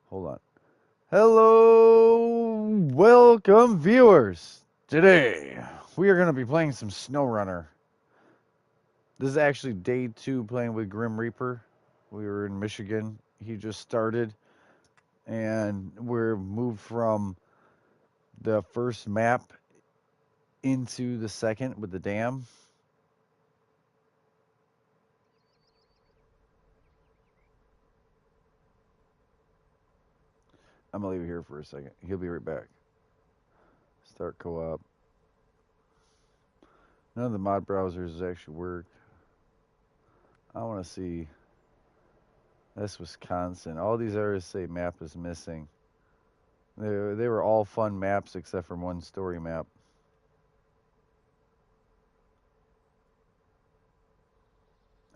Hold on. Hello, welcome viewers. Today we are going to be playing some SnowRunner. This is actually day 2 playing with Grim Reaper. We were in Michigan. He just started, and we're moved from the first map into the second with the dam. I'm gonna leave it here for a second. He'll be right back. Start co-op. None of the mod browsers actually work. I want to see. That's Wisconsin. All these areas say map is missing. They were all fun maps except for one story map.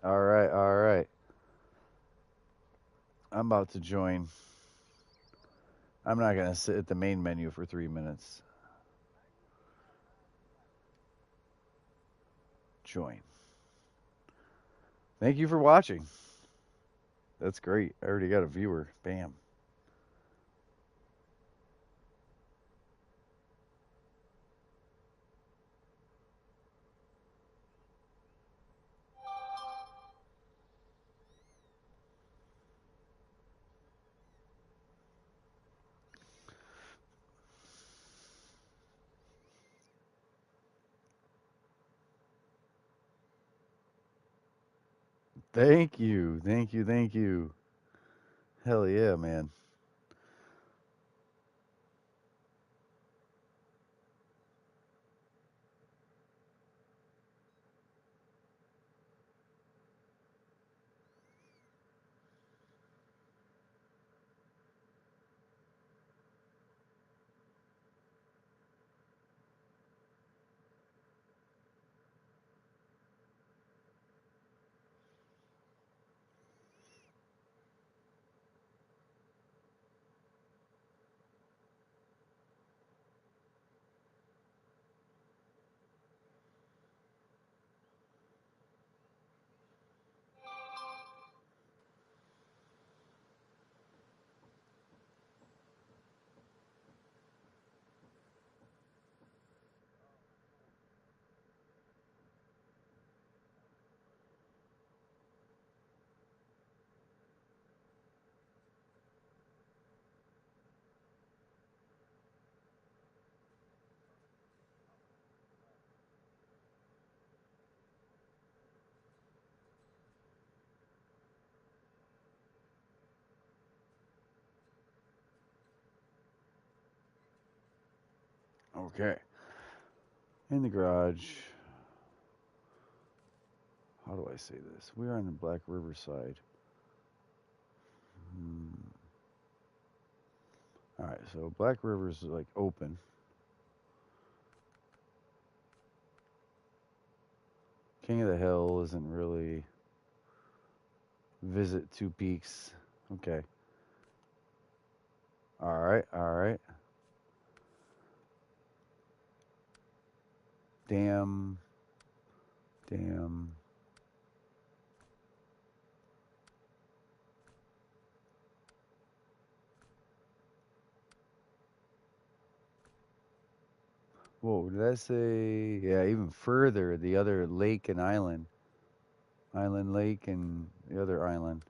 All right, all right. I'm about to join. I'm not going to sit at the main menu for 3 minutes. Join. Thank you for watching. That's great. I already got a viewer. Bam. Thank you. Thank you. Thank you. Hell yeah, man. Okay. In the garage. How do I say this? We are on the Black River side. All right, so Black River's like open. King of the Hill isn't really visit Two Peaks. Okay. All right, all right. Damn. Damn. Whoa, did I say? Yeah, even further, the other lake and island. Island Lake and the other island.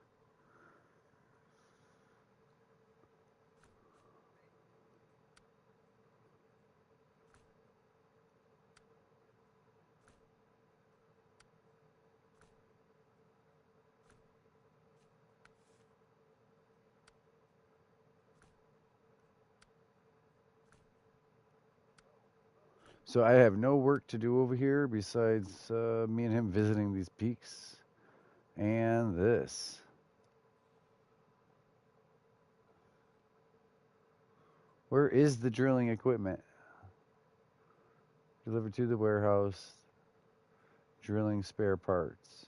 So I have no work to do over here besides me and him visiting these peaks and this. Where is the drilling equipment? Delivered to the warehouse. Drilling spare parts.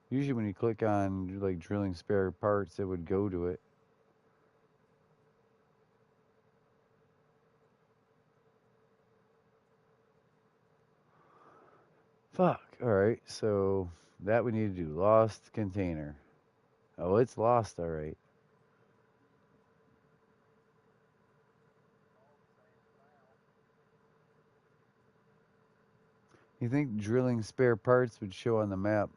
Usually when you click on like drilling spare parts, it would go to it. Fuck. All right. So That we need to do. Lost container. Oh, it's lost, all right. You think drilling spare parts would show on the map?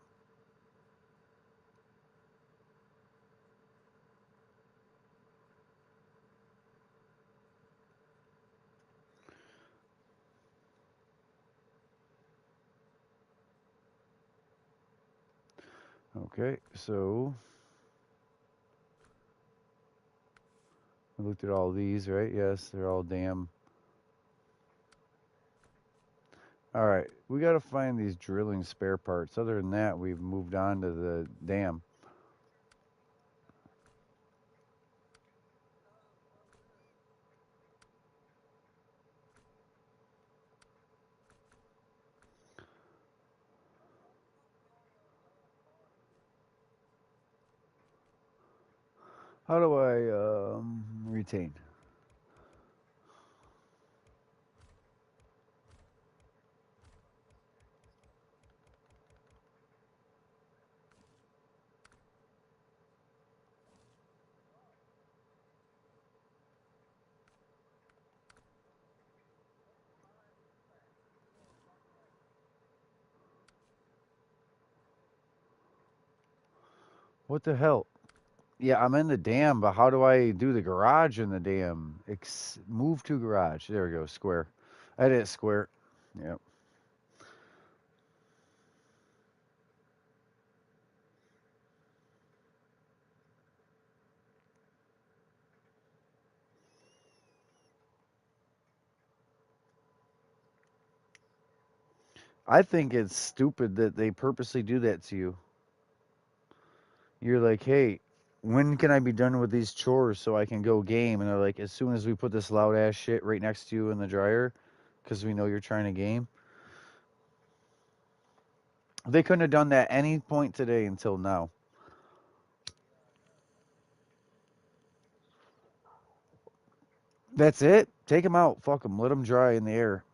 Okay, so I looked at all these, right? Yes, they're all dam. All right, we got to find these drilling spare parts. Other than that, we've moved on to the dam. How do I retain? What the hell? Yeah, I'm in the dam, but how do I do the garage in the dam? Move to garage. There we go. Square. Edit square. Yep. I think it's stupid that they purposely do that to you. You're like, hey, when can I be done with these chores so I can go game? And they're like, as soon as we put this loud ass shit right next to you in the dryer, because we know you're trying to game. They couldn't have done that any point today until now. That's it. Take them out. Fuck them. Let them dry in the air.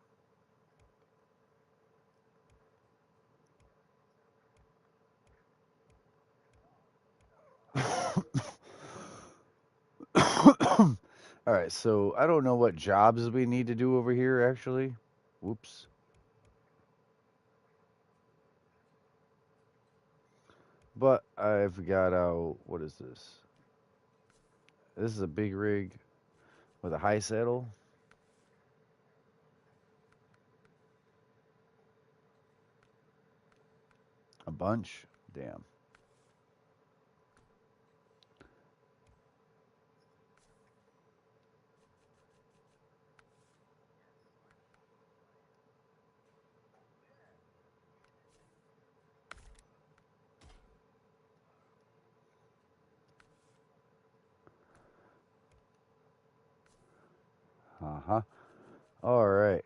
All right, so I don't know what jobs we need to do over here actually. Whoops. But I've got out. What is this? This is a big rig with a high saddle. A bunch. Damn. Uh huh. All right.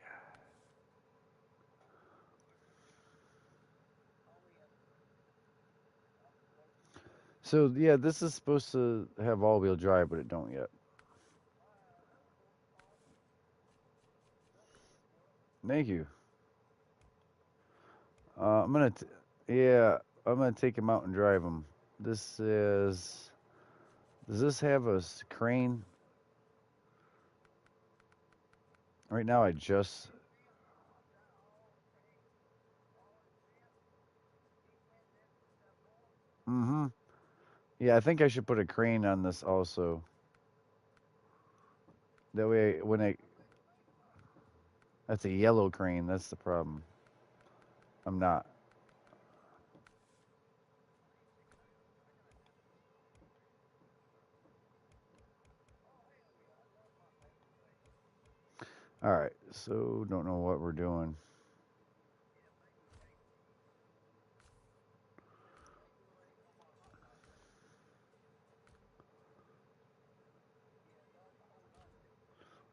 So yeah, this is supposed to have all-wheel drive, but it don't yet. Thank you. I'm gonna. Yeah, I'm gonna take him out and drive him. This is. Does this have a crane? Right now, I just. Mm-hmm. Yeah, I think I should put a crane on this also. That way, when I. That's a yellow crane. That's the problem. I'm not. All right. So don't know what we're doing.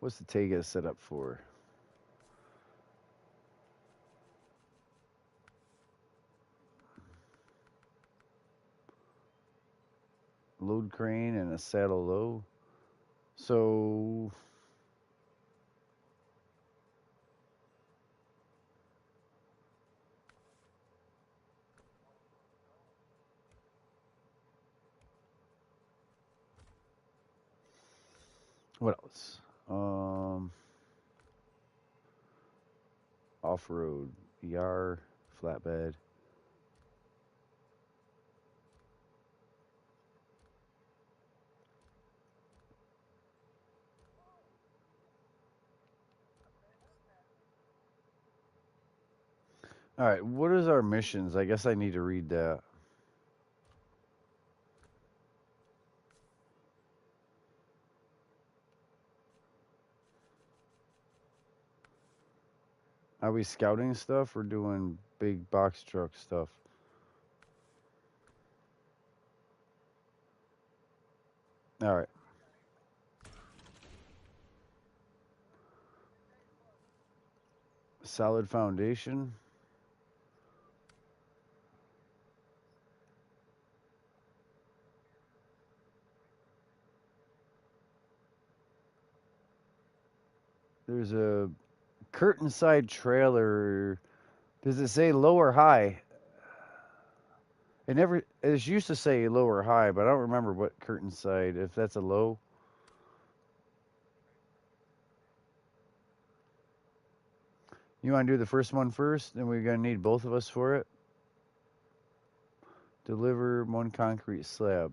What's the Tega set up for? Load crane and a saddle low. So What else? Off-road, ER, flatbed. All right, what is our missions? I guess I need to read that. Are we scouting stuff or doing big box truck stuff? All right. Solid foundation. There's a curtain side trailer. Does it say low or high? It used to say low or high, but I don't remember what curtain side, if that's a low. You want to do the first one first, and we're going to need both of us for it? Deliver one concrete slab.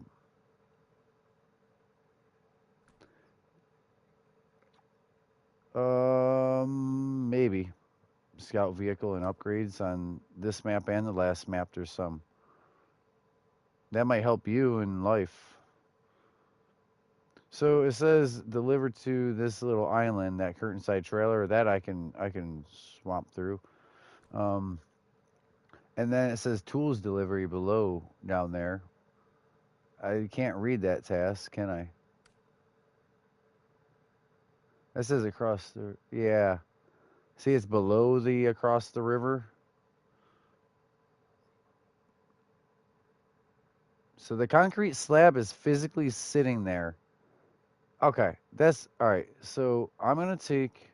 Maybe. Scout vehicle and upgrades on this map and the last map, there's some. That might help you in life. So it says delivered to this little island, that curtain side trailer, that I can swamp through. And then it says tools delivery below down there. I can't read that task, can I? That says across the, yeah. See, it's below the across the river. So the concrete slab is physically sitting there. Okay, that's all right. So I'm gonna take.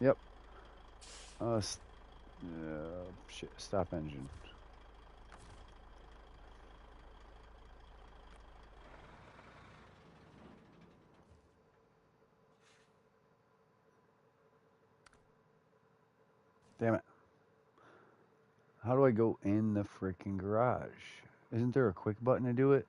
Yep. Shit, stop engine. Damn it. How do I go in the freaking garage? Isn't there a quick button to do it?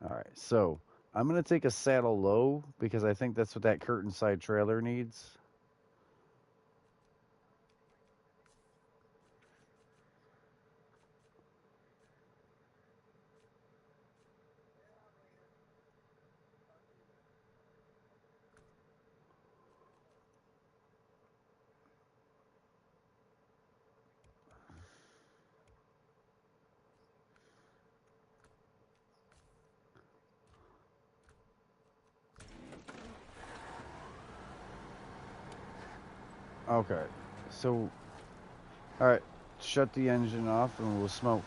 All right, so I'm gonna take a saddle low because I think that's what that curtain side trailer needs. Okay, so all right, shut the engine off and we'll smoke.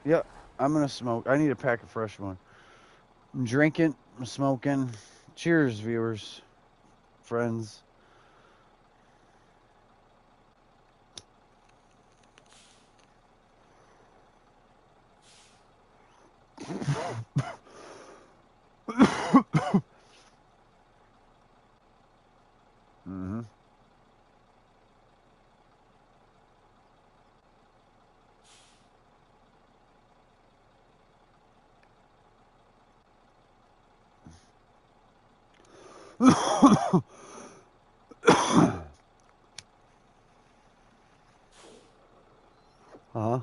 Yep, I'm gonna smoke. I need a pack of fresh one. I'm drinking, I'm smoking. Cheers, viewers, friends. Mm-hmm. Uh-huh.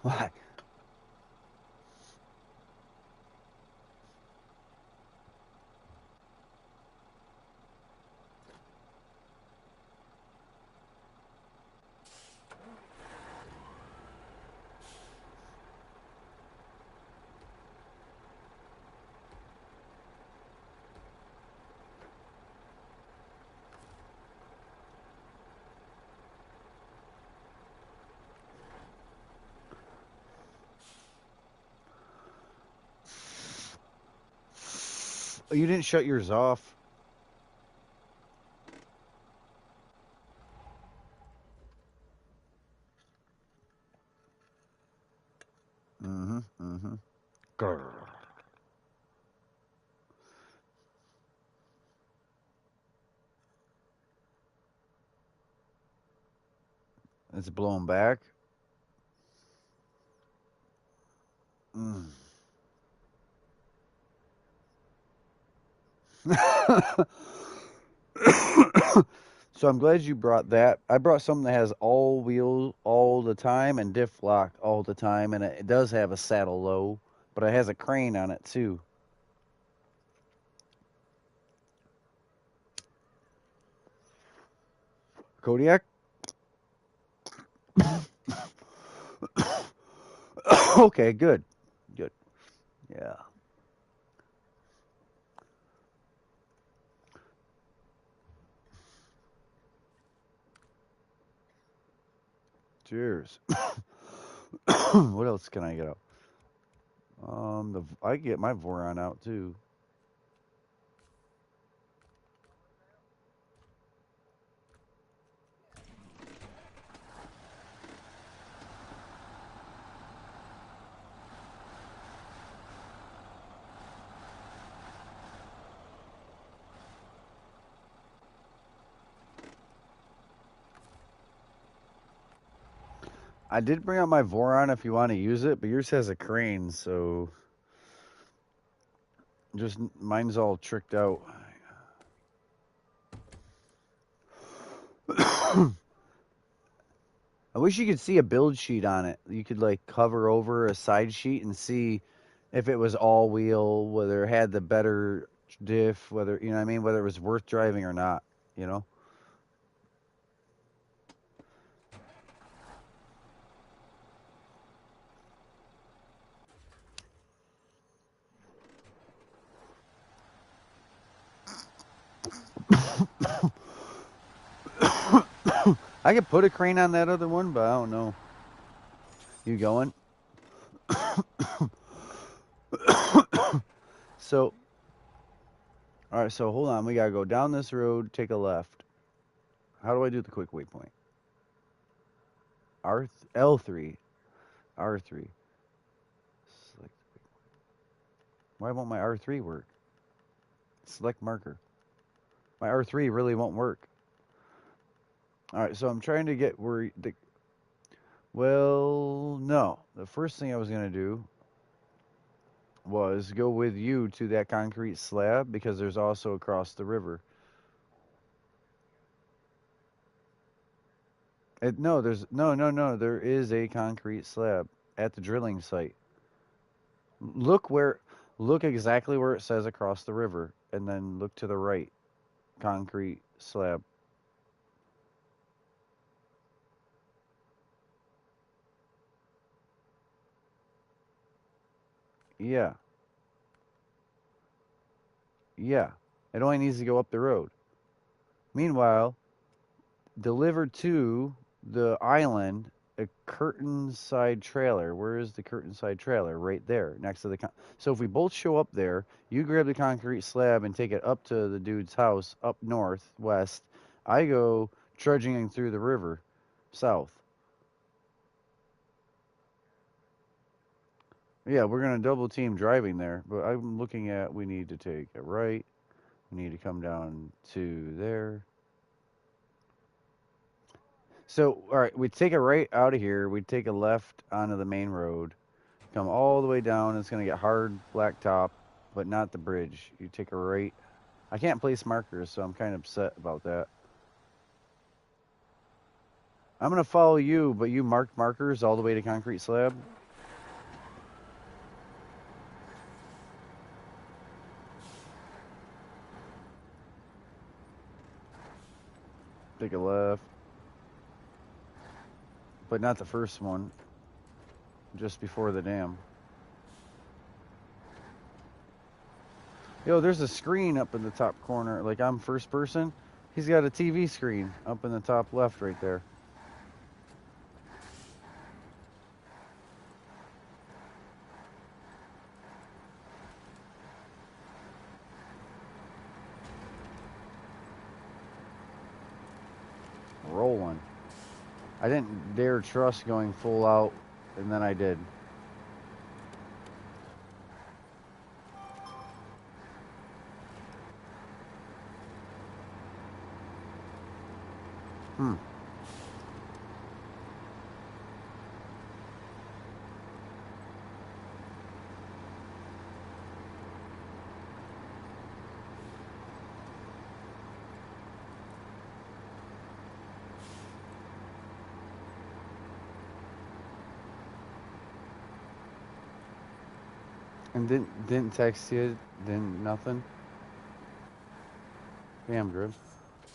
Why? you didn't shut yours off. Mm-hmm. Mm-hmm. Grr. It's blown back. Mm. So I'm glad you brought that. I brought something that has all wheel all the time and diff lock all the time, and it does have a saddle low, but it has a crane on it too. Kodiak? Okay, good. Good. Yeah. Cheers. What else can I get out? I get my Voron out too. I did bring out my Voron if you want to use it, but yours has a crane, so just mine's all tricked out. I wish you could see a build sheet on it. You could like cover over a side sheet and see if it was all wheel, whether it had the better diff, whether you know what I mean, whether it was worth driving or not, you know? I could put a crane on that other one, but I don't know. You going? So, all right, so hold on. We got to go down this road, take a left. How do I do the quick waypoint? L3, R3. Select. Why won't my R3 work? Select marker. My R3 really won't work. All right, so I'm trying to get where the. Well, no. The first thing I was gonna do was go with you to that concrete slab because there's also across the river. No, there's no. There is a concrete slab at the drilling site. Look where, look exactly where it says across the river, and then look to the right. Concrete slab. Yeah, yeah. It only needs to go up the road. Meanwhile, delivered to the island a curtain side trailer. Where is the curtain side trailer? Right there, next to the. So if we both show up there, you grab the concrete slab and take it up to the dude's house up north, west. I go trudging through the river, south. Yeah, we're gonna double team driving there, but I'm looking at we need to take a right. We need to come down to there. So, all right, we take a right out of here. We take a left onto the main road, come all the way down. It's gonna get hard blacktop, but not the bridge. You take a right. I can't place markers, so I'm kind of upset about that. I'm gonna follow you, but you marked markers all the way to concrete slab. Take a left, but not the first one. Just before the dam. Yo, there's a screen up in the top corner. Like I'm first person. He's got a TV screen up in the top left right there. rolling. I didn't dare trust going full out, and then I did. Hmm. And didn't text you, didn't nothing. Damn, Grim.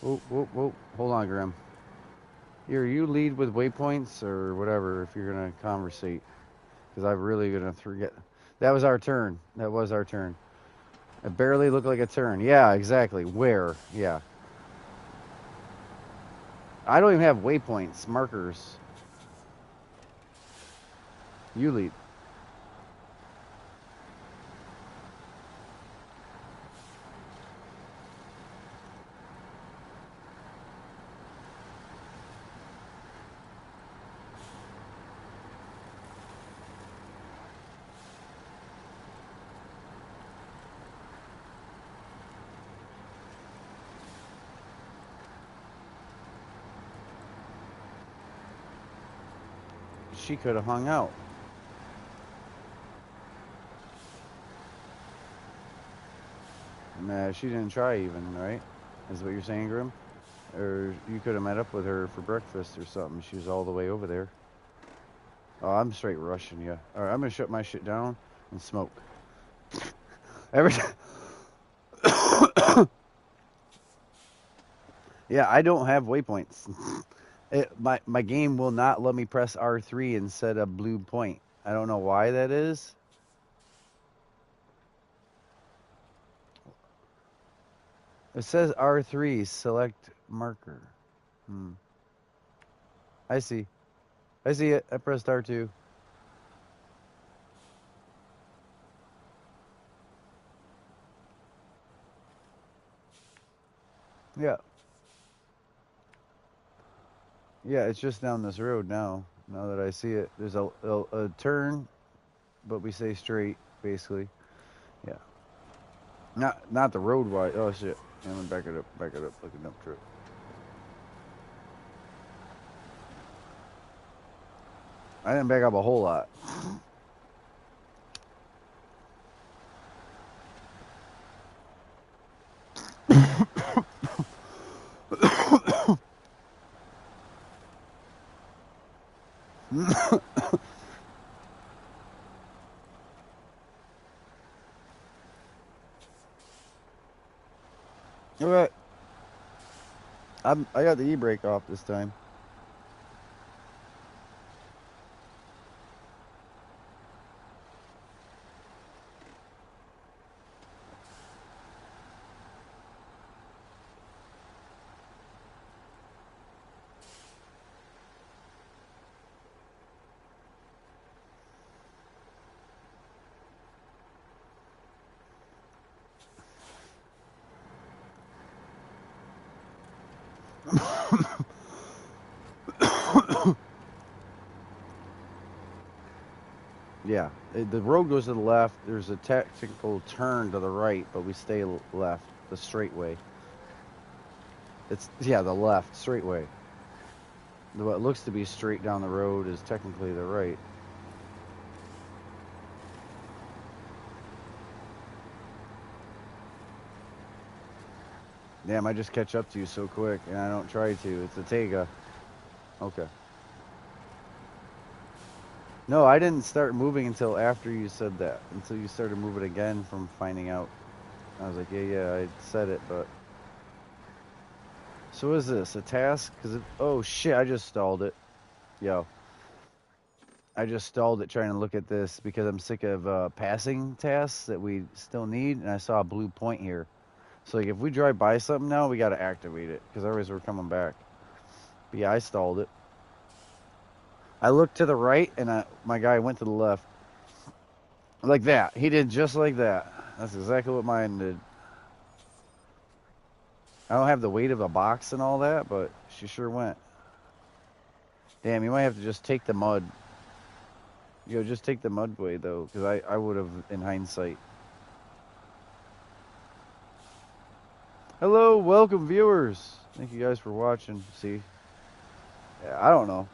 Whoa, whoa, whoa. Hold on, Grim. Here, you lead with waypoints or whatever if you're gonna conversate, because I'm really gonna forget. That was our turn. That was our turn. It barely looked like a turn. Yeah, exactly. Where? Yeah. I don't even have waypoints, markers. You lead. She could have hung out. Nah, she didn't try even, right? Is what you're saying, Grim? Or you could have met up with her for breakfast or something. She was all the way over there. Oh, I'm straight rushing you. All right, I'm gonna shut my shit down and smoke. Every time. Yeah, I don't have waypoints. My game will not let me press R3 and set a blue point. I don't know why that is. It says R3, select marker. I see. I see it. I pressed R2. Yeah. Yeah, it's just down this road now. Now that I see it. There's a turn, but we stay straight, basically. Yeah. Not the road wide. Oh, shit. I'm gonna back it up, like a dump truck. I didn't back up a whole lot. All right. I got the e-brake off this time. Yeah, the road goes to the left. There's a technical turn to the right, but we stay left, the straight way. It's, yeah, the left, straight way. What looks to be straight down the road is technically the right. Damn, I just catch up to you so quick, and I don't try to. It's a Tega. Okay. No, I didn't start moving until after you said that. Until you started moving again from finding out. I was like, yeah, I said it, but... So what is this, a task? Oh shit, I just stalled it. Yo. I just stalled it trying to look at this because I'm sick of passing tasks that we still need, and I saw a blue point here. So like if we drive by something now, we gotta activate it, because otherwise we're coming back. But yeah, I stalled it. I looked to the right, and my guy went to the left. Like that. He did just like that. That's exactly what mine did. I don't have the weight of a box and all that, but she sure went. Damn, you might have to just take the mud. Yo, just take the mud way, though, because I would have in hindsight. Hello, welcome, viewers. Thank you guys for watching. See? Yeah, I don't know.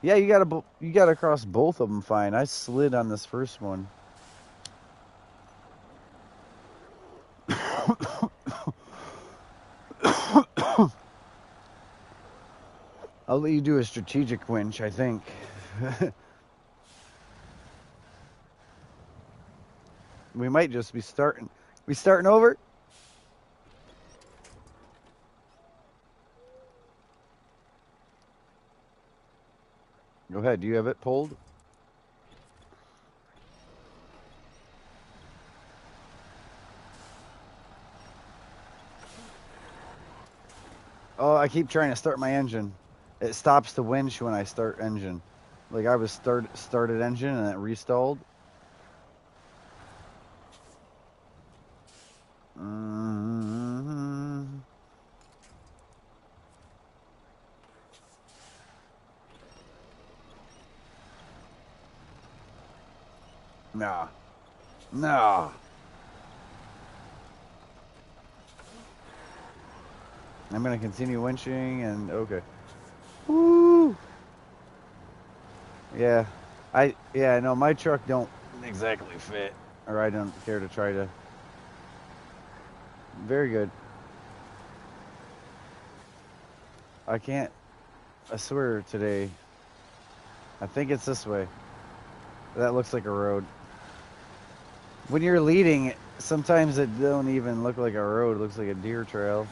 Yeah, you gotta cross both of them fine. I slid on this first one. I'll let you do a strategic winch, I think. We might just be starting. We starting over? Go ahead. Do you have it pulled? Oh, I keep trying to start my engine. It stops the winch when I start engine. Like I was started engine and it restalled. Nah. Nah. I'm gonna continue winching and okay. Woo! Yeah. No, my truck don't exactly fit. Or I don't care to try to. Very good. I can't. I swear today. I think it's this way. That looks like a road. When you're leading, sometimes it don't even look like a road. It looks like a deer trail.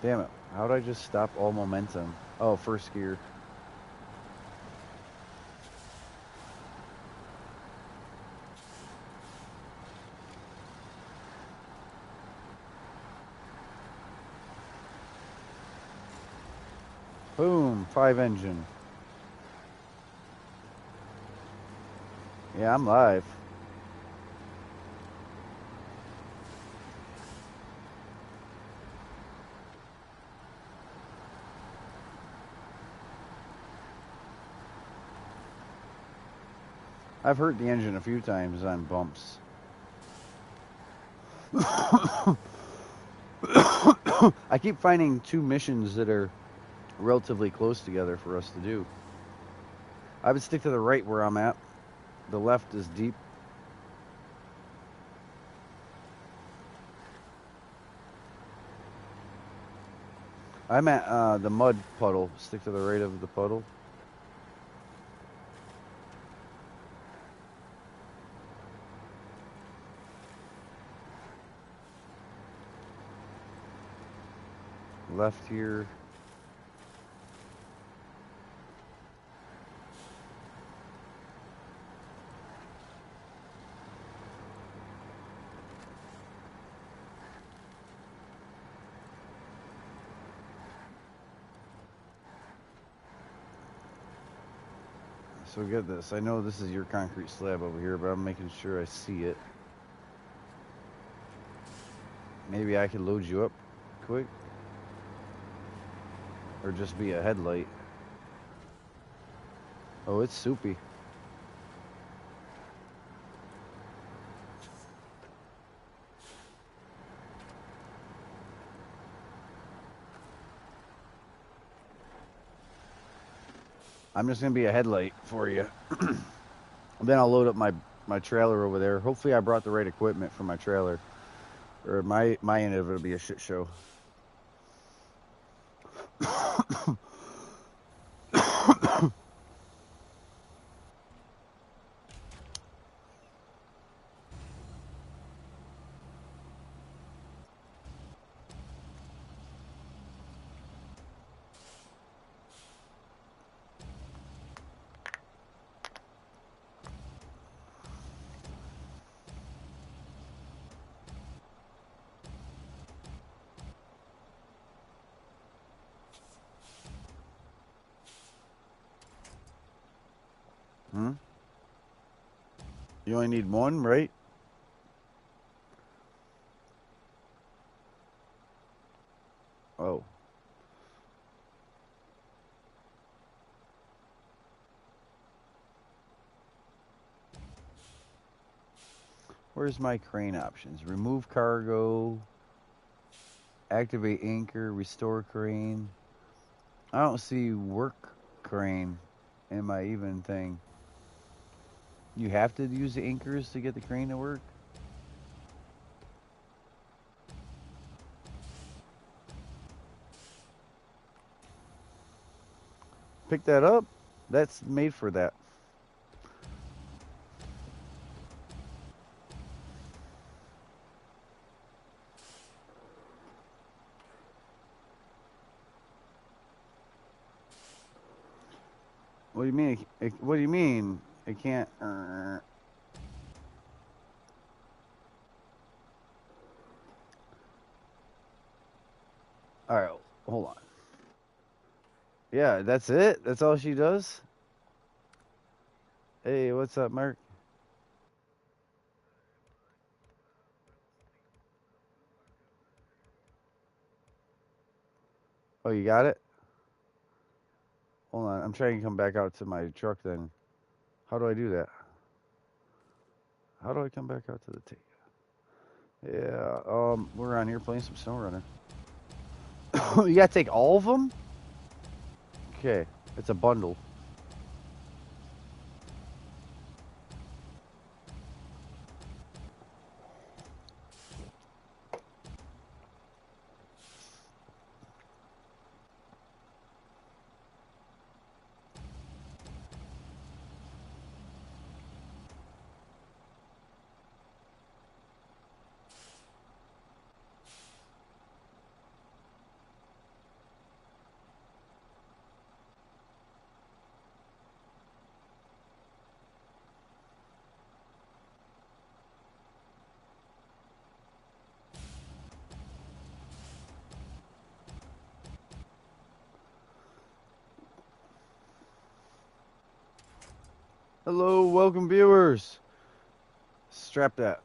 Damn it. How'd I just stop all momentum? Oh, first gear. Boom. 5 engine. Yeah, I'm live. I've hurt the engine a few times on bumps. I keep finding 2 missions that are relatively close together for us to do. I would stick to the right where I'm at. The left is deep. I'm at the mud puddle. Stick to the right of the puddle. Left here. So get this. I know this is your concrete slab over here, but I'm making sure I see it. Maybe I could load you up quick. Or just be a headlight. Oh, it's soupy. I'm just going to be a headlight for you. Then I'll load up my trailer over there. Hopefully I brought the right equipment for my trailer. Or my end of it will be a shit show. Hmm? You only need one, right? Oh. Where's my crane options? Remove cargo, activate anchor, restore crane. I don't see work crane in my even thing. You have to use the anchors to get the crane to work? Pick that up? That's made for that. What do you mean? What do you mean? It can't. All right, hold on. Yeah, that's it. That's all she does. Hey, what's up, Mark? Oh, you got it? Hold on. I'm trying to come back out to my truck then. How do I do that? How do I come back out to the tape? Yeah, we're on here playing some SnowRunner. You gotta take all of them? Okay, it's a bundle. Hello, welcome viewers. Strap that.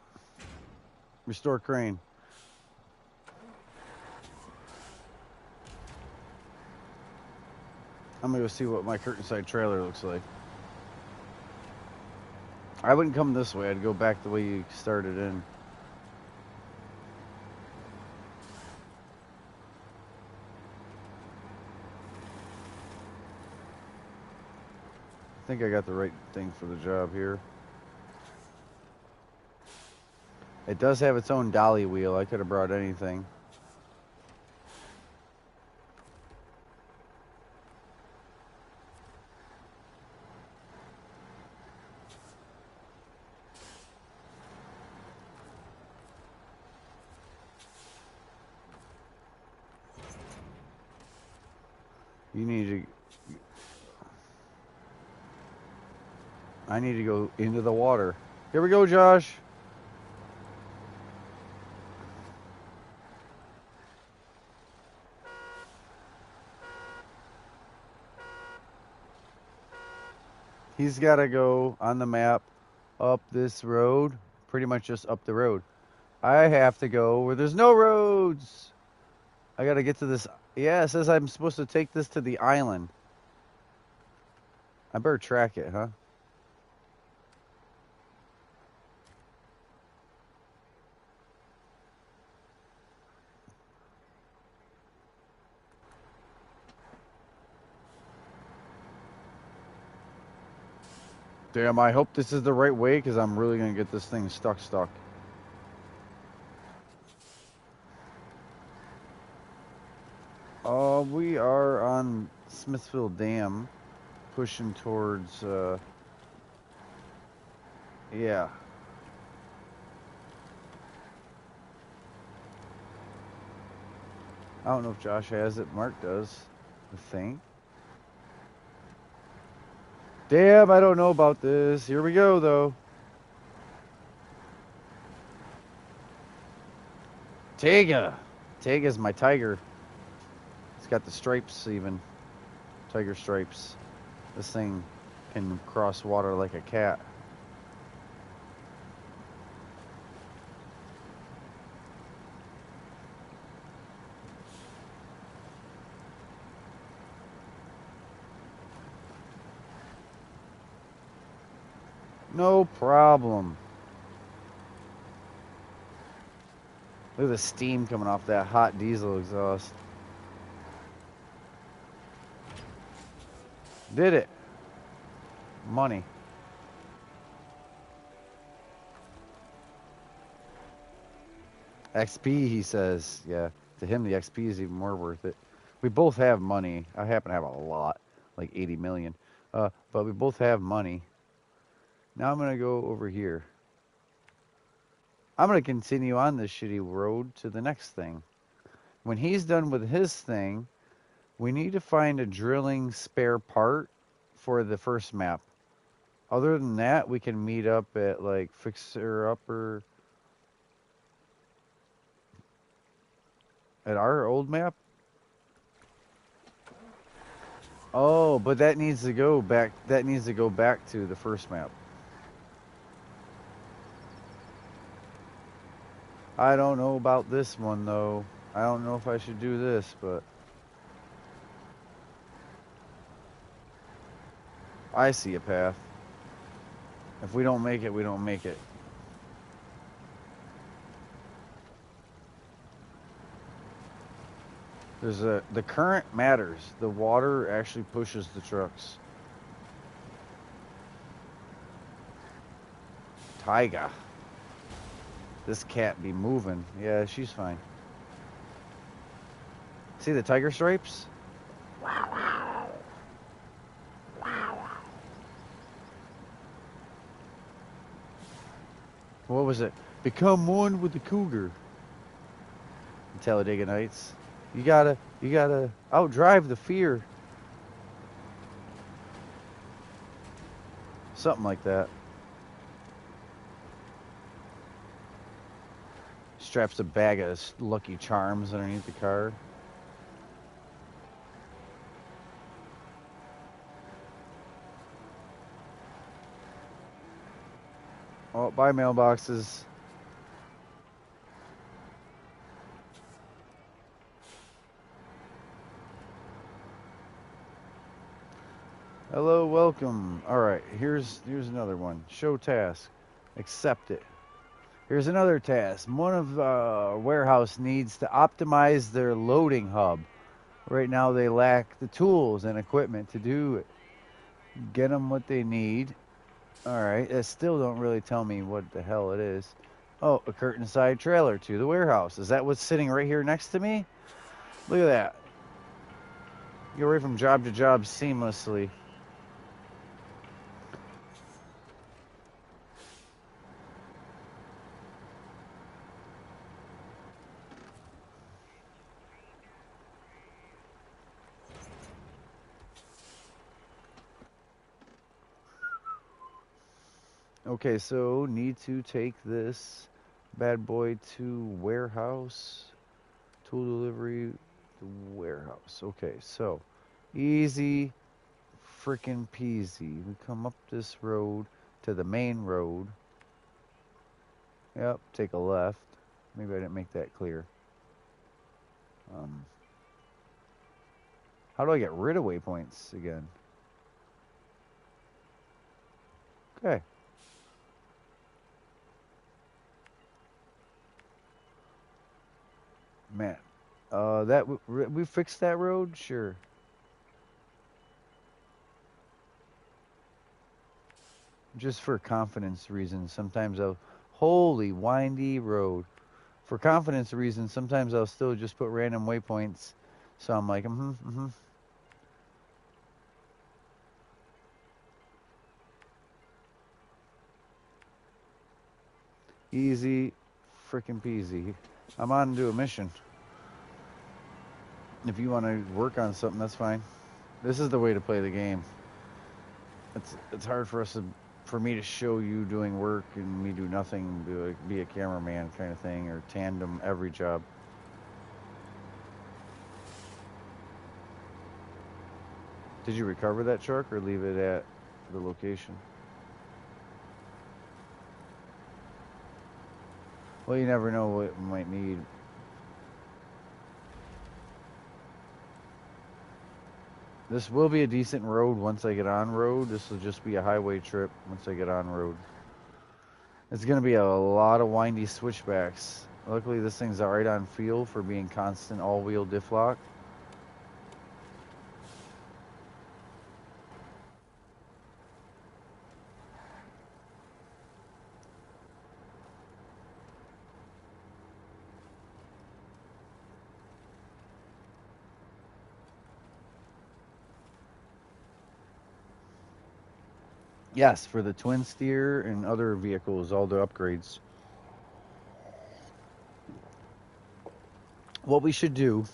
Restore crane. I'm gonna go see what my curtain side trailer looks like. I wouldn't come this way. I'd go back the way you started in. I think I got the right thing for the job here. It does have its own dolly wheel. I could have brought anything. You need to... I need to go into the water. Here we go, Josh. He's got to go on the map up this road, pretty much just up the road. I have to go where there's no roads. I got to get to this. Yeah, it says I'm supposed to take this to the island. I better track it, huh? Damn, I hope this is the right way because I'm really going to get this thing stuck. We are on Smithfield Dam, pushing towards, yeah. I don't know if Josh has it. Mark does, I think. Damn, I don't know about this. Here we go, though. Tega. Tega's my tiger. It's got the stripes even. Tiger stripes. This thing can cross water like a cat. No problem. Look at the steam coming off that hot diesel exhaust. Did it. Money. XP, he says. Yeah, to him, the XP is even more worth it. We both have money. I happen to have a lot, like 80 million. But we both have money. Now I'm going to go over here. I'm going to continue on this shitty road to the next thing. When he's done with his thing, we need to find a drilling spare part for the first map. Other than that, we can meet up at like Fixer Upper at our old map. Oh, but that needs to go back. That needs to go back to the first map. I don't know about this one though. I don't know if I should do this, but I see a path. If we don't make it, we don't make it. The current matters. The water actually pushes the trucks. Tyga. This cat be moving. Yeah, she's fine. See the tiger stripes? What was it? Become one with the cougar. Talladega Nights. You gotta outdrive the fear. Something like that. Straps a bag of Lucky Charms underneath the car. Oh, bye mailboxes. Hello, welcome. All right, here's another one. Show task. Accept it. Here's another task. One of warehouse needs to optimize their loading hub. Right now they lack the tools and equipment to do it. Get them what they need. All right, that still don't really tell me what the hell it is. Oh, a curtain side trailer to the warehouse. Is that what's sitting right here next to me? Look at that. You go right from job to job seamlessly. Okay, so need to take this bad boy to warehouse. Tool delivery to warehouse. Okay, so easy frickin' peasy. We come up this road to the main road. Yep, take a left. Maybe I didn't make that clear. How do I get rid of waypoints again? Okay. Man, we fixed that road? Sure. Just for confidence reasons, sometimes holy windy road. For confidence reasons, sometimes I'll still just put random waypoints. So I'm like, Easy frickin' peasy. I'm on to a mission. If you want to work on something, that's fine. This is the way to play the game. It's hard for me to show you doing work and me do nothing, be a cameraman kind of thing, or tandem every job. Did you recover that truck or leave it at the location? Well, you never know what we might need. This will be a decent road once I get on road. This will just be a highway trip once I get on road. It's going to be a lot of windy switchbacks. Luckily, this thing's right on feel for being constant all-wheel diff lock. Yes, for the twin steer and other vehicles, all the upgrades. What we should do,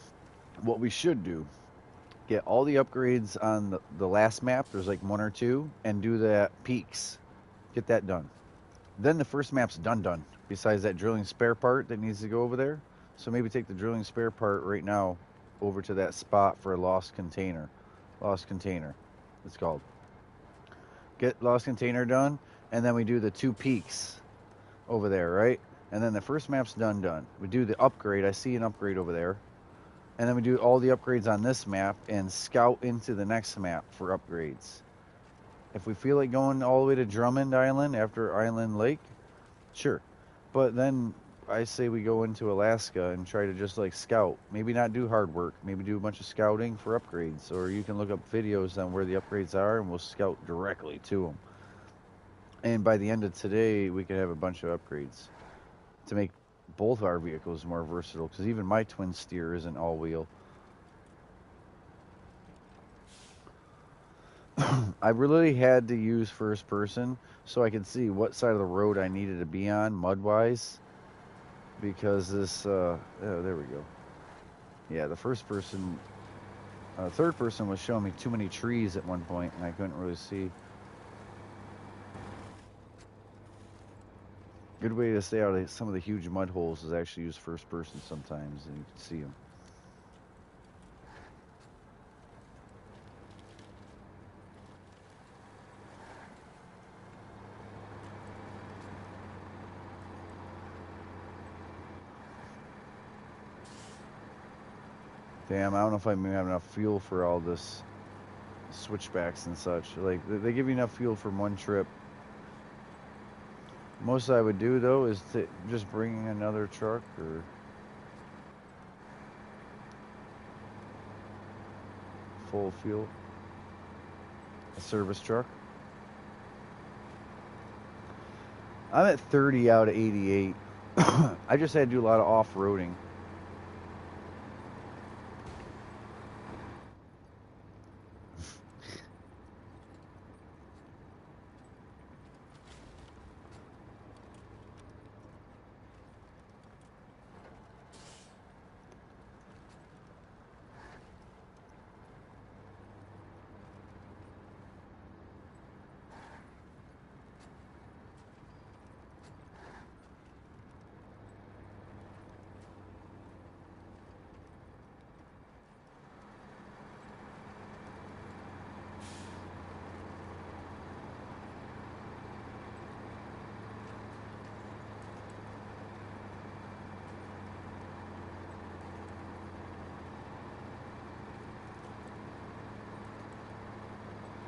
get all the upgrades on the last map. There's like 1 or 2, and do the peaks. Get that done. Then the first map's done. Besides that drilling spare part that needs to go over there. So maybe take the drilling spare part right now over to that spot for a lost container. Lost container, it's called. Get lost container done, and then we do the 2 peaks over there, right? And then the first map's done. We do the upgrade. I see an upgrade over there. And then we do all the upgrades on this map and scout into the next map for upgrades. If we feel like going all the way to Drummond Island after Island Lake, sure. But then I say we go into Alaska and try to just like scout. Maybe not do hard work. Maybe do a bunch of scouting for upgrades. Or you can look up videos on where the upgrades are and we'll scout directly to them. And by the end of today, we could have a bunch of upgrades to make both our vehicles more versatile. Because even my twin steer isn't all-wheel. I really had to use first person so I could see what side of the road I needed to be on mud-wise. Because this, oh, there we go. Yeah, the first person, third person was showing me too many trees at one point and I couldn't really see. Good way to stay out of some of the huge mud holes is actually use first person sometimes and you can see them. Damn, I don't know if I may have enough fuel for all this switchbacks and such. Like, they give you enough fuel for one trip. Most I would do, though, is to just bring another truck or full fuel. A service truck. I'm at 30 out of 88. I just had to do a lot of off-roading.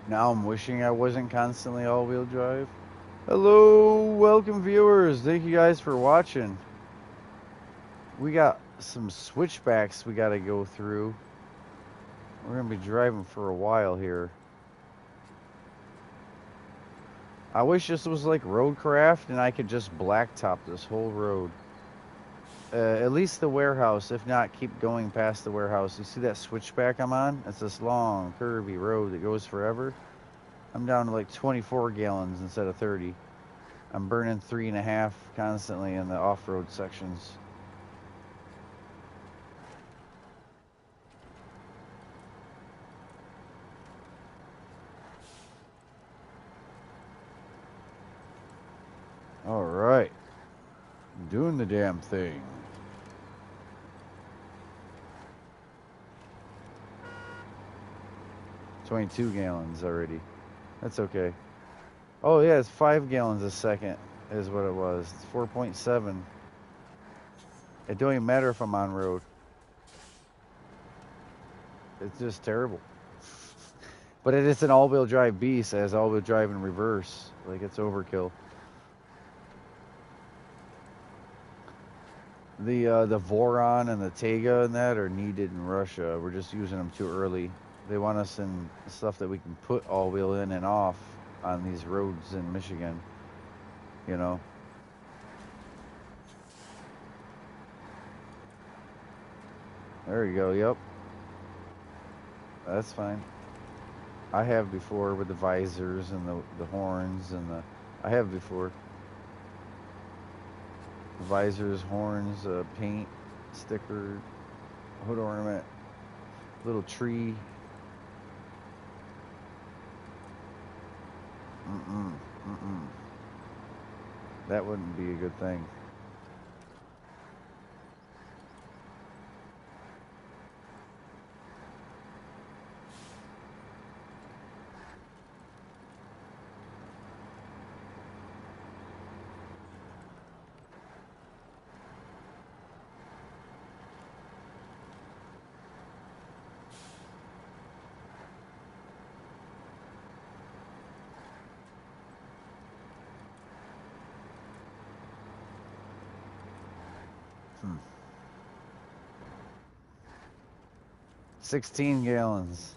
Now I'm wishing I wasn't constantly all-wheel drive. Hello, welcome viewers. Thank you guys for watching. We got some switchbacks we got to go through. We're going to be driving for a while here. I wish this was like Roadcraft and I could just blacktop this whole road. At least the warehouse, if not, keep going past the warehouse. You see that switchback I'm on? It's this long, curvy road that goes forever. I'm down to like 24 gallons instead of 30. I'm burning 3.5 constantly in the off-road sections. All right. Doing the damn thing. $22 gallons already. That's okay. Oh yeah, it's 5 gallons a second is what it was. It's 4.7. It don't even matter if I'm on road. It's just terrible. But it is an all-wheel drive beast. It has all-wheel drive in reverse. Like, it's overkill. The Voron and the Tega and that are needed in Russia. We're just using them too early. They want us in stuff that we can put all-wheel in and off on these roads in Michigan. You know. There you go. Yep. That's fine. I have before with the visors and the horns and the. I have before. Visors, horns, paint, sticker, hood ornament, little tree. Mm-mm. That wouldn't be a good thing. Hmm. 16 gallons.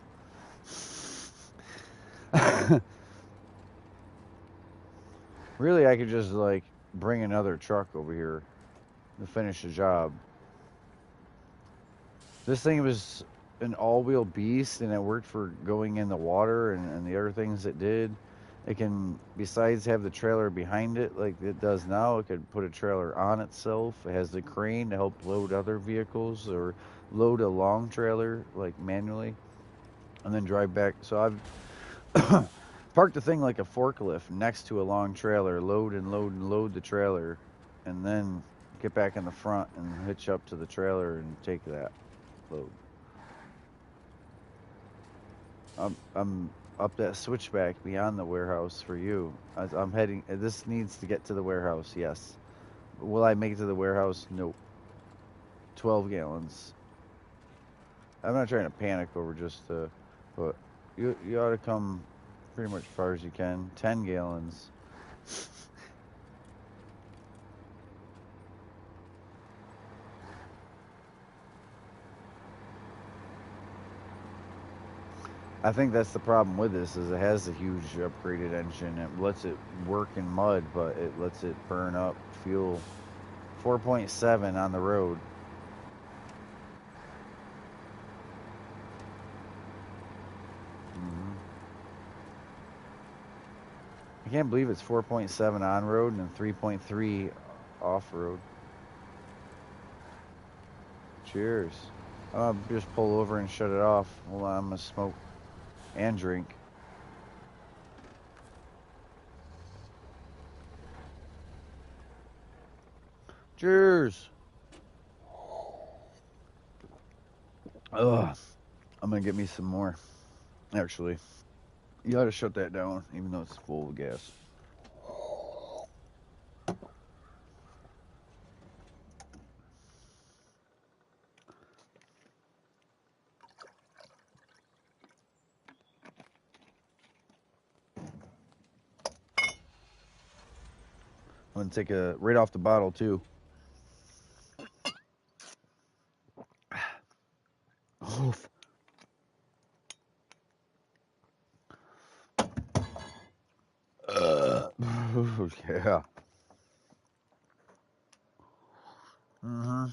Really, I could just like bring another truck over here to finish the job. This thing was an all-wheel beast, and it worked for going in the water and the other things it did. It can, besides have the trailer behind it like it does now, it could put a trailer on itself. It has the crane to help load other vehicles or load a long trailer like manually and then drive back. So I've parked the thing like a forklift next to a long trailer, load and load and load the trailer, and then get back in the front and hitch up to the trailer and take that load. I'm up that switchback beyond the warehouse for you. I'm heading. This needs to get to the warehouse. Yes. Will I make it to the warehouse? Nope. 12 gallons. I'm not trying to panic over just but you ought to come pretty much far as you can. 10 gallons. I think that's the problem with this is it has a huge upgraded engine. It lets it work in mud, but it lets it burn up fuel. 4.7 on the road. I can't believe it's 4.7 on road and 3.3 off road. Cheers. I'll just pull over and shut it off while I'm gonna smoke and drink. Cheers. Ugh. I'm gonna get me some more. Actually, you ought to shut that down, even though it's full of gas. I'm gonna take a right off the bottle too. Oof. Yeah. Mm.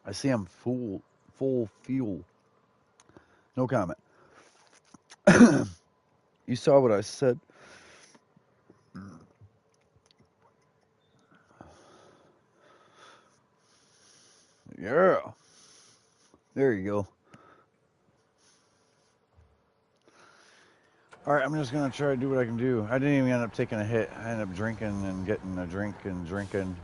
I see I'm full fuel. No comment. You saw what I said. Yeah. There you go. All right, I'm just gonna try to do what I can do. I didn't even end up taking a hit. I ended up drinking and getting a drink and drinking.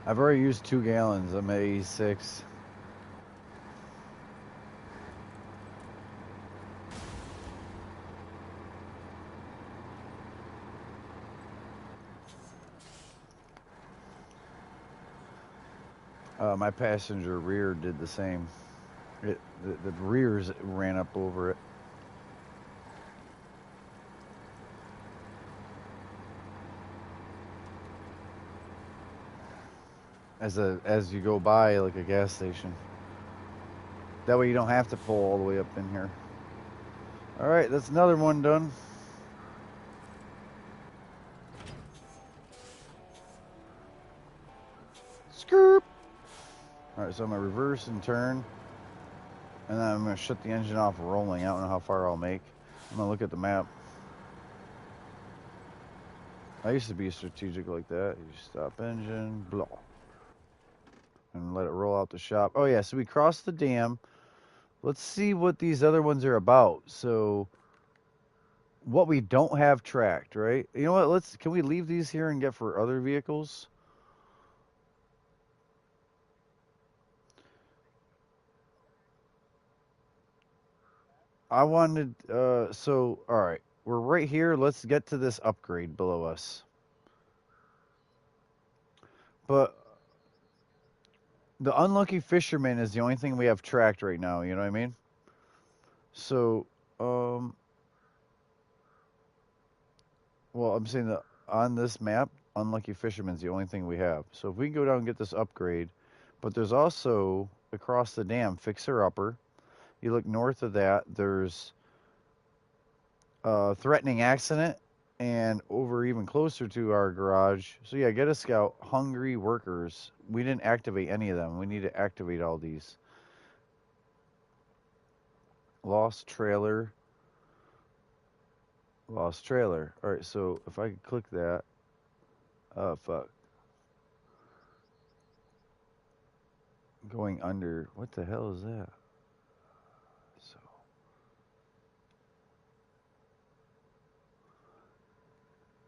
I've already used 2 gallons. I'm at 86. My passenger rear did the same. The rears ran up over it. As you go by, like a gas station. That way you don't have to pull all the way up in here. All right, that's another one done. Skirt. All right, so I'm gonna reverse and turn, and then I'm gonna shut the engine off rolling. I don't know how far I'll make. I'm gonna look at the map. I used to be strategic like that. You stop engine, blah, and let it roll out the shop. Oh yeah, so we crossed the dam. Let's see what these other ones are about. So what we don't have tracked, right? You know what? Can we leave these here and get for other vehicles? I wanted, so, all right. We're right here. Let's get to this upgrade below us. But the unlucky fisherman is the only thing we have tracked right now. You know what I mean? So, well, I'm saying that on this map, unlucky fisherman's the only thing we have. So if we can go down and get this upgrade, but there's also across the dam, fixer upper. You look north of that, there's threatening accident, and over even closer to our garage. So yeah, get a scout. Hungry workers. We didn't activate any of them. We need to activate all these. Lost trailer. Lost trailer. All right, so if I could click that. Oh, fuck. Going under. What the hell is that? So.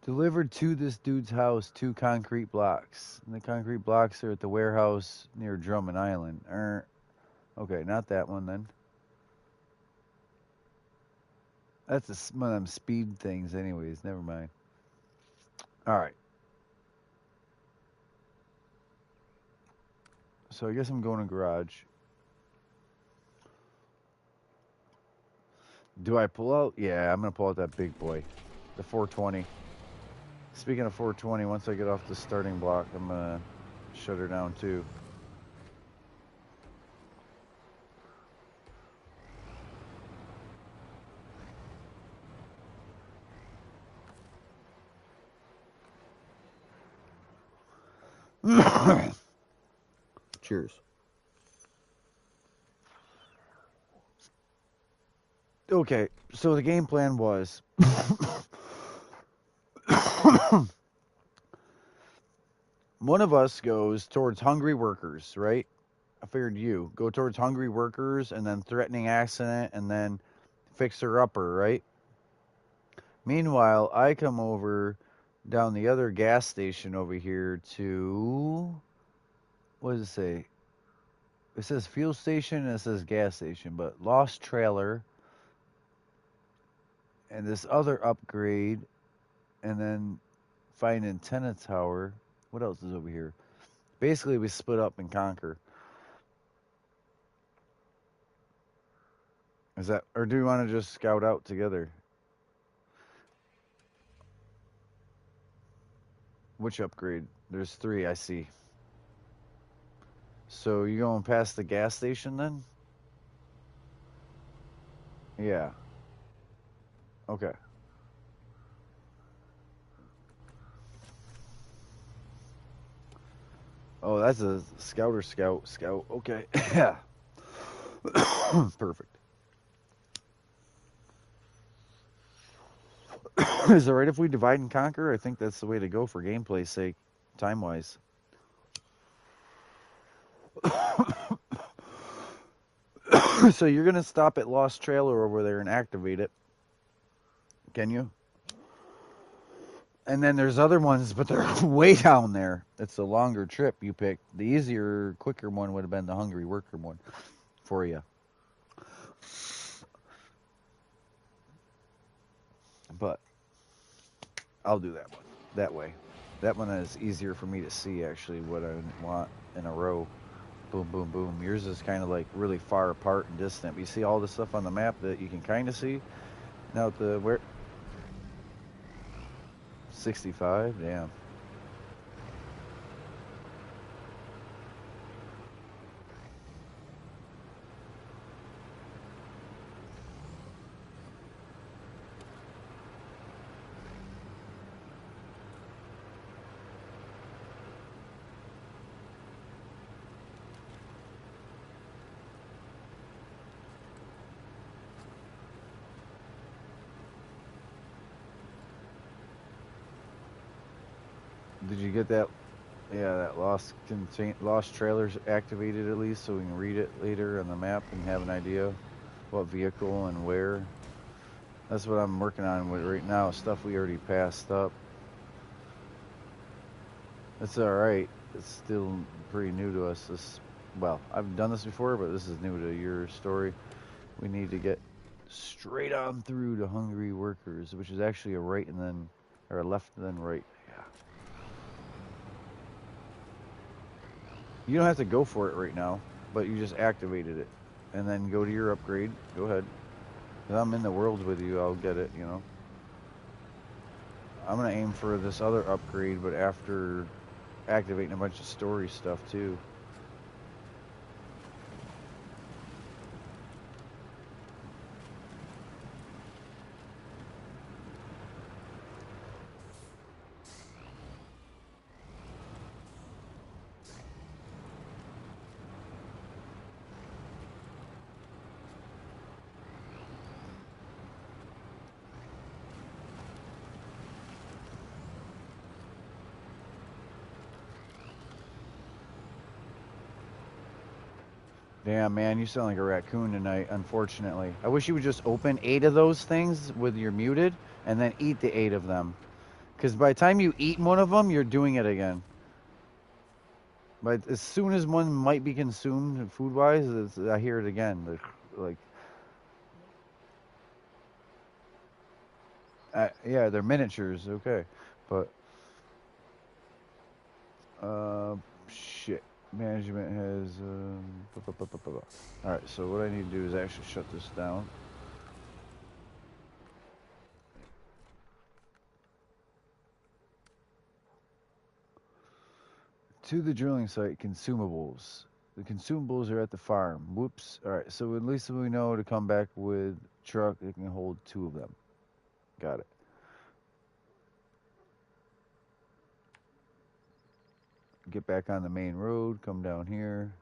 Delivered to this dude's house 2 concrete blocks. And the concrete blocks are at the warehouse near Drummond Island. Okay, not that one then. That's one of them speed things anyways. Never mind. All right. So I guess I'm going to garage. Do I pull out? Yeah, I'm going to pull out that big boy. The 420. Speaking of 420, once I get off the starting block, I'm going to shut her down too. Cheers. Okay, so the game plan was one of us goes towards hungry workers, right? I figured you go towards hungry workers and then threatening accident and then fixer upper, right? Meanwhile, I come over down the other gas station over here to, what does it say? It says fuel station and it says gas station, but lost trailer and this other upgrade and then find antenna tower. What else is over here? Basically, we split up and conquer. Is that, or do we want to just scout out together? Which upgrade? There's 3, I see. So you going past the gas station then? Yeah. Okay. Oh, that's a scouter scout. Okay. Yeah. Perfect. Is it right if we divide and conquer? I think that's the way to go for gameplay's sake, time-wise. So you're going to stop at Lost Trailer over there and activate it. Can you? And then there's other ones, but they're way down there. It's a longer trip you picked. The easier, quicker one would have been the hungry worker one for you. But I'll do that one that way. That one is easier for me to see actually what I want in a row. Boom, boom, boom. Yours is kind of like really far apart and distant. But you see all the stuff on the map that you can kind of see. Now the where 65, damn. Did you get that? Yeah, that lost trailers activated at least, so we can read it later on the map and have an idea what vehicle and where. That's what I'm working on with right now. Stuff we already passed up. It's all right. It's still pretty new to us. Well, I've done this before, but this is new to your story. We need to get straight on through to Hungry Workers, which is actually a right and then, or a left and then right. Yeah. You don't have to go for it right now, but you just activated it. And then go to your upgrade. Go ahead. If I'm in the worlds with you, I'll get it, you know. I'm going to aim for this other upgrade, but after activating a bunch of story stuff, too. Damn, man, you sound like a raccoon tonight, unfortunately. I wish you would just open 8 of those things with your muted and then eat the 8 of them. Because by the time you eat one of them, you're doing it again. But as soon as one might be consumed food-wise, I hear it again. Like, yeah, they're miniatures, okay. But, shit. Management has, Alright, so what I need to do is actually shut this down. To the drilling site, consumables. The consumables are at the farm. Whoops. Alright, so at least we know to come back with truck that can hold 2 of them. Got it. Get back on the main road, come down here.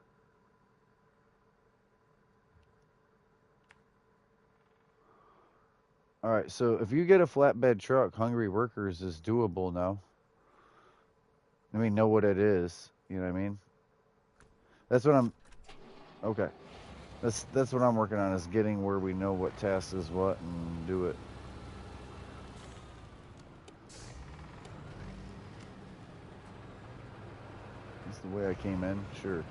Alright, so if you get a flatbed truck, Hungry Workers is doable now. I mean, know what it is. You know what I mean? That's what I'm... Okay. That's what I'm working on, is getting where we know what task is what and do it. That's the way I came in, sure.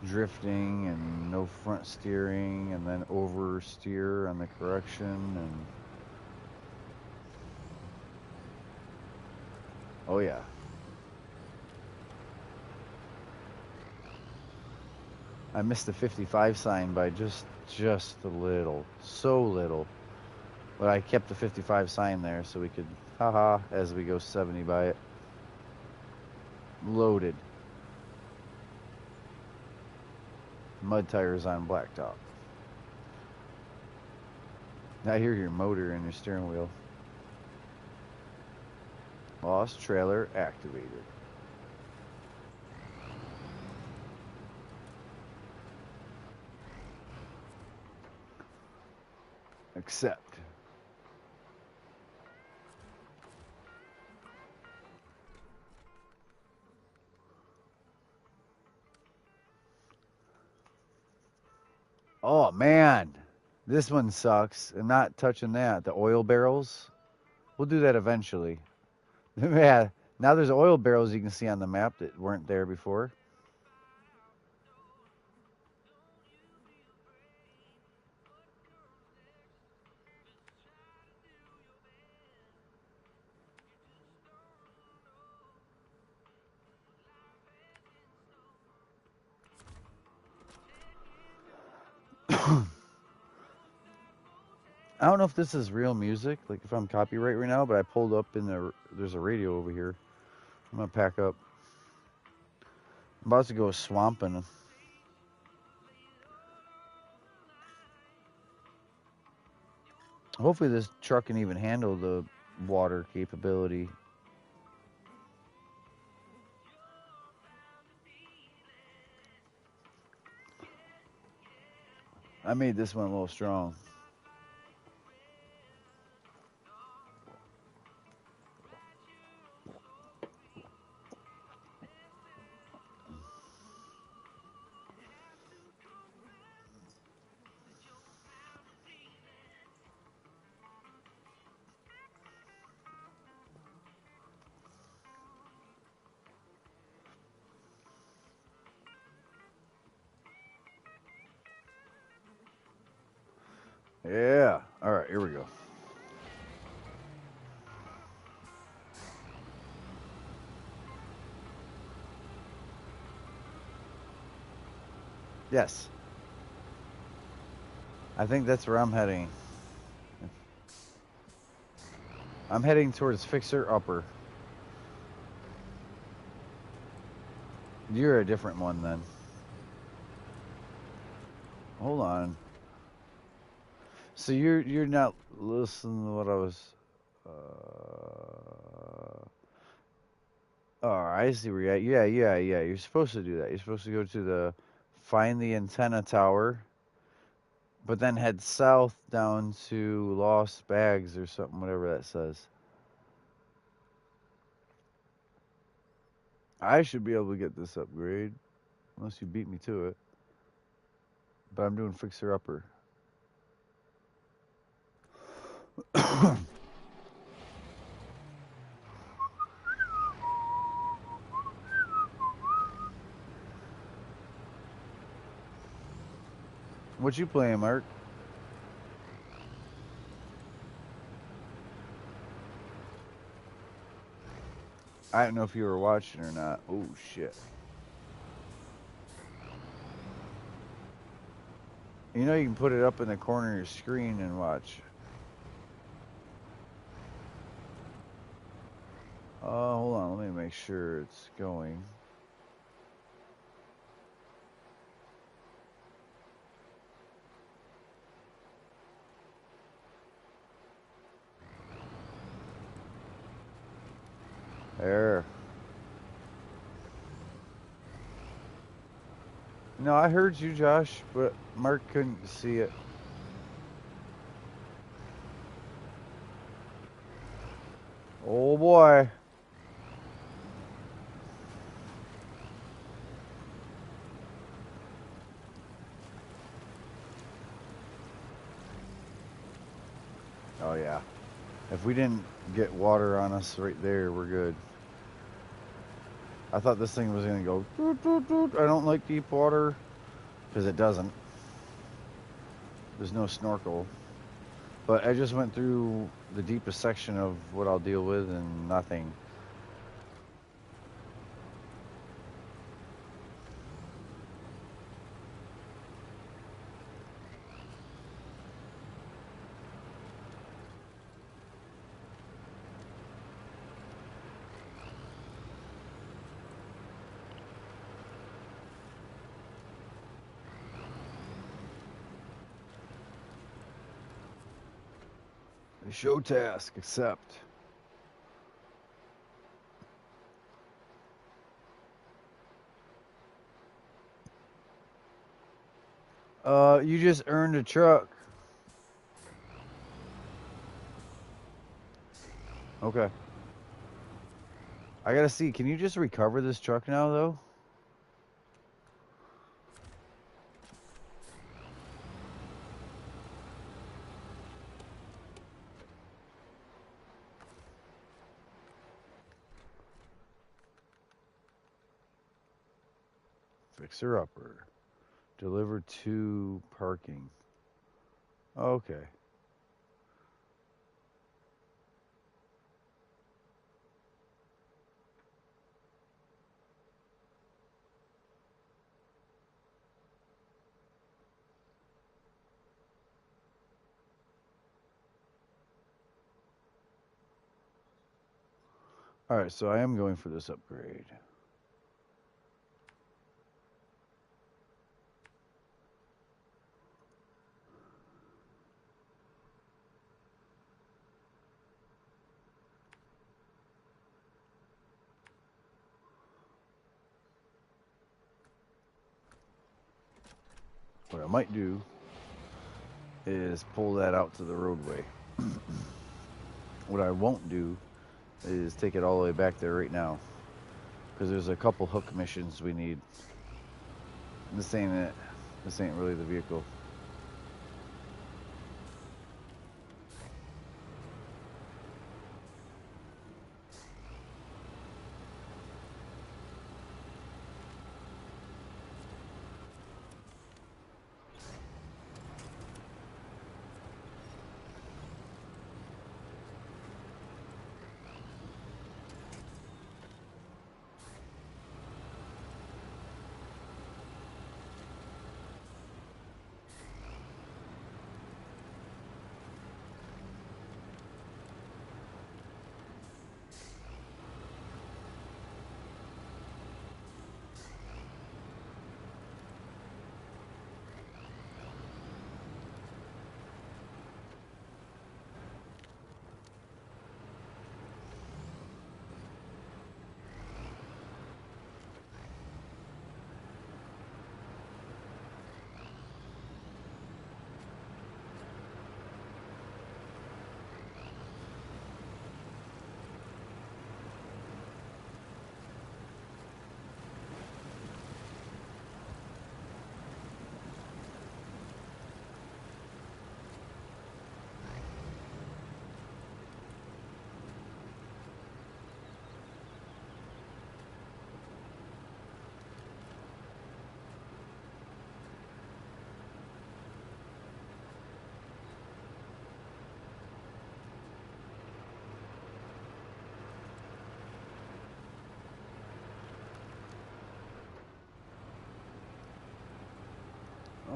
Drifting and no front steering and then oversteer on the correction and... Oh yeah. I missed the 55 sign by just a little. So little. But I kept the 55 sign there so we could, haha, as we go 70 by it. Loaded. Mud tires on blacktop. I hear your motor and your steering wheel. Lost trailer activated. Accept. Oh man, this one sucks. I'm not touching that. The oil barrels. We'll do that eventually. Yeah. Now there's oil barrels you can see on the map that weren't there before. I don't know if this is real music, like if I'm copyright right now, but I pulled up in there's a radio over here. I'm gonna pack up. I'm about to go swamping. Hopefully this truck can even handle the water capability. I made this one a little strong. Yeah. All right, here we go. Yes. I think that's where I'm heading. I'm heading towards Fixer Upper. You're a different one then. Hold on. So you're not listening to what I was. Oh, I see where you're at. Yeah. You're supposed to do that. You're supposed to go to find the antenna tower, but then head south down to Lost Bags or something, whatever that says. I should be able to get this upgrade, unless you beat me to it. But I'm doing Fixer Upper. What you playing, Mark? I don't know if you were watching or not. Oh shit. You know you can put it up in the corner of your screen and watch. Hold on, let me make sure it's going. There. No, I heard you, Josh, but Mark couldn't see it. Oh boy. Oh yeah. If we didn't get water on us right there, we're good. I thought this thing was gonna go doot, doot, doot. I don't like deep water, because it doesn't. There's no snorkel. But I just went through the deepest section of what I'll deal with and nothing. Show task, accept. You just earned a truck. Okay. I gotta see, can you just recover this truck now, though? Fixer upper. Deliver to parking. Okay. Alright, so I am going for this upgrade. What I might do is pull that out to the roadway. What I won't do is take it all the way back there right now, because there's a couple hook missions we need. This ain't it. This ain't really the vehicle.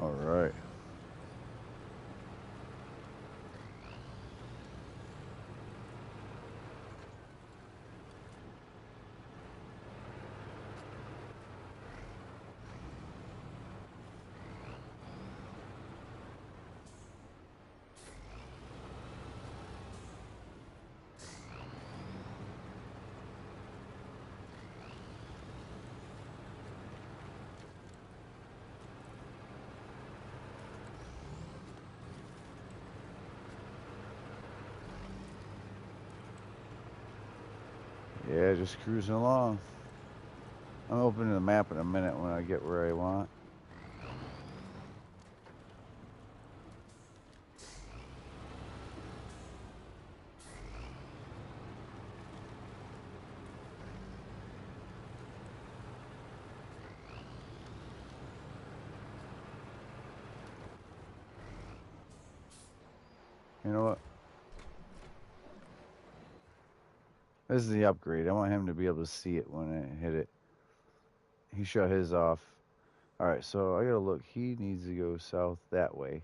All right. Yeah, just cruising along. I'm opening the map in a minute when I get where I want. You know what? This is the upgrade. I want him to be able to see it when I hit it. He shut his off. All right, so I gotta look. He needs to go south that way,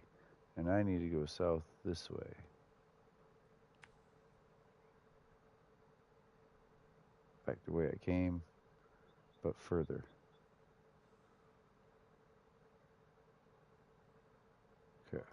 and I need to go south this way. Back the way I came, but further. Okay.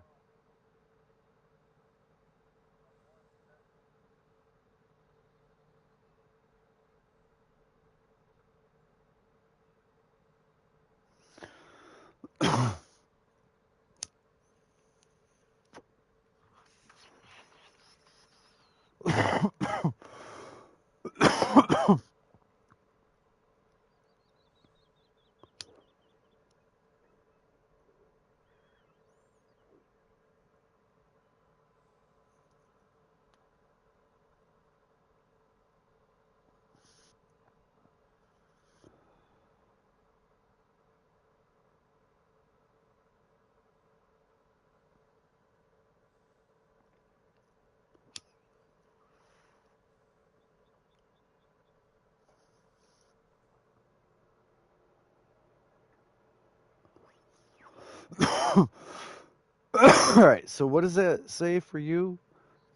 Alright, so what does that say for you?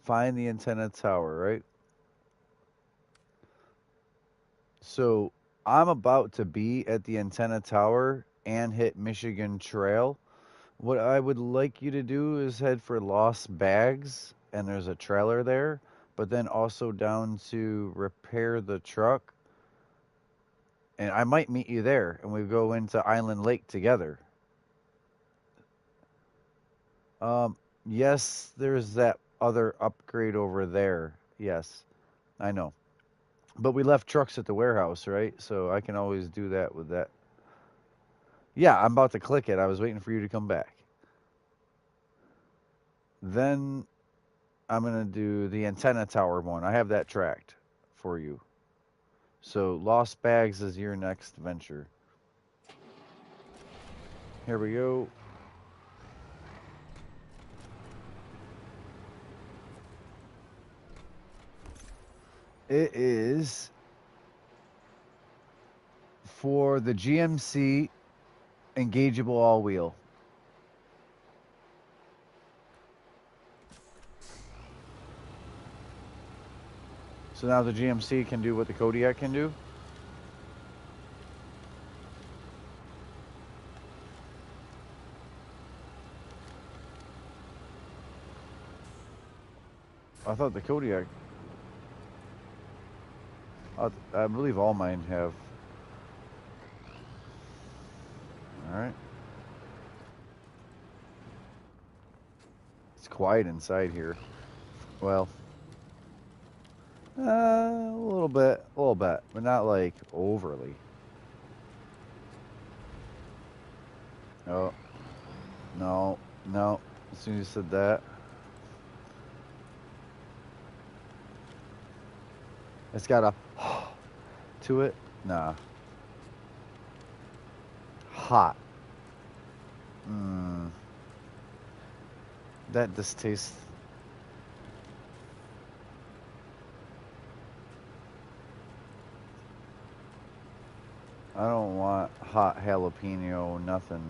Find the antenna tower, right? So I'm about to be at the antenna tower and hit Michigan Trail. What I would like you to do is head for Lost Bags, and there's a trailer there, but then also down to repair the truck. And I might meet you there, and we go into Island Lake together. Yes, there's that other upgrade over there. Yes, I know. But we left trucks at the warehouse, right? So I can always do that with that. Yeah, I'm about to click it. I was waiting for you to come back. Then I'm going to do the antenna tower one. I have that tracked for you. So Lost Bags is your next venture. Here we go. It is for the GMC engageable all-wheel. So now the GMC can do what the Kodiak can do. I thought the Kodiak. I believe all mine have. All right. It's quiet inside here. Well, a little bit, but not like overly. Oh, no, no. As soon as you said that, it's got a to it. Nah, hot. Mm, that distaste. I don't want hot jalapeno, nothing.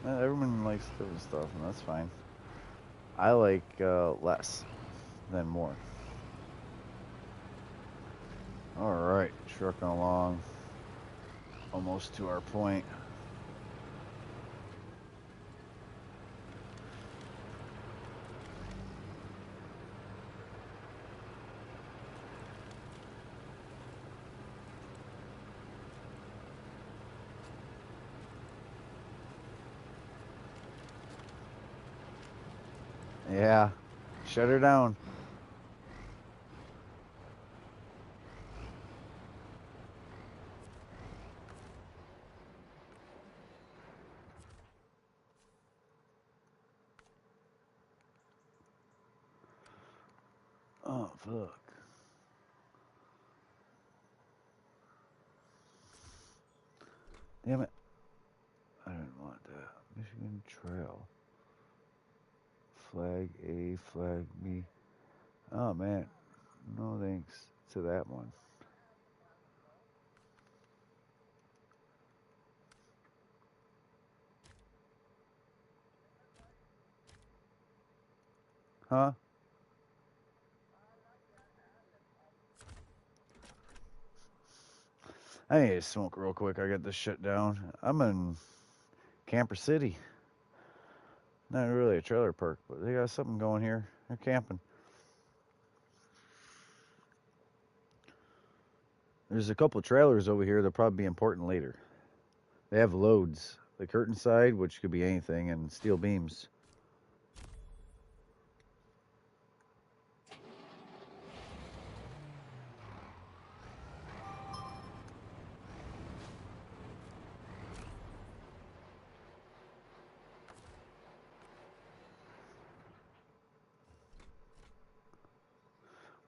Yeah, everyone likes different stuff, and that's fine. I like less than more. All right, trucking along, almost to our point. Yeah, shut her down. Oh, fuck. Damn it. I didn't want that. Michigan Trail. Flag A, flag B. Oh, man. No thanks to that one. Huh? I need to smoke real quick. I got this shut down. I'm in Camper City. Not really a trailer park, but they got something going here. They're camping. There's a couple trailers over here that'll probably be important later. They have loads. The curtain side, which could be anything, and steel beams.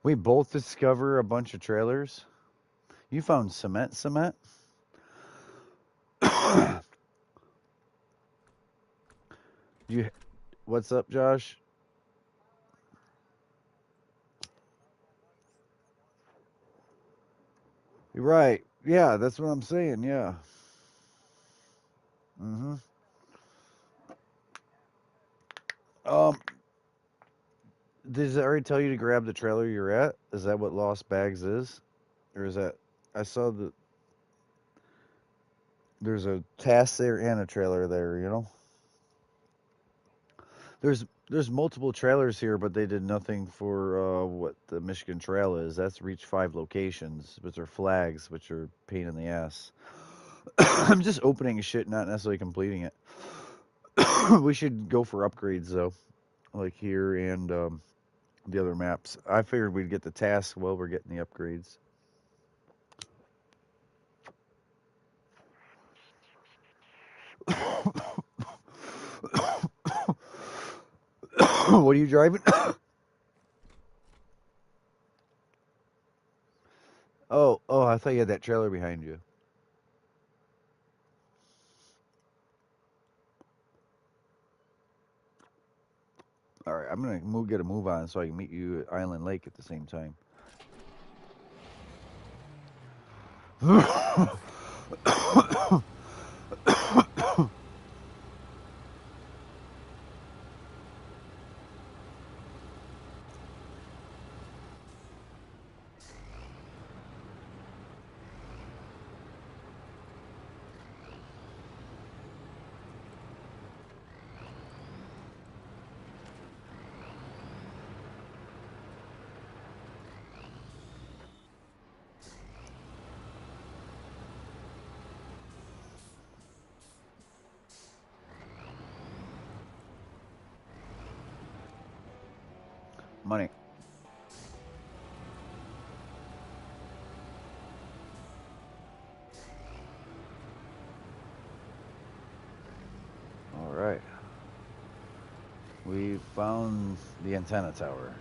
We both discover a bunch of trailers. You found cement? You, what's up, Josh? You're right. Yeah, that's what I'm saying. Yeah. hmm Um, does it already tell you to grab the trailer you're at? Is that what Lost Bags is? Or is that, I saw that there's a task there and a trailer there, you know? There's multiple trailers here, but they did nothing for what the Michigan Trail is. That's reach 5 locations, which are flags, which are pain in the ass. I'm just opening shit, not necessarily completing it. We should go for upgrades though, like here and the other maps. I figured we'd get the task while we're getting the upgrades. What are you driving? Oh, I thought you had that trailer behind you. All right, I'm gonna get a move on so I can meet you at Island Lake at the same time. Money. All right. We found the antenna tower.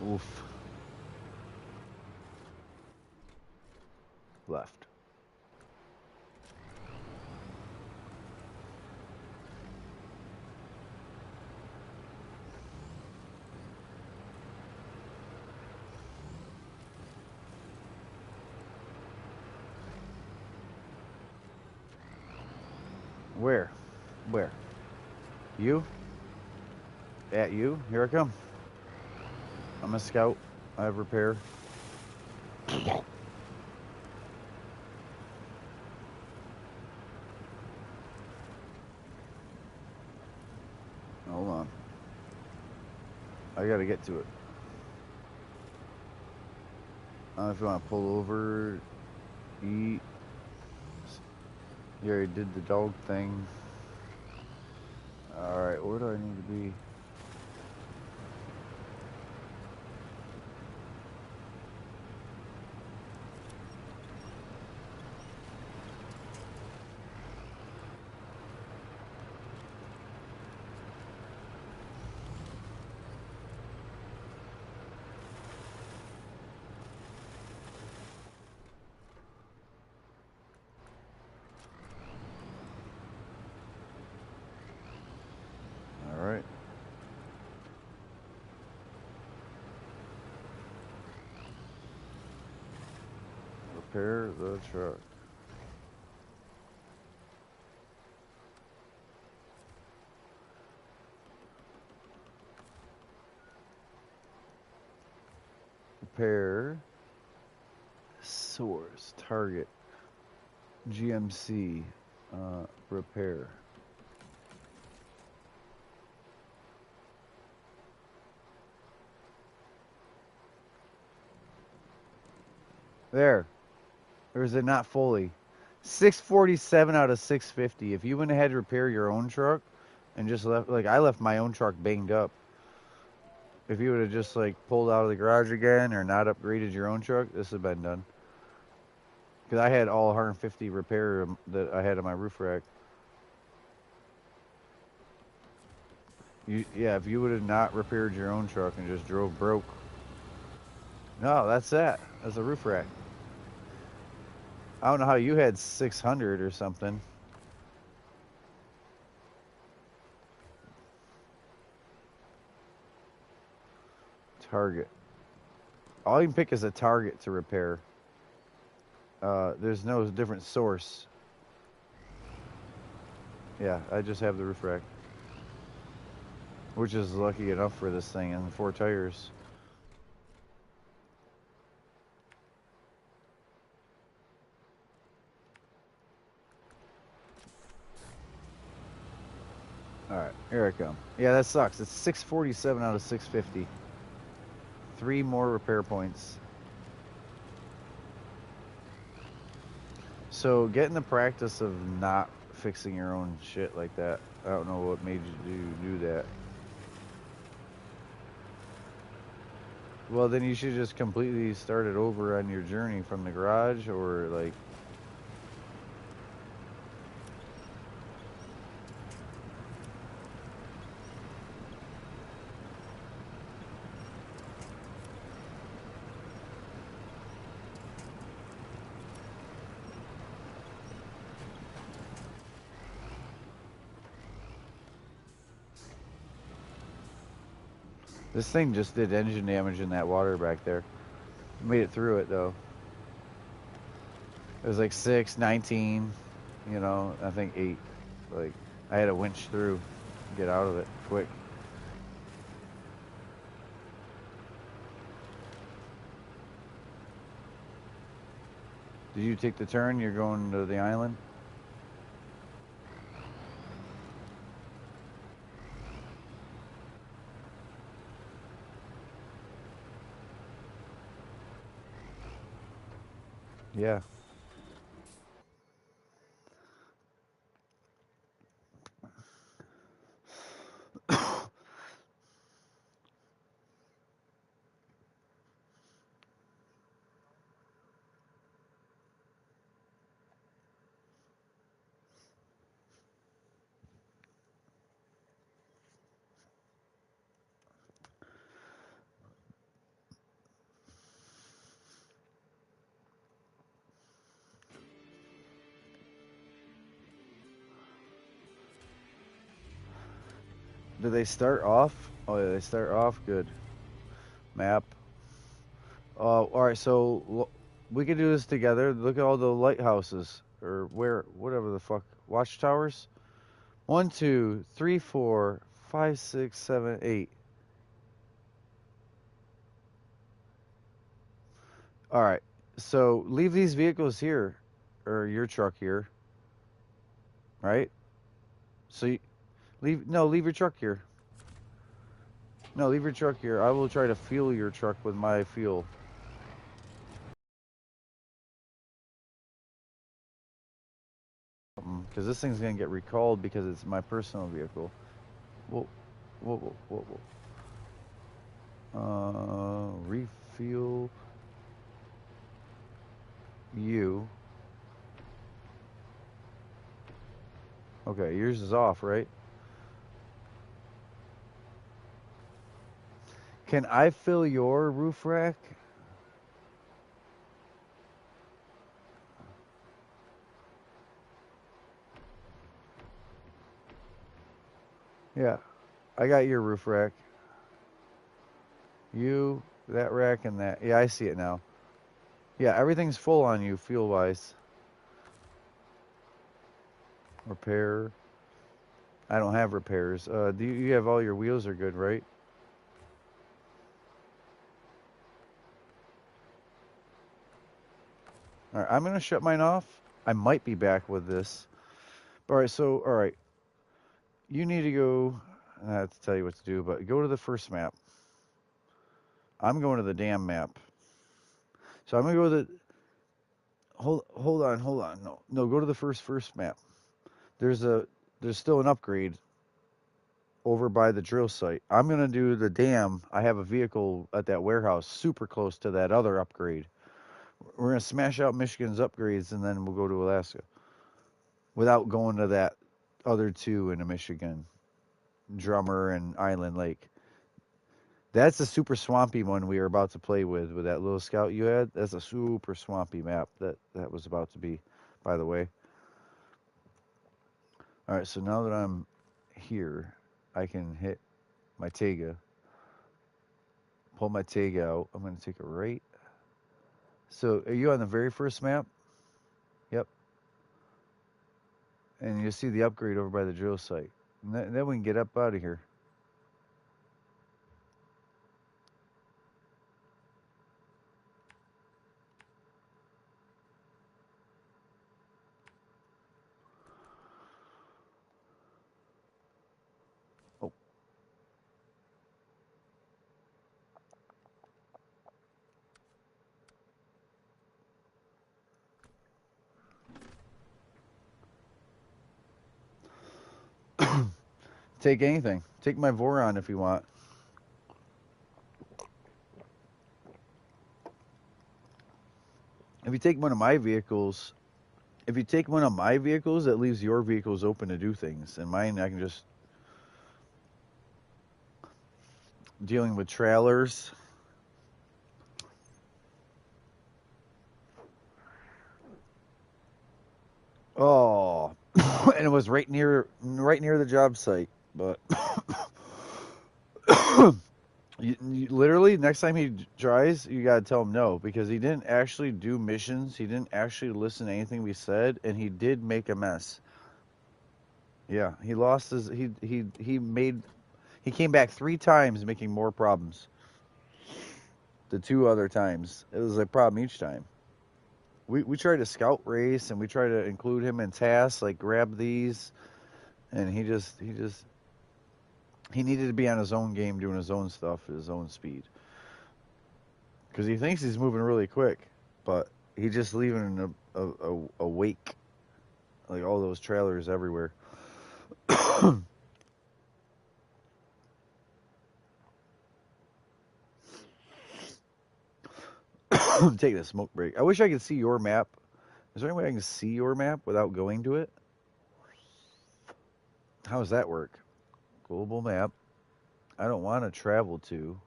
Oof. Left. Where? Where? You? At you? Here I come. I'm a scout. I have repair. Hold on. I gotta get to it. I don't know if you want to pull over, eat. You already did the dog thing. Alright, where do I need to be? Alright. Repair the truck. Repair. Source. Target. GMC. Repair. There. Or is it not fully? 647 out of 650. If you went ahead and repair your own truck and just left, like I left my own truck banged up. If you would have just like pulled out of the garage again or not upgraded your own truck, this would have been done. Because I had all 150 repair that I had on my roof rack. Yeah, if you would have not repaired your own truck and just drove broke. No, that's that. That's a roof rack. I don't know how you had 600 or something. Target. All you can pick is a target to repair. There's no different source. Yeah, I just have the roof rack. Which is lucky enough for this thing and 4 tires. Alright, here I come. Yeah, that sucks. It's 647 out of 650. 3 more repair points. So get in the practice of not fixing your own shit like that. I don't know what made you do that. Well, then you should just completely start it over on your journey from the garage, or like... This thing just did engine damage in that water back there. Made it through it, though. It was like 6, 19, you know, I think 8. Like, I had to winch through, get out of it quick. Did you take the turn? You're going to the island? Yeah. Do they start off? Oh, yeah, they start off good. Map. All right, so we can do this together. Look at all the lighthouses, or whatever the fuck. Watchtowers? 1, 2, 3, 4, 5, 6, 7, 8. All right, so leave these vehicles here, or your truck here, right? So leave your truck here. No, leave your truck here. I will try to fuel your truck with my fuel. Because this thing's gonna get recalled because it's my personal vehicle. Whoa, whoa, whoa, whoa. Refuel you. Okay, yours is off, right? Can I fill your roof rack? Yeah, I got your roof rack. You, that rack, and that. Yeah, I see it now. Yeah, everything's full on you, fuel-wise. Repair. I don't have repairs. Do you have all your wheels are good, right? All right, I'm gonna shut mine off. I might be back with this. All right, so all right, you need to go. I have to tell you what to do, but go to the first map. I'm going to the damn map. So I'm gonna go to the. hold on. No, go to the first map. There's still an upgrade over by the drill site. I'm gonna do the dam. I have a vehicle at that warehouse super close to that other upgrade. We're gonna smash out Michigan's upgrades and then we'll go to Alaska without going to that other two in Michigan, Drummer and Island Lake. That's the super swampy one we were about to play with that little scout you had. That's a super swampy map that was about to be, by the way. All right, so now that I'm here, I can hit my Tega, pull my Tega out. I'm going to take a right. So are you on the very first map? Yep. And you see the upgrade over by the drill site. And then we can get up out of here. Oh. Take anything. Take my Voron if you want. If you take one of my vehicles, that leaves your vehicles open to do things. And mine, I can just dealing with trailers. Oh, and it was right near the job site. But literally, next time he tries, you gotta tell him no because he didn't actually do missions. He didn't actually listen to anything we said, and he did make a mess. Yeah, he lost his. He came back 3 times, making more problems. The 2 other times, it was a problem each time. We tried to scout race and we tried to include him in tasks like grab these, and he needed to be on his own game doing his own stuff at his own speed because he thinks he's moving really quick, but he's just leaving a wake, like all those trailers everywhere. Take a smoke break. I wish I could see your map. Is there any way I can see your map without going to it? How does that work? Global map. I don't want to travel to.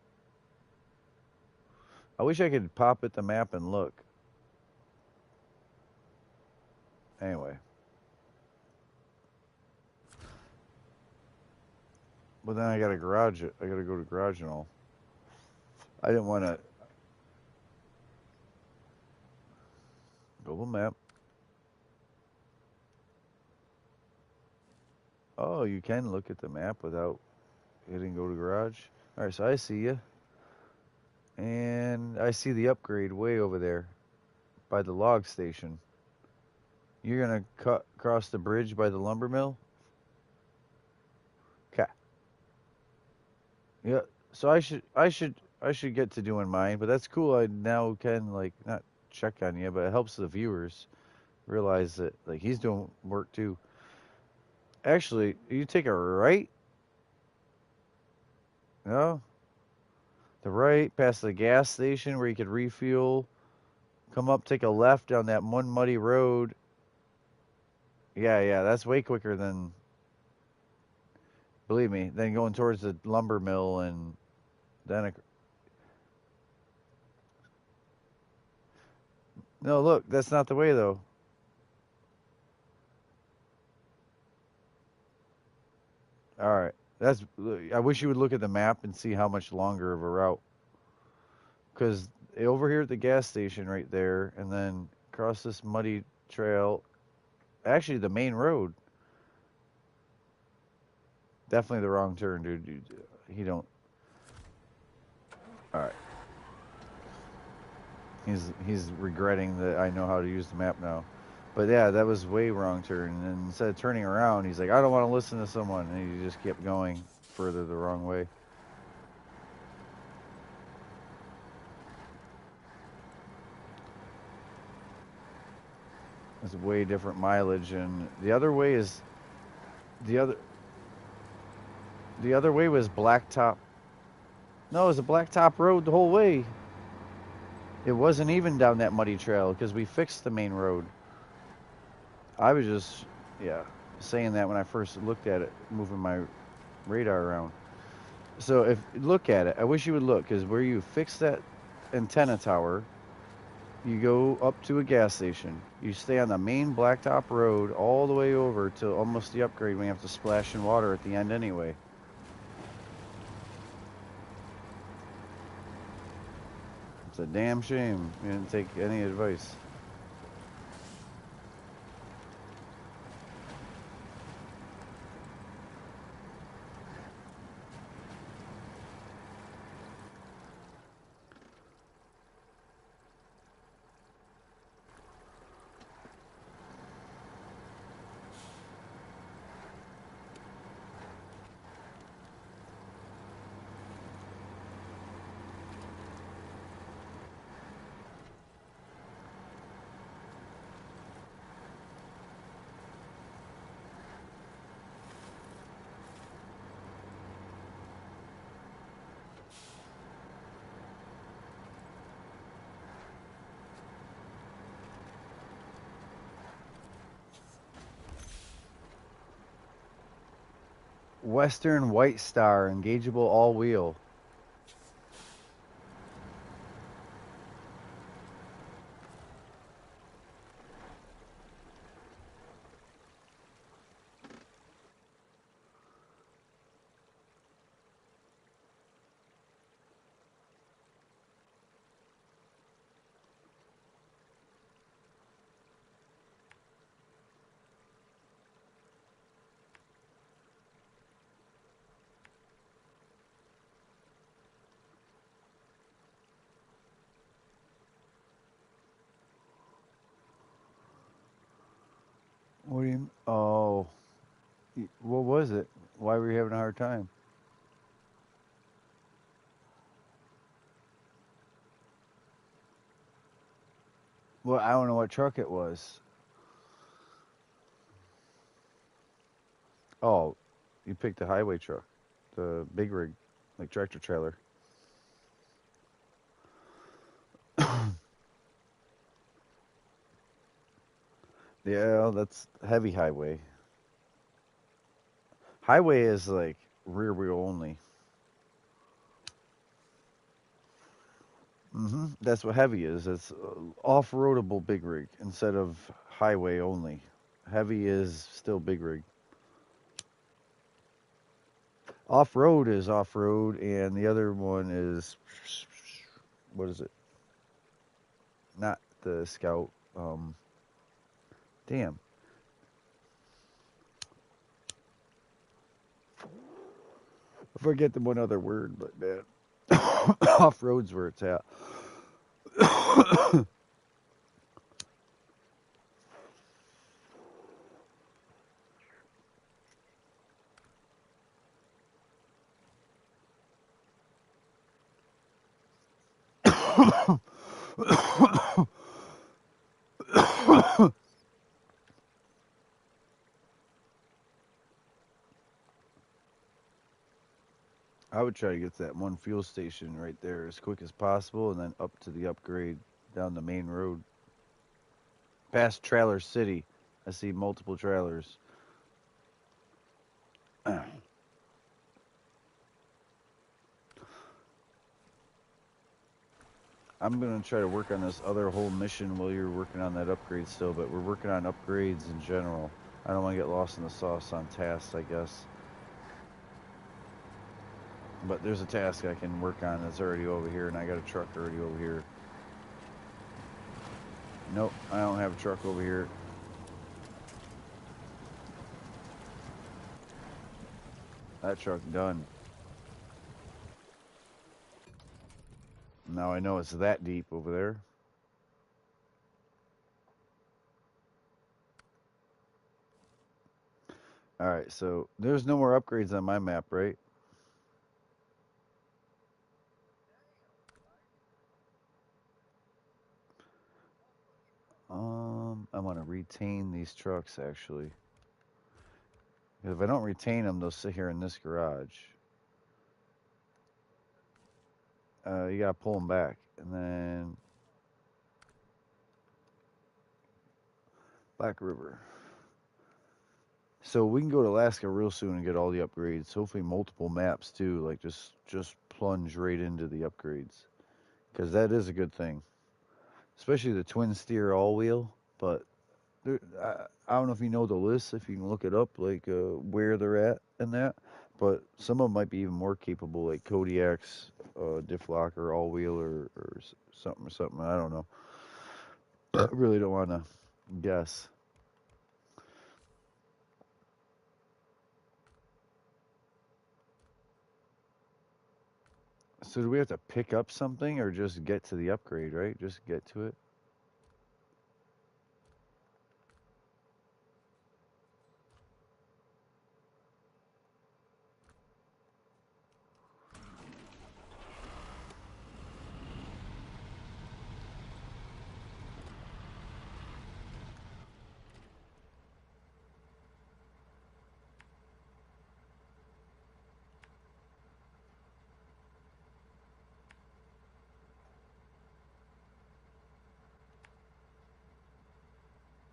I wish I could pop at the map and look. Anyway. But then I got to garage it. I got to go to garage and all. I didn't want to. Global map. Oh, you can look at the map without hitting go to garage. All right, so I see you. And I see the upgrade way over there by the log station. You're going to cross the bridge by the lumber mill? Okay. Yeah, so I should get to doing mine, but that's cool. I now can like not check on you, but it helps the viewers realize that like he's doing work too. Actually, you take a right? No, the right past the gas station where you could refuel. Come up, take a left down that one muddy road. Yeah, that's way quicker than, believe me, than going towards the lumber mill and then. No, look, that's not the way though. All right. That's. I wish you would look at the map and see how much longer of a route. Because over here at the gas station right there, and then across this muddy trail, actually the main road. Definitely the wrong turn, dude. He don't. All right. He's regretting that I know how to use the map now. But yeah, that was way wrong turn. And instead of turning around, he's like, I don't want to listen to someone, and he just kept going further the wrong way. It's way different mileage, and the other way is the other the other way was blacktop. No, it was a blacktop road the whole way. It wasn't even down that muddy trail because we fixed the main road. I was just, yeah, saying that when I first looked at it, moving my radar around. So if look at it, I wish you would look because where you fix that antenna tower, you go up to a gas station. You stay on the main blacktop road all the way over to almost the upgrade when you have to splash in water at the end anyway. It's a damn shame you didn't take any advice. Western White Star, engageable all wheel. What do you? Oh, what was it? Why were you having a hard time? Well, I don't know what truck it was. Oh, you picked the highway truck, the big rig, like tractor trailer. Yeah, that's heavy highway. Highway is like rear wheel only. That's what heavy is. It's off-roadable big rig instead of highway only. Heavy is still big rig. Off-road is off-road, and the other one is what is it? Not the Scout. Damn. I forget the one other word, but man, off-road's where it's at. I would try to get to that one fuel station right there as quick as possible, and then up to the upgrade down the main road, past Trailer City. I see multiple trailers. I'm gonna try to work on this other whole mission while you're working on that upgrade still, but we're working on upgrades in general. I don't want to get lost in the sauce on tasks, I guess. But there's a task I can work on that's already over here, and I got a truck already over here. Nope, I don't have a truck over here. That truck done. Now I know it's that deep over there. Alright, so there's no more upgrades on my map, right? I want to retain these trucks actually. If I don't retain them, they'll sit here in this garage. You gotta pull them back, and then Black River. So we can go to Alaska real soon and get all the upgrades. Hopefully multiple maps too. Like just plunge right into the upgrades, because that is a good thing. Especially the twin steer all wheel. But I don't know if you know the list. If you can look it up, like where they're at and that. But some of them might be even more capable, like Kodiak's diff locker all wheel or something. I don't know. I really don't want to guess. So do we have to pick up something or just get to the upgrade, right? Just get to it?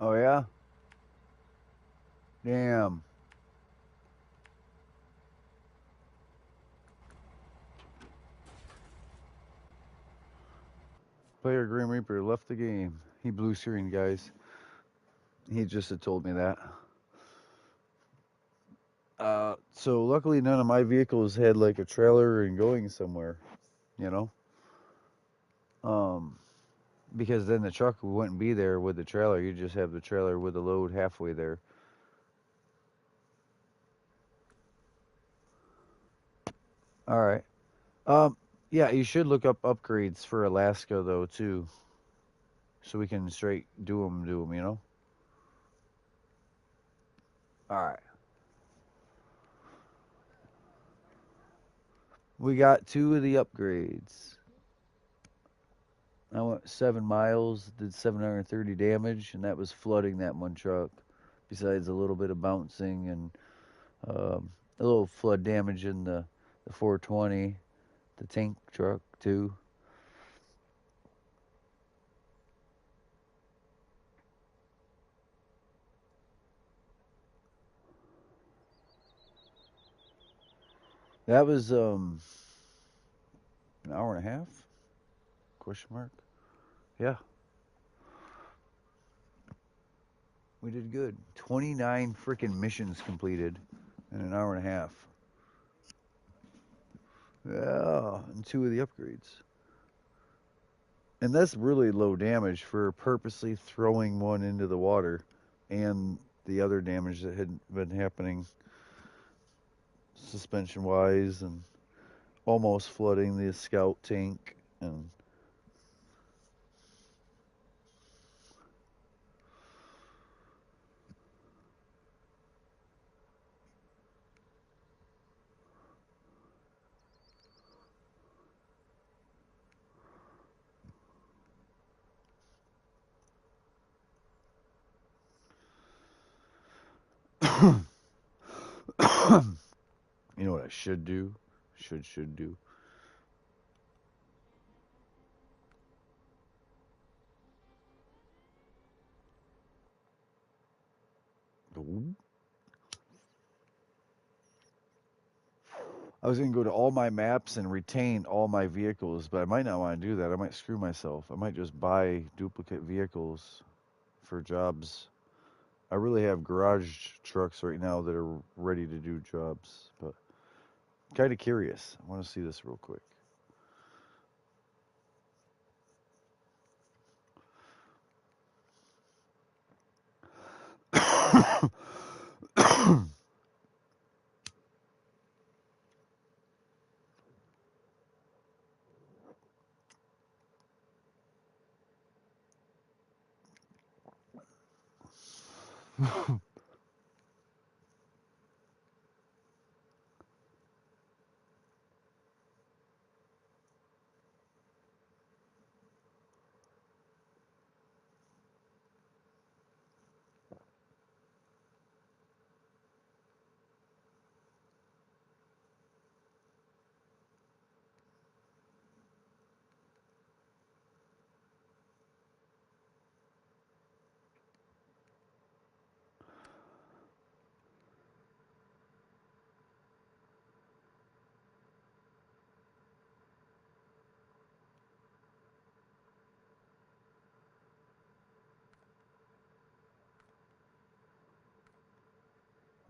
Oh yeah? Damn. Player Grim Reaper left the game. He blue screen, guys. He just had told me that. So luckily none of my vehicles had like a trailer and going somewhere, you know? Um, because then the truck wouldn't be there with the trailer. You just have the trailer with the load halfway there. All right. Um, yeah, you should look up upgrades for Alaska though too, so we can straight do them, you know? All right. We got two of the upgrades. I went 7 miles, did 730 damage, and that was flooding that one truck. Besides a little bit of bouncing and a little flood damage in the 420, the tank truck too. That was an hour and a half? Question mark. Yeah, we did good. 29 freaking missions completed in an hour and a half. Yeah, and two of the upgrades. And that's really low damage for purposely throwing one into the water and the other damage that had been happening suspension wise and almost flooding the scout tank and you know what I should do? Should do. I was gonna go to all my maps and retain all my vehicles, but I might not want to do that. I might screw myself. I might just buy duplicate vehicles for jobs. I really have garage trucks right now that are ready to do jobs, but kind of curious. I want to see this real quick.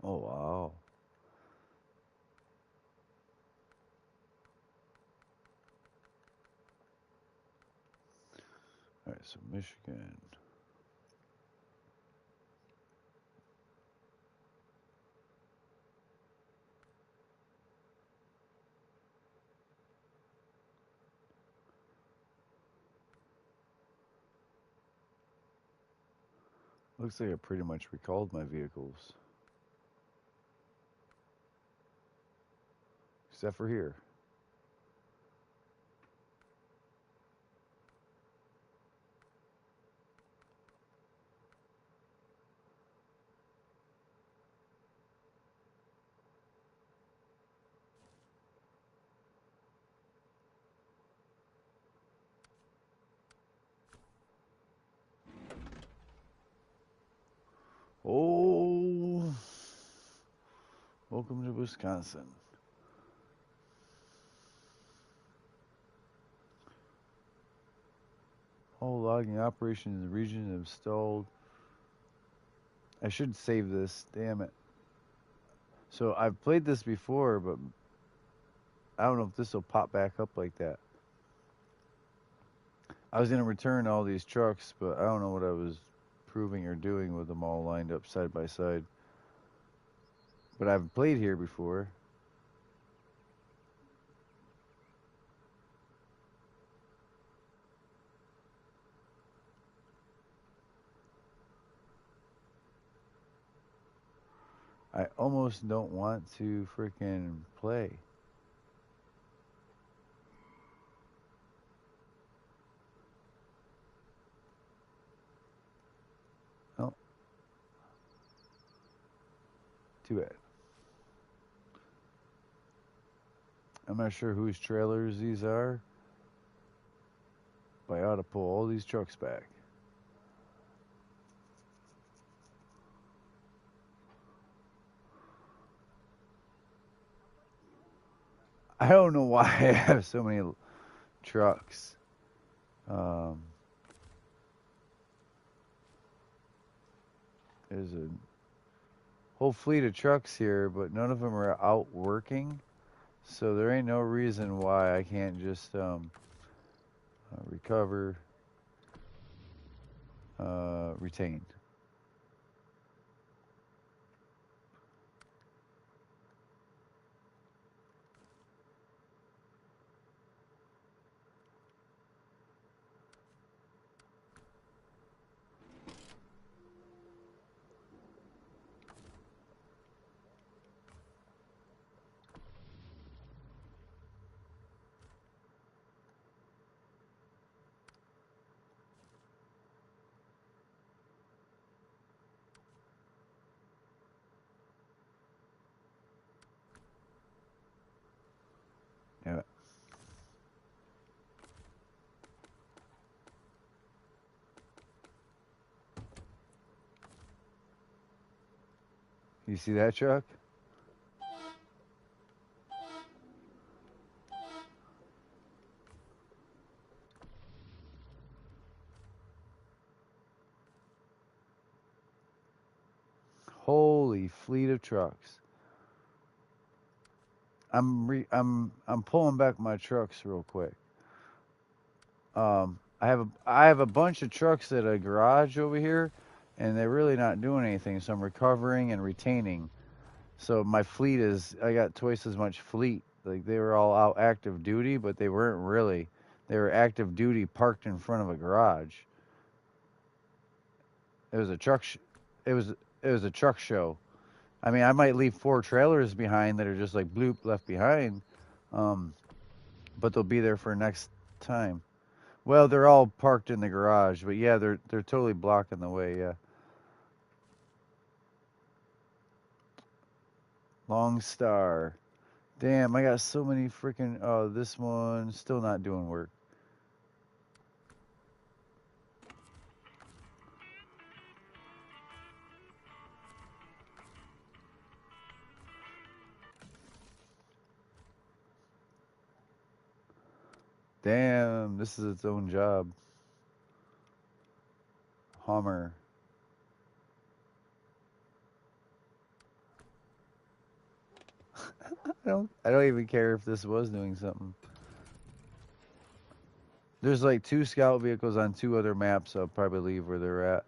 Oh, wow. All right, so Michigan. Looks like I pretty much recalled my vehicles. Except for here. Oh, welcome to Wisconsin. All logging operations in the region have stalled. I should save this. Damn it. So I've played this before, but I don't know if this will pop back up like that. I was going to return all these trucks, but I don't know what I was proving or doing with them all lined up side by side. But I've played here before. I almost don't want to freaking play. Oh, too bad. I'm not sure whose trailers these are, but I ought to pull all these trucks back. I don't know why I have so many trucks. There's a whole fleet of trucks here, but none of them are out working. So there ain't no reason why I can't just recover, retain. Yeah. You see that truck? Holy fleet of trucks. I'm pulling back my trucks real quick. I have a bunch of trucks at a garage over here, and they're really not doing anything. So I'm recovering and retaining. So my fleet is I got twice as much fleet. Like they were all out active duty, but they weren't really. They were active duty parked in front of a garage. It was a truck. It was a truck show. I mean, I might leave 4 trailers behind that are just like bloop left behind, um, but they'll be there for next time. Well, they're all parked in the garage, but yeah, they're totally blocking the way. Yeah, Long Star. Damn, I got so many freaking. Oh, this one's still not doing work. Damn, this is its own job. Hummer. I don't even care if this was doing something. There's like 2 scout vehicles on 2 other maps. I'll probably leave where they're at.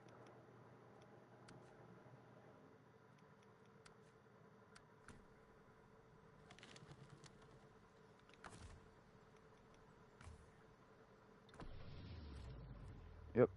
Yep.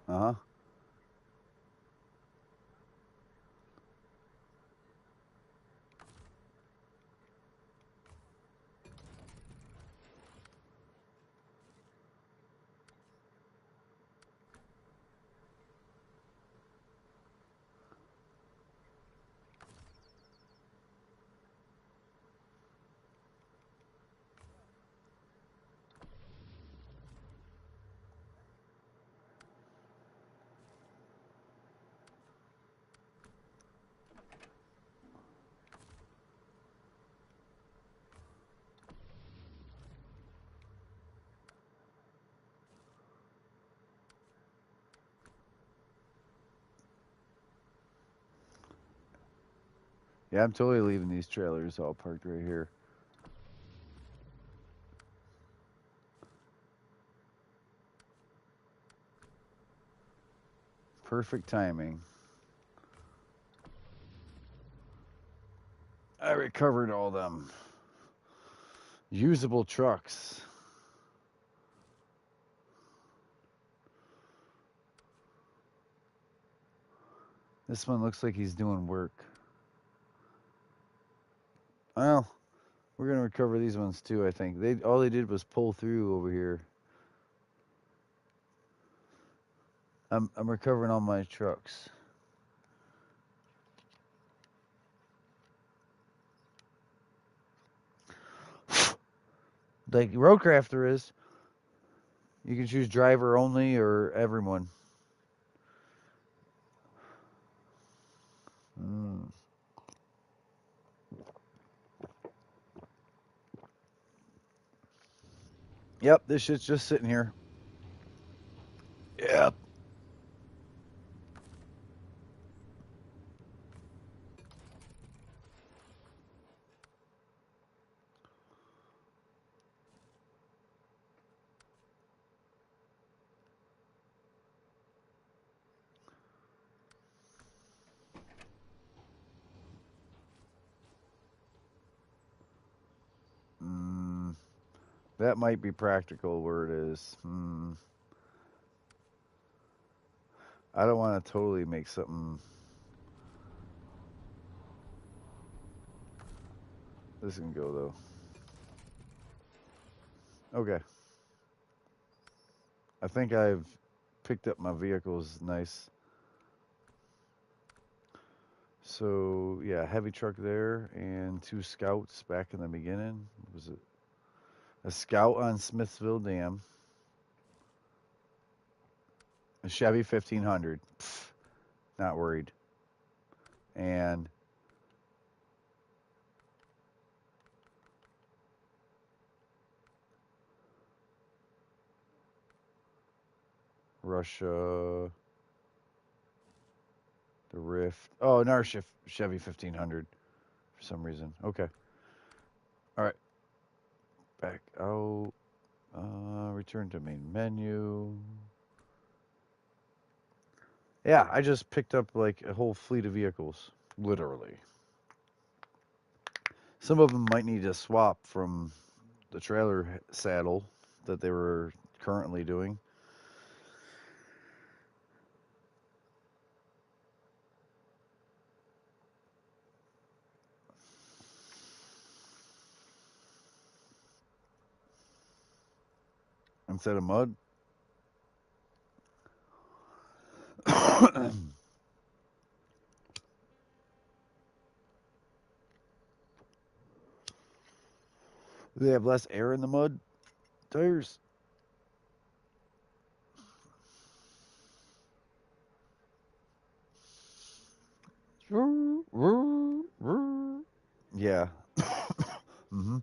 Uh-huh. Yeah, I'm totally leaving these trailers all parked right here. Perfect timing. I recovered all them usable trucks. This one looks like he's doing work. Well, we're gonna recover these ones too. I think all they did was pull through over here. I'm recovering all my trucks. Like Roadcrafter is. You can choose driver only or everyone. Mm. Yep, this shit's just sitting here. Yep. Mm, that might be practical where it is. I don't want to totally make something. This can go though. Okay. I think I've picked up my vehicles nice. So yeah, heavy truck there and 2 scouts back in the beginning. Was it a scout on Smithville Dam? A Chevy 1500. Pfft, not worried. And Russia, the Rift. Oh, another Chevy 1500 for some reason. Okay. All right. Back out. Return to main menu. Yeah, I just picked up like a whole fleet of vehicles, literally. Some of them might need to swap from the trailer saddle that they were currently doing. Instead of mud. They have less air in the mud tires. Yeah. hmm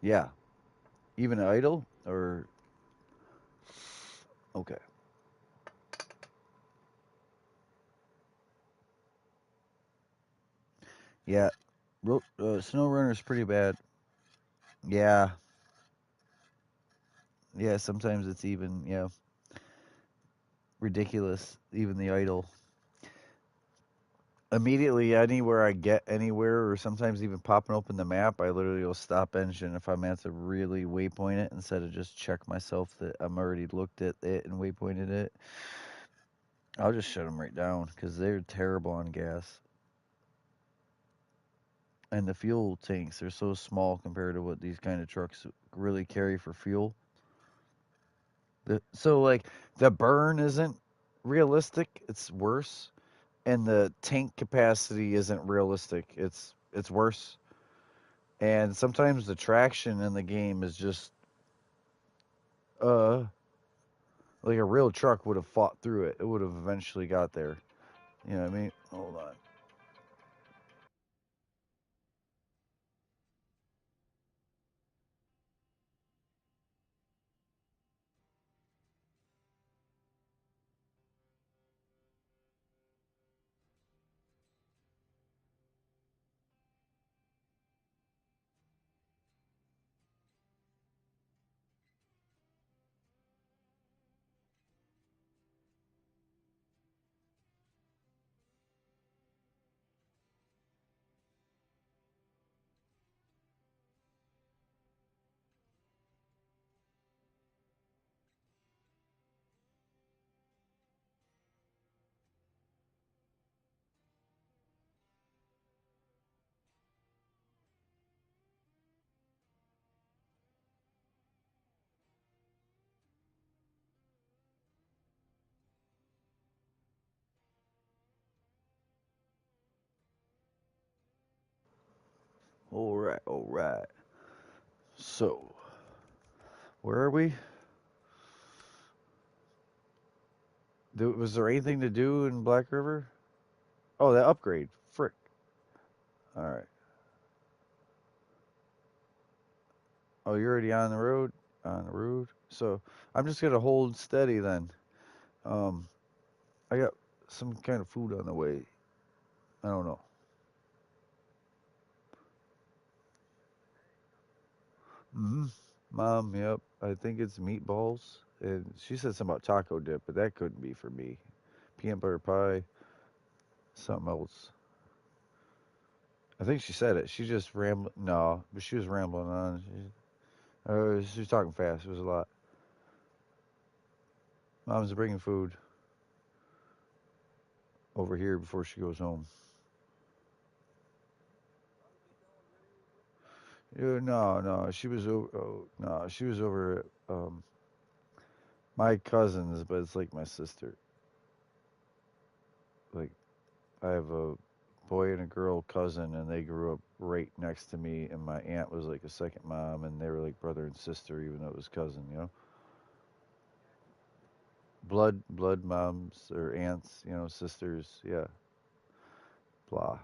yeah. Even idle or okay. Yeah. Snow runner's pretty bad. Yeah. Yeah. Sometimes it's even ridiculous. Even the idle. Immediately, anywhere I get anywhere, or sometimes even popping open the map, I literally will stop engine if I'm at to really waypoint it instead of just check myself that I'm already looked at it and waypointed it. I'll just shut them right down because they're terrible on gas. And the fuel tanks are so small compared to what these kind of trucks really carry for fuel. So like the burn isn't realistic; it's worse, and the tank capacity isn't realistic. It's worse. And sometimes the traction in the game is just uh like a real truck would have fought through it. It would have eventually got there. You know what I mean? Hold on. All right, all right. So, where are we? Was there anything to do in Black River? Oh, that upgrade. Frick. All right. Oh, you're already on the road? On the road? So, I'm just going to hold steady then. Um, I got some kind of food on the way. I don't know. hmm Mom, yep. I think it's meatballs. And she said something about taco dip, but that couldn't be for me. Peanut butter pie, something else. I think she said it. She just rambled. No, but she was rambling on. She was talking fast. It was a lot. Mom's bringing food over here before she goes home. No, no, she was over. Oh, no, she was over at my cousins, but it's like my sister. Like I have a boy and a girl cousin, and they grew up right next to me. And my aunt was like a second mom, and they were like brother and sister, even though it was cousin. Blood moms or aunts. Sisters. Yeah, blah.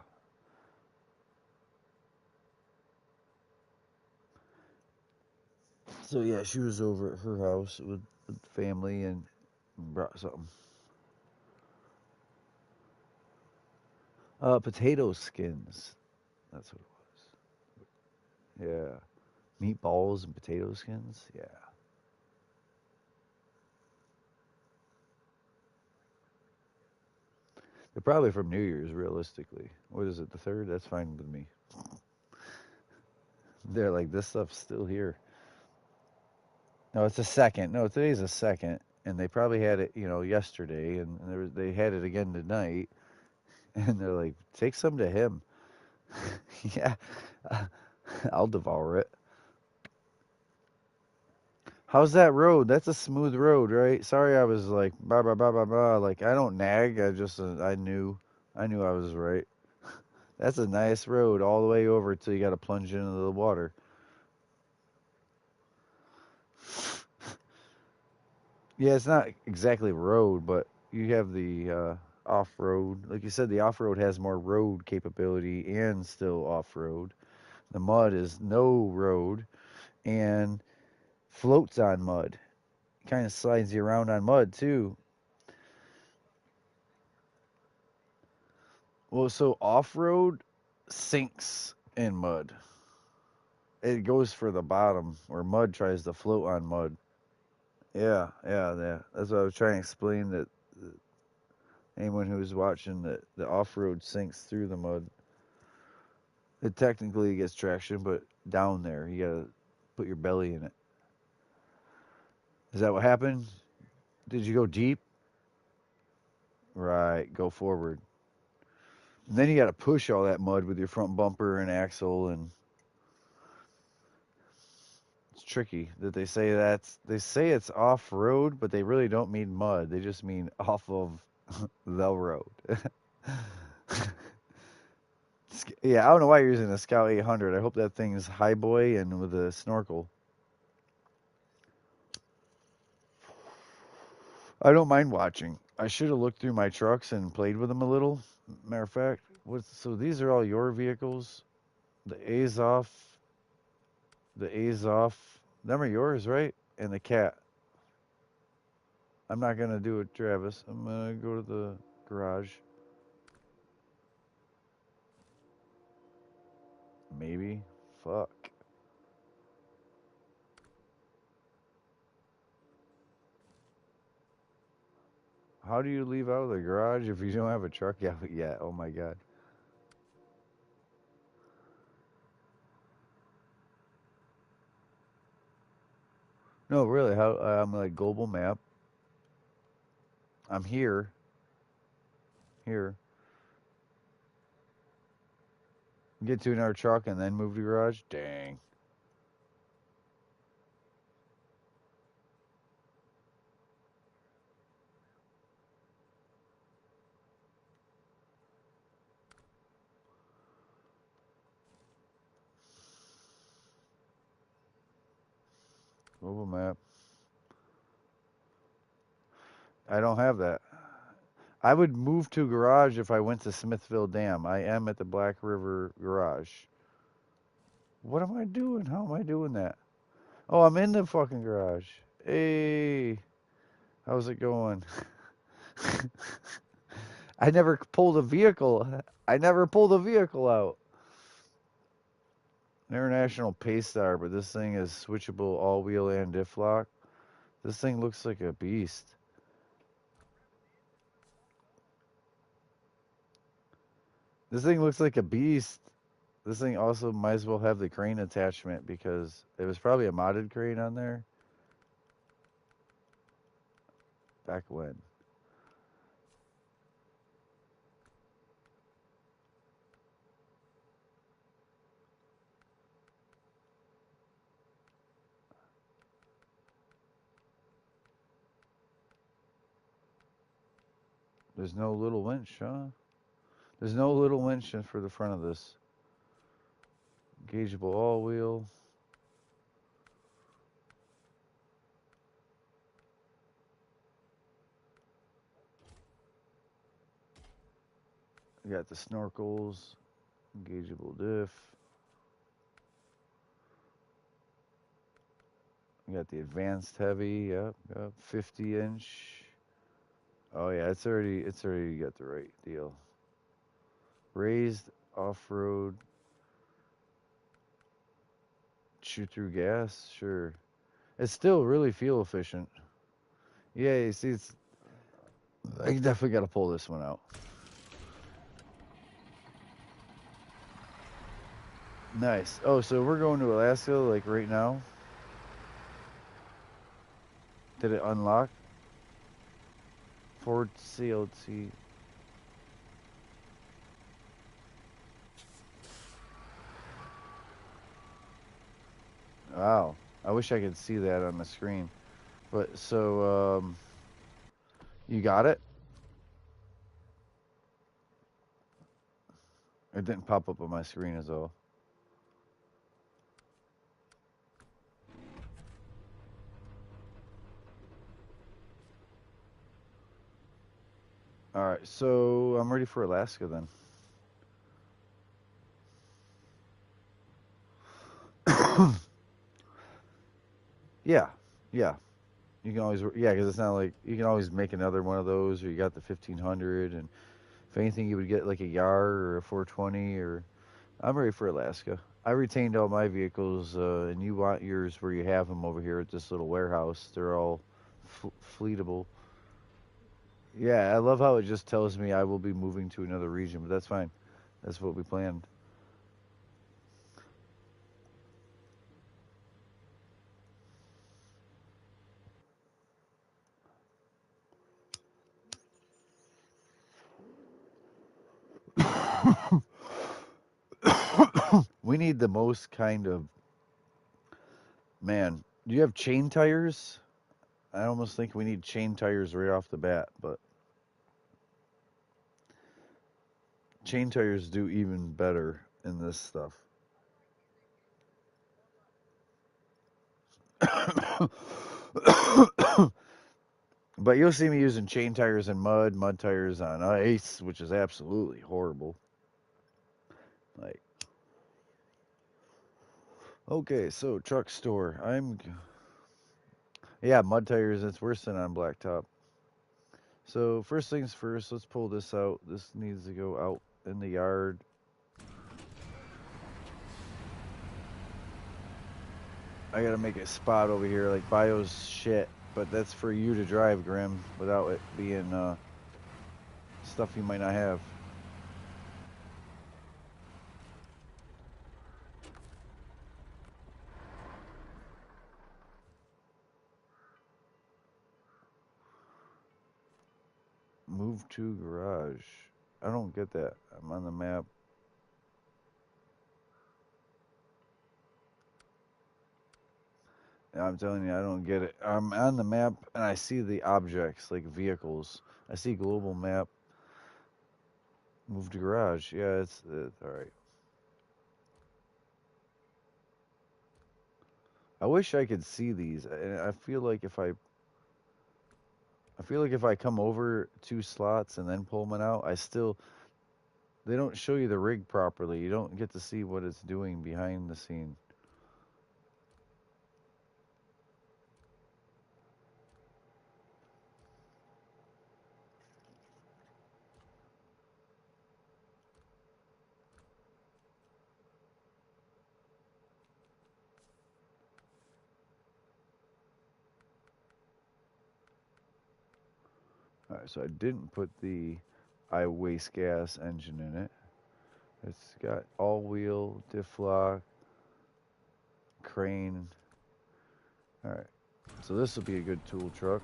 So yeah, she was over at her house with family and brought something. Potato skins. That's what it was. Yeah, meatballs and potato skins. Yeah, they're probably from New Year's. Realistically, what is it? The third? That's fine with me. They're like this stuff's still here. No, it's a second. No, today's a second, and they probably had it, yesterday, and they had it again tonight, and they're like, take some to him. Yeah, I'll devour it. How's that road? That's a smooth road, right? Sorry, I was like blah blah blah blah blah. Like I don't nag. I knew I was right. That's a nice road all the way over till you got to plunge into the water. Yeah, it's not exactly road, but you have the off road. Like you said, the off road has more road capability and still off road. The mud is no road and floats on mud. Kind of slides you around on mud too. Well, so off road sinks in mud. It goes for the bottom where mud tries to float on mud. Yeah, yeah, yeah. That's what I was trying to explain that anyone who's watching that the off road sinks through the mud. It technically gets traction, but down there you gotta put your belly in it. Is that what happened? Did you go deep? Right, go forward. And then you gotta push all that mud with your front bumper and axle, and it's tricky. That they say it's off road, but they really don't mean mud. They just mean off of the road. Yeah, I don't know why you're using a Scout 800. I hope that thing's high boy and with a snorkel. I don't mind watching. I should have looked through my trucks and played with them a little. Matter of fact, so these are all your vehicles. The Azov, the Azov, them are yours, right? And the cat. I'm not gonna do it, Travis. I'm gonna go to the garage. Maybe. Fuck. How do you leave out of the garage if you don't have a truck? Yeah, yeah. Oh my god. No, really. How? I'm like global map. I'm here. Here. Get to another truck and then move to garage. Dang. Global map. I don't have that. I would move to garage if I went to Smithville Dam. I am at the Black River garage. What am I doing? How am I doing that? Oh, I'm in the fucking garage. Hey, how's it going? I never pulled a vehicle. I never pulled a vehicle out. International Paystar, but this thing is switchable all-wheel and diff lock. This thing looks like a beast. This thing looks like a beast. This thing also might as well have the crane attachment because it was probably a modded crane on there. Back when. There's no little winch, huh? There's no little winch for the front of this. Gaugeable all wheel. We got the snorkels. Gaugeable diff. We got the advanced heavy. Yep. 50-inch. Oh yeah, it's already got the right deal. Raised off-road. Shoot through gas, sure. It's still really fuel efficient. Yeah, you see, I definitely got to pull this one out. Nice. Oh, so we're going to Alaska like right now. Did it unlock? Ford CLT. Wow. I wish I could see that on the screen. But so, you got it? It didn't pop up on my screen as well. All right, so I'm ready for Alaska then. Yeah, yeah. You can always, yeah, because it's not like you can always make another one of those, or you got the 1500, and if anything, you would get like a Yar or a 420, or I'm ready for Alaska. I retained all my vehicles, and you want yours where you have them over here at this little warehouse. They're all fleetable. Yeah, I love how it just tells me I will be moving to another region, but that's fine. That's what we planned. We need the most kind of man. Do you have chain tires? I almost think we need chain tires right off the bat, but chain tires do even better in this stuff. But you'll see me using chain tires in mud tires on ice, which is absolutely horrible. Like, okay, so truck store. Yeah, mud tires. It's worse than on blacktop. So first things first, let's pull this out. This needs to go out in the yard. I gotta make a spot over here, like Bio's shit, but that's for you to drive, Grim, without it being stuff you might not have. Move to garage. I don't get that. I'm on the map. I'm telling you, I don't get it. I'm on the map and I see the objects like vehicles. I see global map. Move to garage. Yeah, it's all right. I wish I could see these. And I feel like if I come over 2 slots and then pull one out, they don't show you the rig properly. You don't get to see what it's doing behind the scene. All right, so I didn't put the I waste gas engine in it. It's got all-wheel, diff lock, crane. All right, so this will be a good tool truck.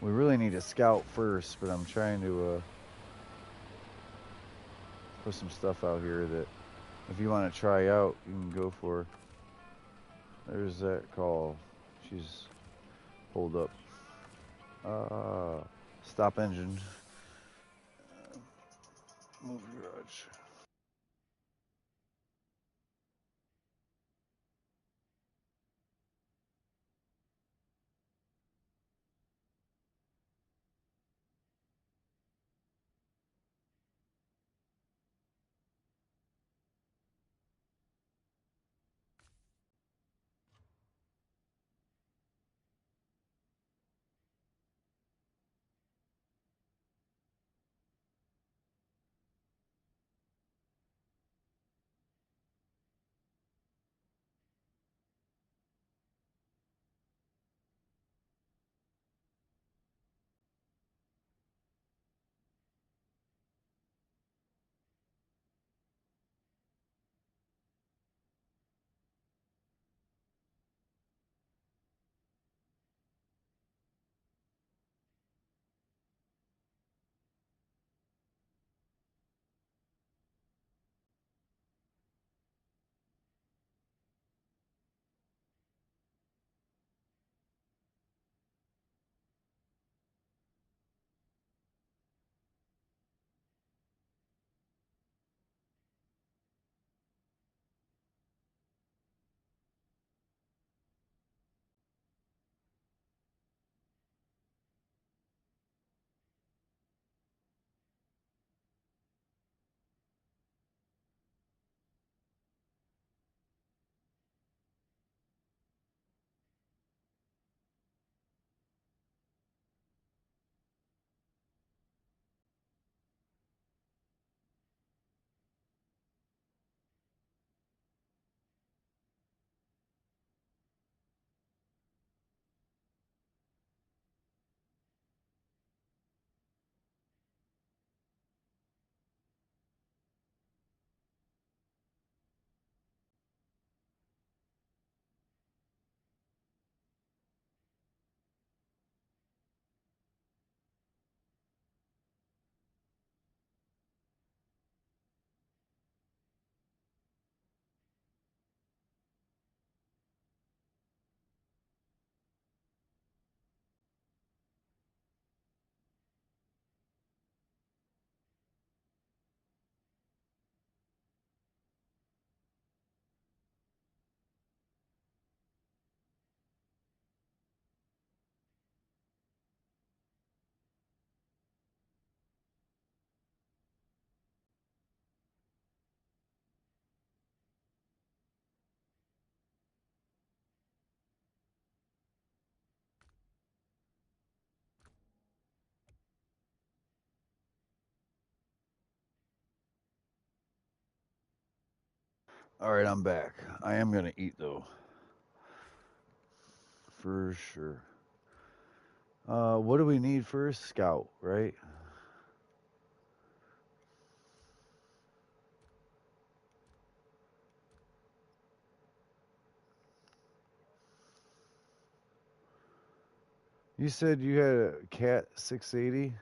We really need a scout first, but I'm trying to put some stuff out here that if you want to try out, you can go for. There's that call. She's pulled up. Stop engine. Move garage. Alright, I'm back. I am gonna eat though. For sure. What do we need for a scout, right? You said you had a Cat 680?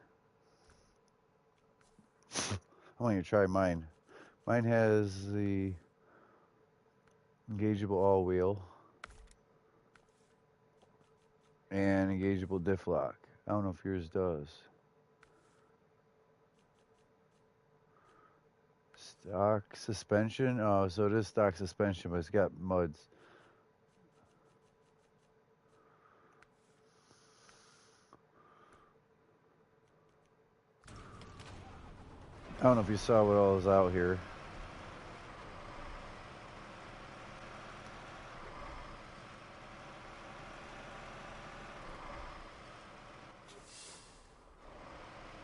I want you to try mine. Mine has the engageable all wheel and engageable diff lock. I don't know if yours does. Stock suspension? Oh, so it is stock suspension, but it's got muds. I don't know if you saw what all was out here.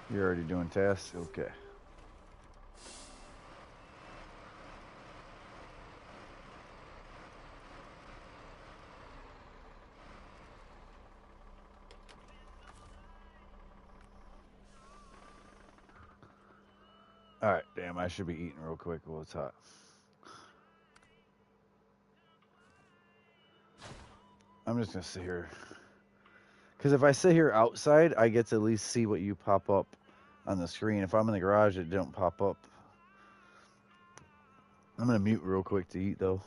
You're already doing tasks? Okay. Alright, damn, I should be eating real quick while it's hot. I'm just gonna sit here. Because if I sit here outside, I get to at least see what you pop up on the screen. If I'm in the garage, it don't pop up. I'm gonna mute real quick to eat though.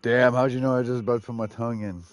Damn, how'd you know I just about to put my tongue in?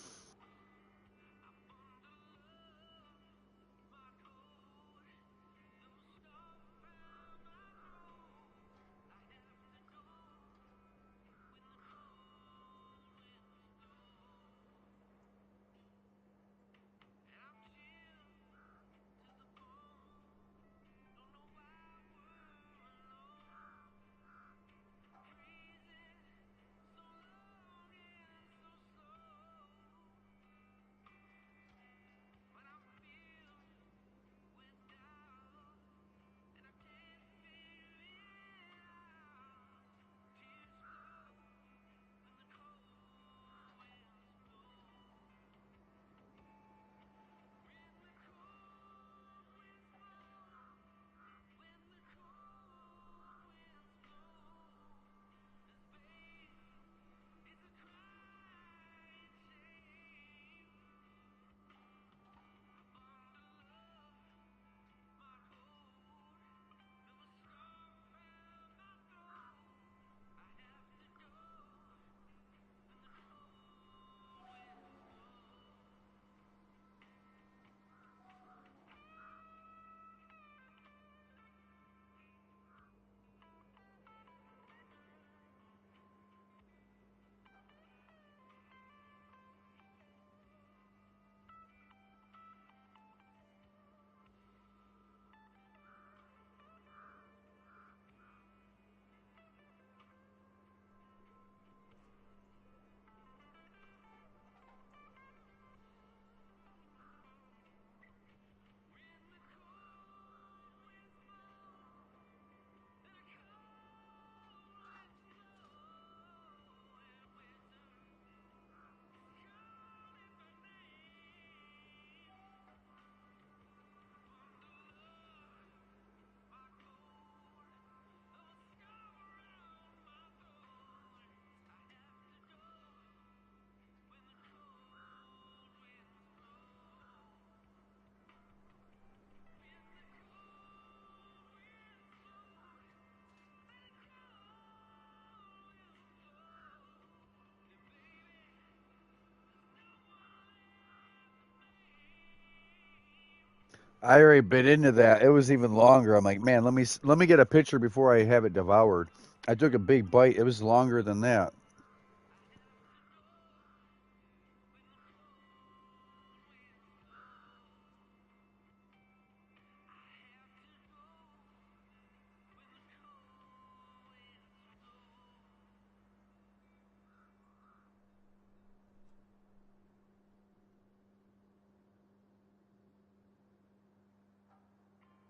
I already bit into that. It was even longer. I'm like, man, let me get a picture before I have it devoured. I took a big bite. It was longer than that.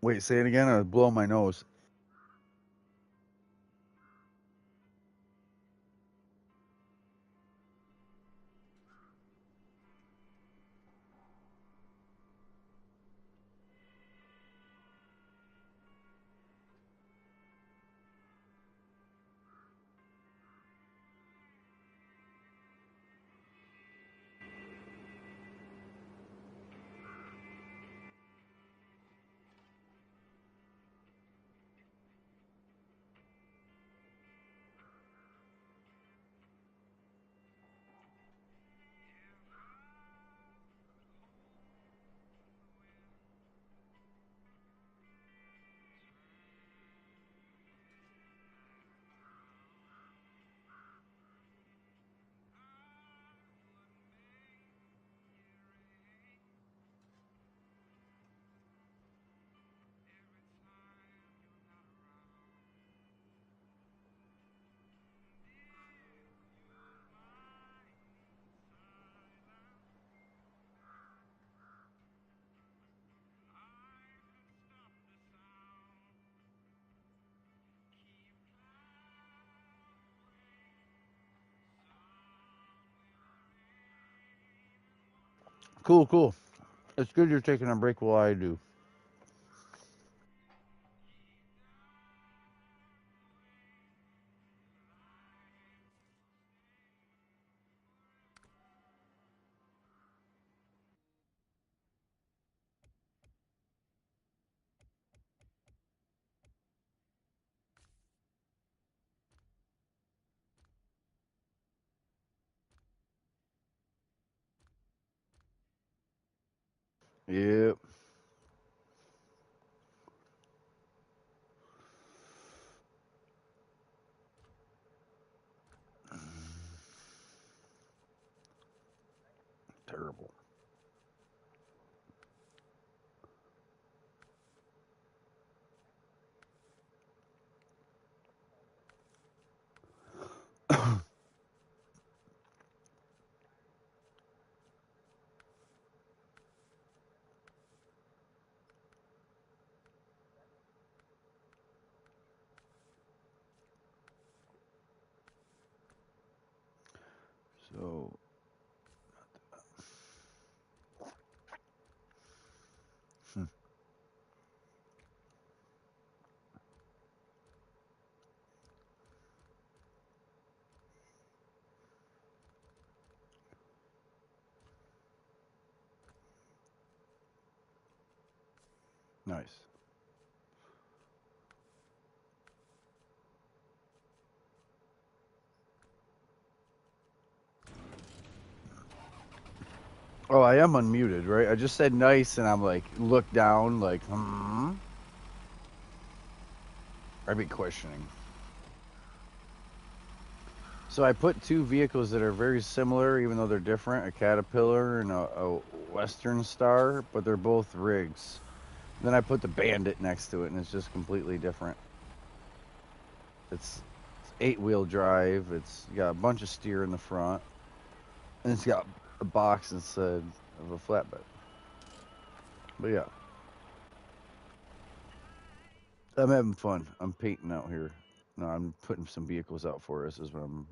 Wait, say it again. I was blowing my nose. Cool, cool. It's good you're taking a break while I do. Yep. Terrible. So, hmm, nice. Oh, I am unmuted, right? I just said nice, and I'm like, look down, like, hmm. I'd be questioning. So I put two vehicles that are very similar, even though they're different, a Caterpillar and a Western Star, but they're both rigs. Then I put the Bandit next to it, and it's just completely different. It's 8-wheel drive. It's got a bunch of steer in the front, and it's got a box instead of a flatbed. But yeah, I'm having fun. I'm painting out here. No, I'm putting some vehicles out for us. Is what I'm.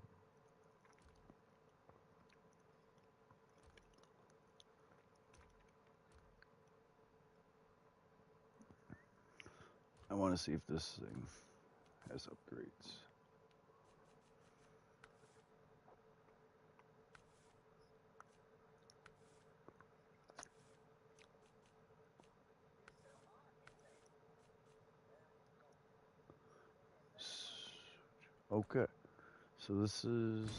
I want to see if this thing has upgrades. Okay, so this is.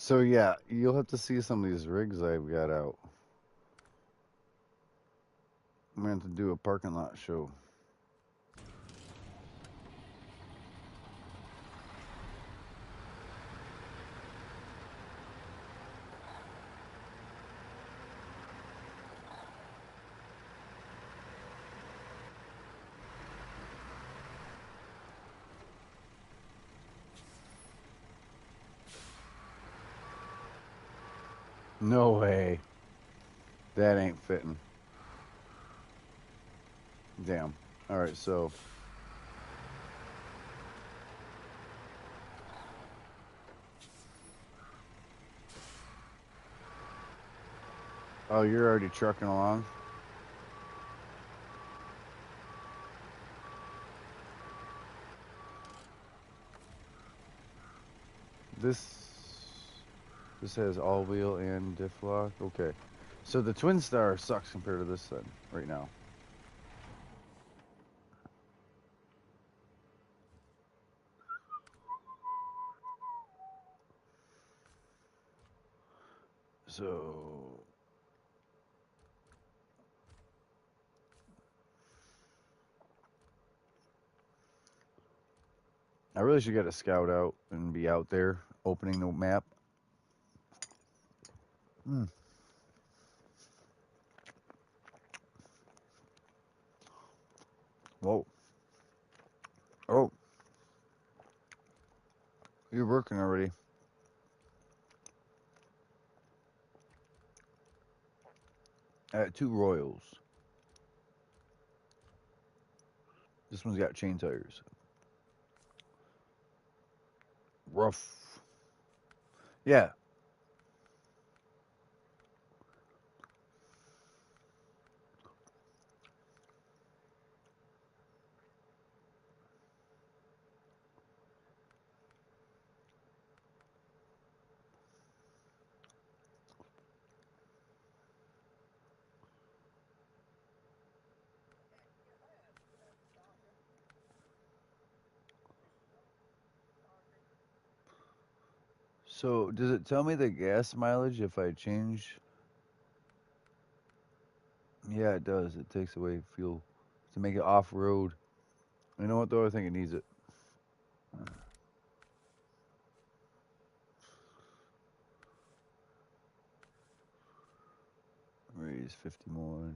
So yeah, you'll have to see some of these rigs I've got out. I'm going to have to do a parking lot show. No way. That ain't fitting. Damn. All right, so oh, you're already trucking along. This has all wheel and diff lock. Okay. So the Twin Star sucks compared to this then, right now. So I really should get a scout out and be out there opening the map. Mm. Whoa. Oh, you're working already. At 2 Royals. This one's got chain tires. Rough. Yeah. So does it tell me the gas mileage if I change? Yeah, it does. It takes away fuel to make it off road. You know what though? I think it needs it. Raise 51.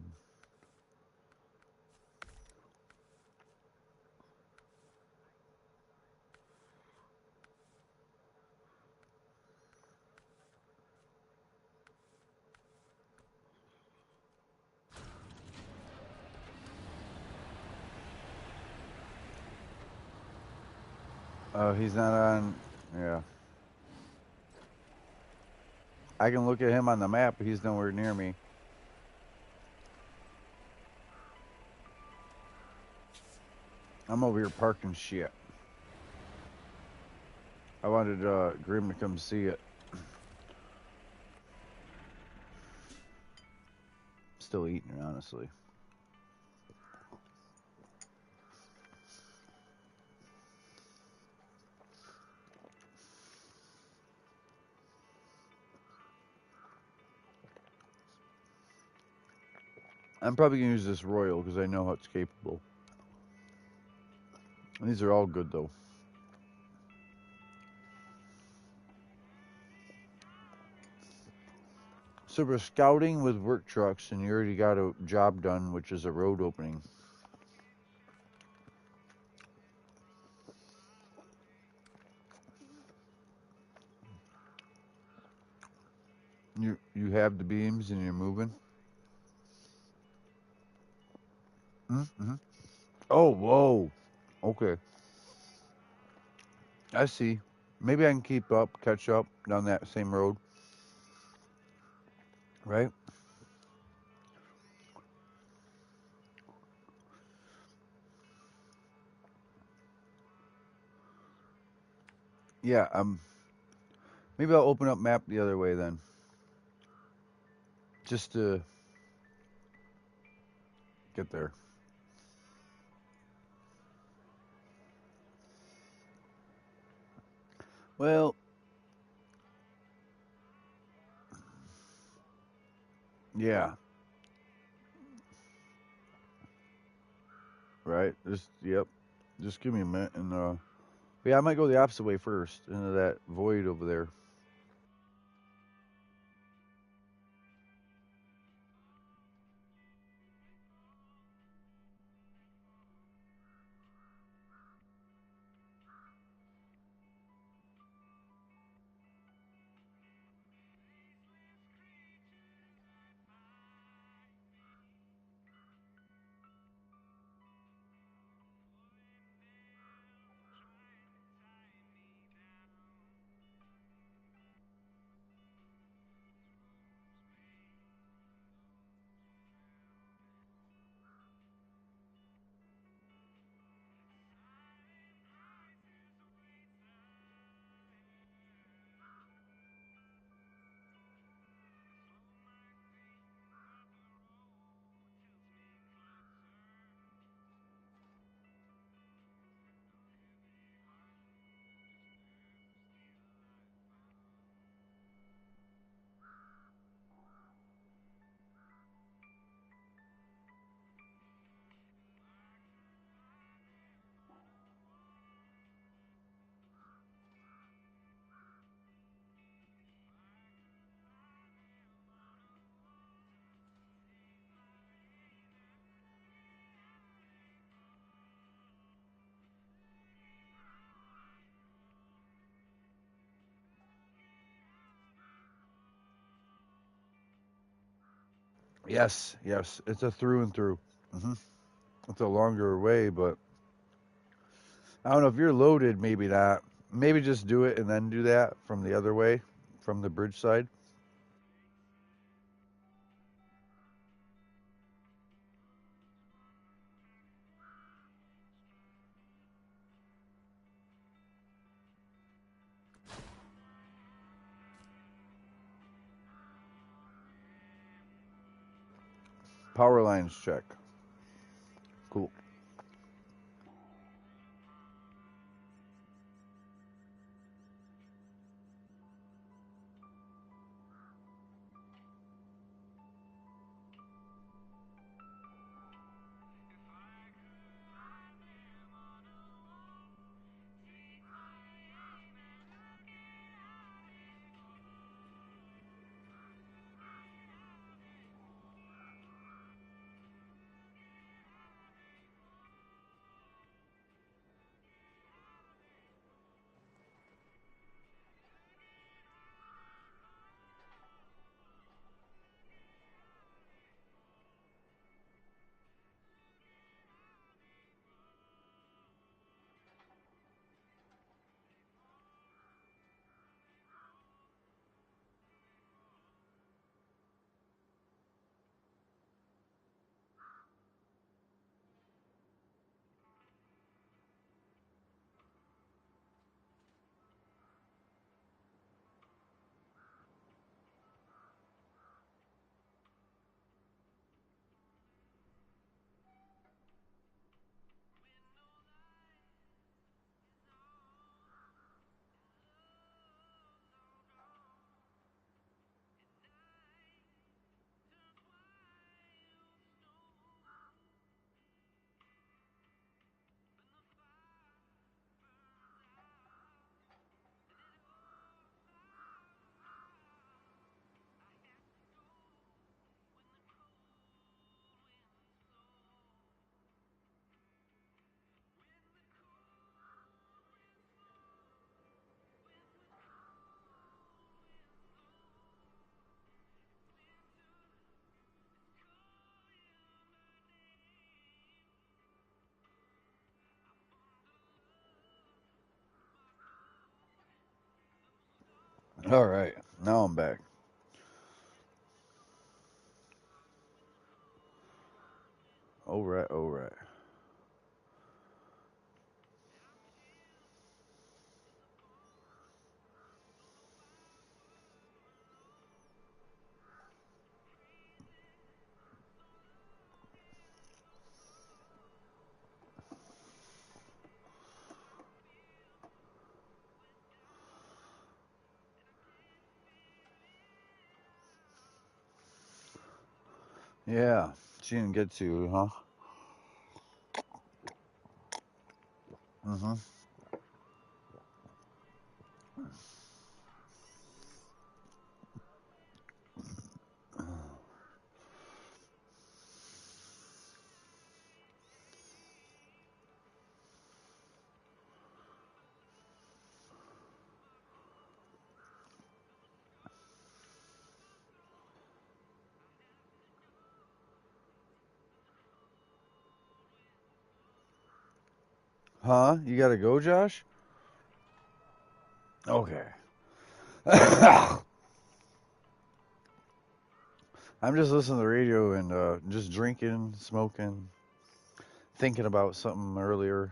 Oh, he's not on. Yeah. I can look at him on the map, but he's nowhere near me. I'm over here parking shit. I wanted Grim to come see it. Still eating it, honestly. I'm probably gonna use this Royal because I know how it's capable. These are all good though. So we're scouting with work trucks, and you already got a job done, which is a road opening. You have the beams and you're moving. Mm-hmm. Oh, whoa. Okay, I see. Maybe I can keep up, catch up down that same road, right? Yeah. Maybe I'll open up map the other way then, just to get there. Well, Yeah. Right. Just yep. Just give me a minute and yeah, I might go the opposite way first into that void over there. Yes, yes. It's a through and through. Hmm. It's a longer way, but I don't know if you're loaded. Maybe not. Maybe just do it and then do that from the other way, from the bridge side. Power lines check. Cool. All right. Now I'm back. All right. All right. Yeah, she didn't get to, huh? Mm-hmm. Huh? You gotta go, Josh? Okay. I'm just listening to the radio and just drinking, smoking, thinking about something earlier.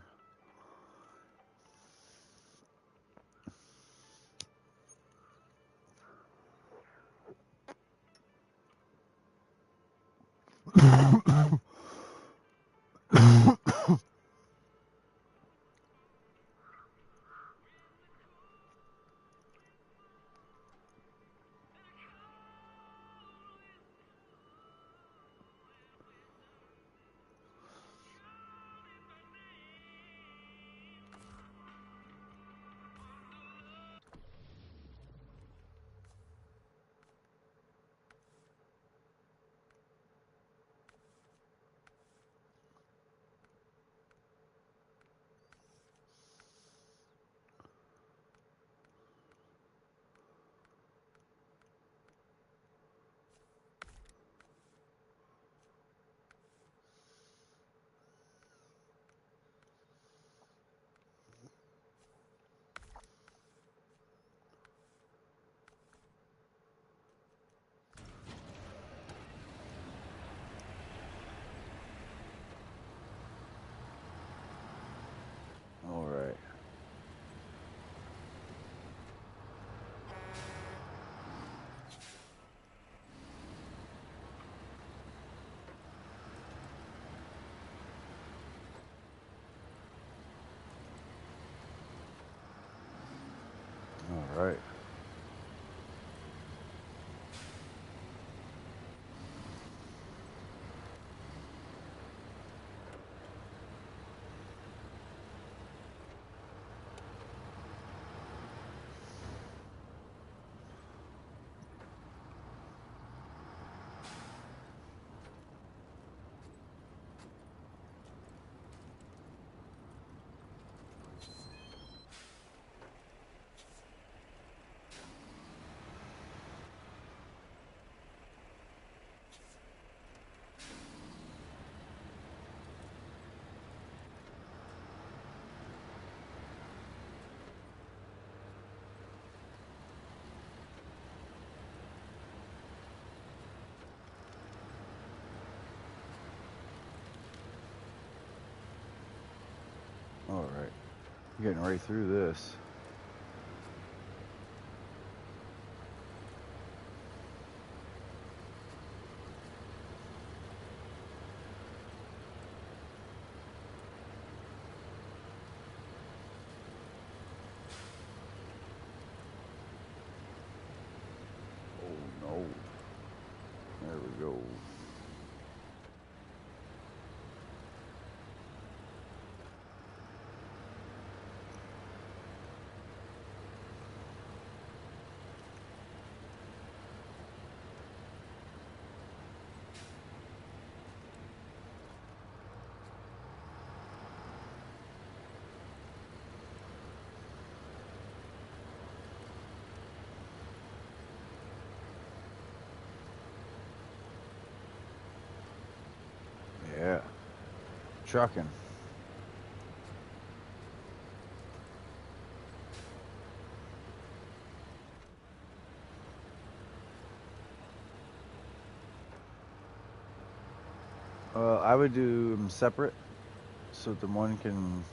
All right. All right. All right. Getting right through this. Oh no. There we go. Yeah. Trucking. I would do them separate so that the one can.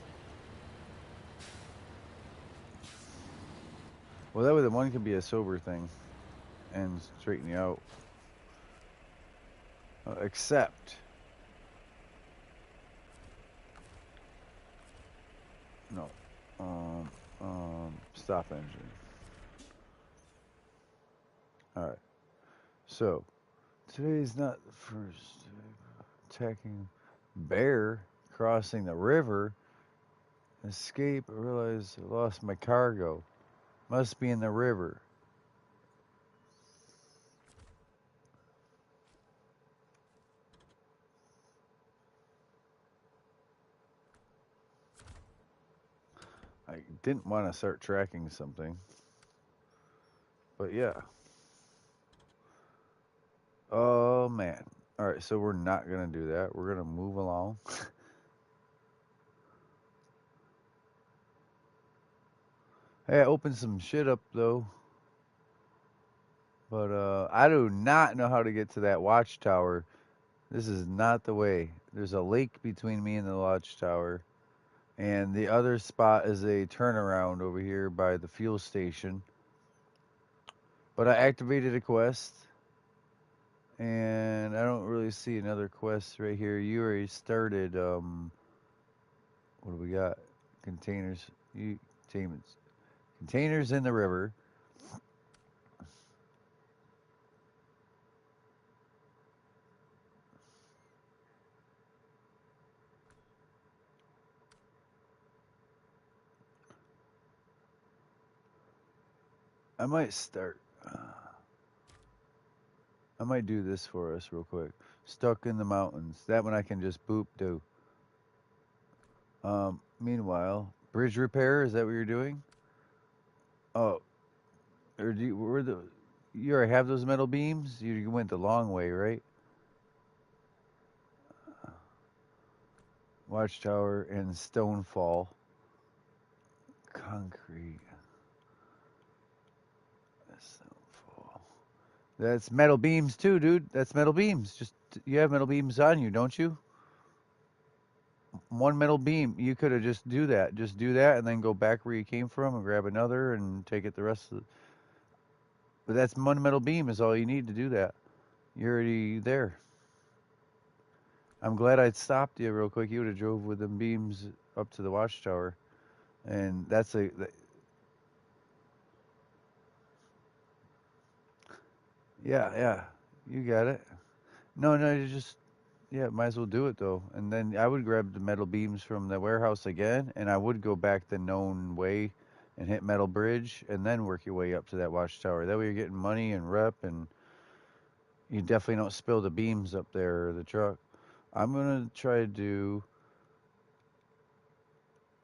Well, that way the one can be a sober thing and straighten you out. Except. No. Stop engine. All right. So, Today's not the first. Attacking bear, crossing the river, escape. I realized I lost my cargo. Must be in the river. I didn't want to start tracking something, but yeah. Oh man. All right, so we're not gonna do that. We're gonna move along. Hey, I opened some shit up though, but I do not know how to get to that watchtower. This is not the way. There's a lake between me and the watchtower, and the other spot is a turnaround over here by the fuel station. But I activated a quest, and I don't really see another quest right here. You already started. What do we got? Containers. You containments. Containers in the river. I might start. I might do this for us real quick. Stuck in the mountains. That one I can just boop do. Meanwhile, bridge repair. Is that what you're doing? Oh, or do you, where the? You already have those metal beams. You went the long way, right? Watchtower and Stonefall. Concrete. Stonefall. That's metal beams too, dude. That's metal beams. Just you have metal beams on you, don't you? One metal beam. You could have just do that. Just do that, and then go back where you came from and grab another and take it the rest of the. But that's one metal beam is all you need to do that. You're already there. I'm glad I stopped you real quick. You would have drove with them beams up to the watchtower, and that's a. Yeah, yeah. You got it. No, no, you just yeah, might as well do it though. And then I would grab the metal beams from the warehouse again, and I would go back the known way and hit Metal Bridge, and then work your way up to that watchtower. That way you're getting money and rep, and you definitely don't spill the beams up there or the truck. I'm gonna try to do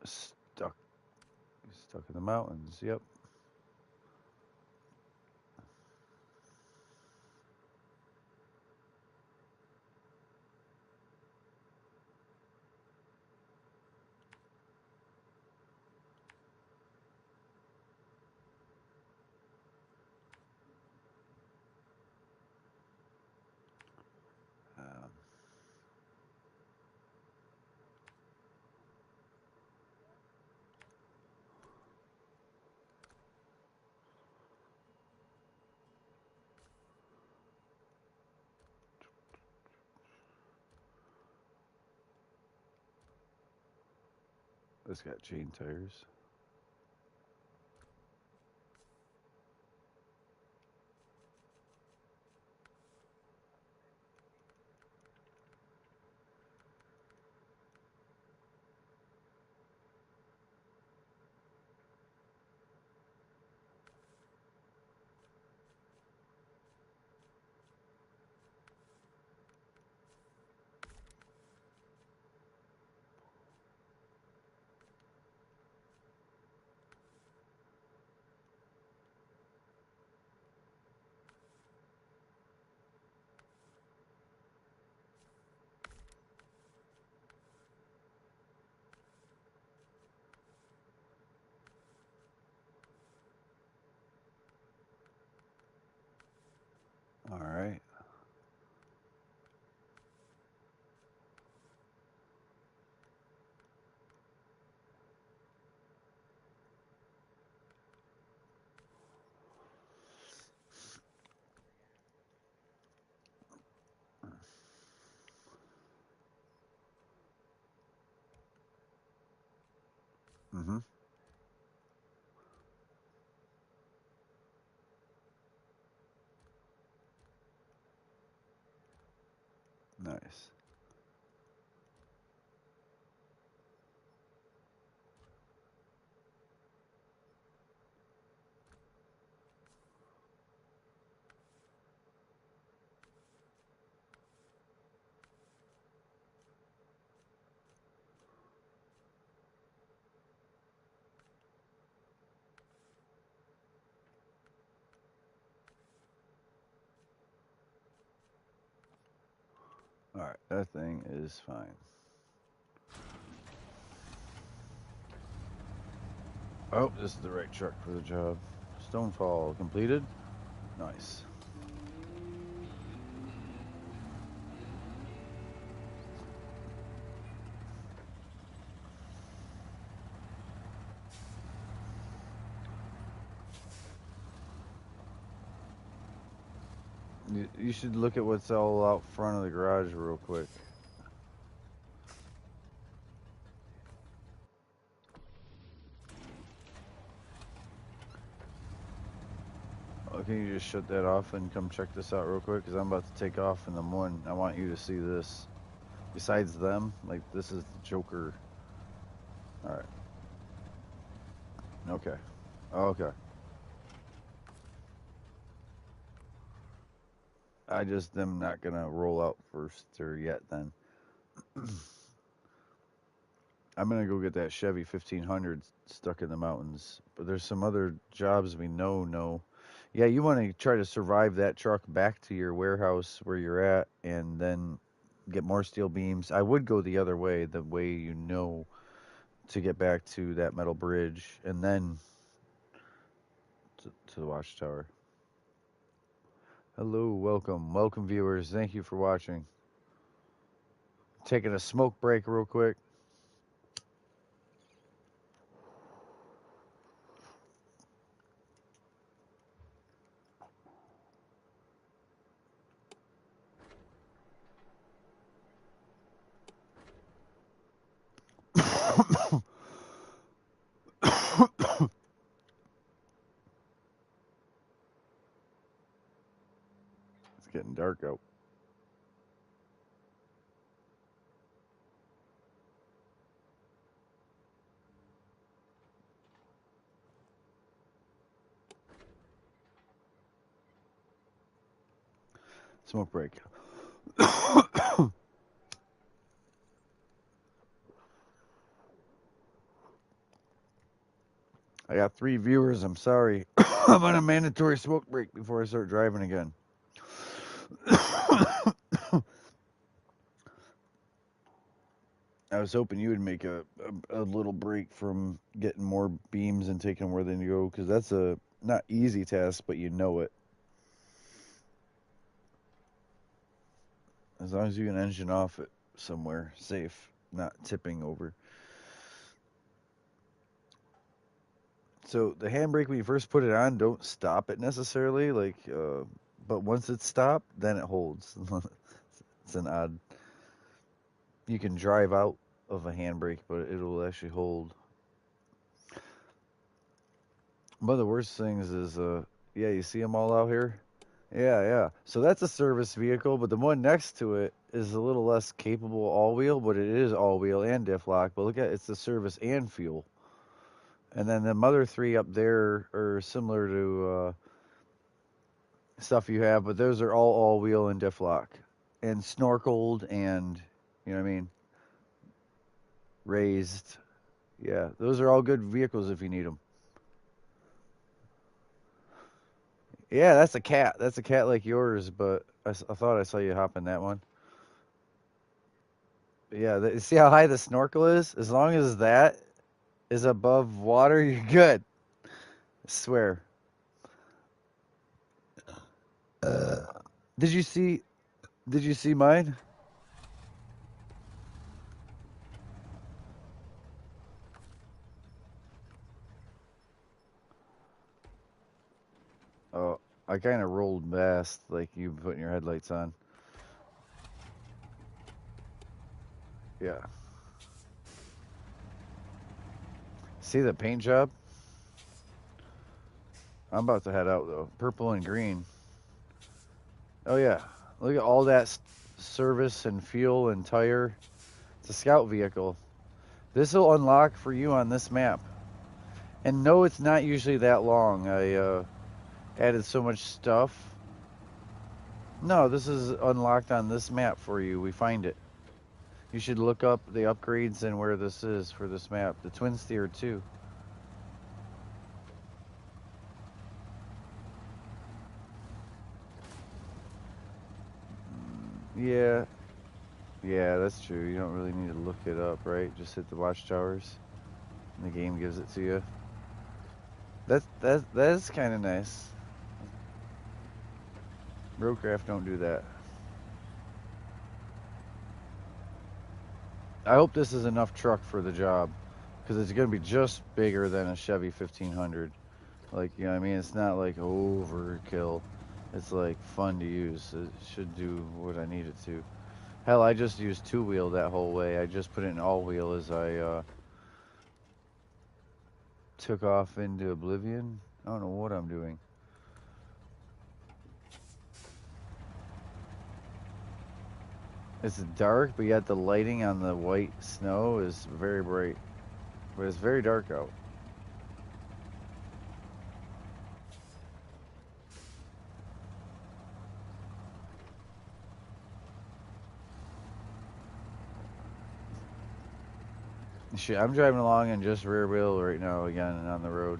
stuck stuck in the mountains. Yep. Um, it's got chain tires. All right. Mm-hmm. That thing is fine. Oh, this is the right truck for the job. Stonefall completed. Nice. You should look at what's all out front of the garage real quick. Oh, can you just shut that off and come check this out real quick? Because I'm about to take off in the morning. I want you to see this. Besides them, like, this is the Joker. All right. Okay. Okay. I just am not going to roll out first or yet then. I'm going to go get that Chevy 1500 stuck in the mountains. But there's some other jobs we know. Yeah, you want to try to survive that truck back to your warehouse where you're at and then get more steel beams. I would go the other way, the way you know, to get back to that metal bridge and then to the watchtower. Hello, welcome viewers. Thank you for watching. Taking a smoke break real quick. It's getting dark out. Smoke break. I got 3 viewers. I'm sorry. I'm on a mandatory smoke break before I start driving again. I was hoping you would make a little break from getting more beams and taking them where they need to go, because that's a not easy task, but you know it. As long as you can engine off it somewhere safe, not tipping over. So the handbrake, when you first put it on, don't stop it necessarily. But once it's stopped, then it holds. It's an odd. You can drive out of a handbrake, but it'll actually hold. One of the worst things is, yeah, you see them all out here. Yeah. So that's a service vehicle, but the one next to it is a little less capable all-wheel, but it is all-wheel and diff lock. But look at it's the service and fuel. And then the other 3 up there are similar to stuff you have, but those are all wheel and diff lock and snorkeled and, you know what I mean, raised. Yeah, those are all good vehicles if you need them. Yeah, that's a cat. That's a cat like yours, but I thought I saw you hop in that one. Yeah, see how high the snorkel is? As long as that is above water, you're good. I swear. Uh, did you see? Did you see mine? Oh, I kind of rolled past like you putting your headlights on. Yeah. See the paint job? I'm about to head out though. Purple and green. Oh yeah. Look at all that service and fuel and tire. It's a scout vehicle. This will unlock for you on this map. And no, it's not usually that long. I added so much stuff. No, this is unlocked on this map for you. We find it. You should look up the upgrades and where this is for this map. The twin steer too. Yeah. Yeah, that's true. You don't really need to look it up, right? Just hit the watchtowers, and the game gives it to you. That's kind of nice. Roadcraft don't do that. I hope this is enough truck for the job, because it's gonna be just bigger than a Chevy 1500. Like, you know what I mean? It's not like overkill. It's like fun to use. It should do what I need it to. Hell, I just used two wheel that whole way. I just put it in all wheel as I took off into oblivion. I don't know what I'm doing. It's dark, but yet the lighting on the white snow is very bright. But it's very dark out. Shit, I'm driving along in just rear wheel right now again and on the road.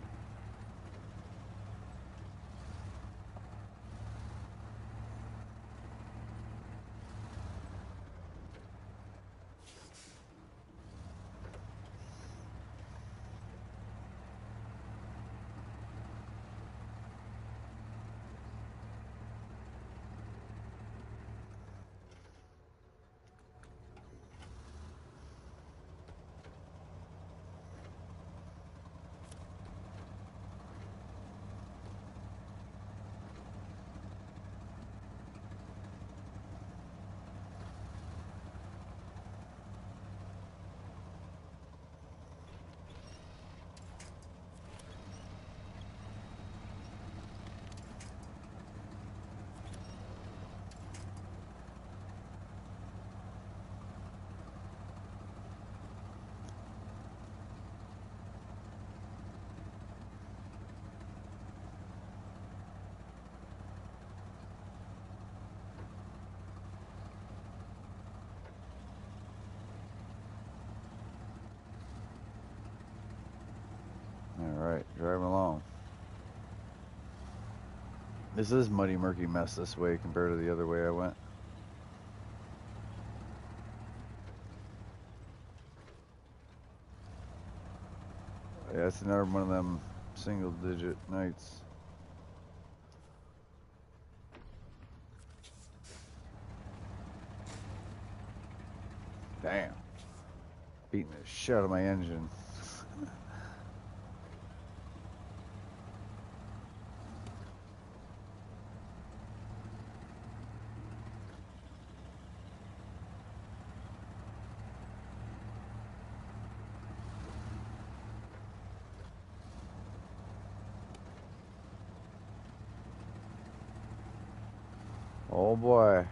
Alright, driving along. This is muddy, murky mess this way compared to the other way I went. Yeah, it's another one of them single digit nights. Damn. Beating the shit out of my engine. Oh boy.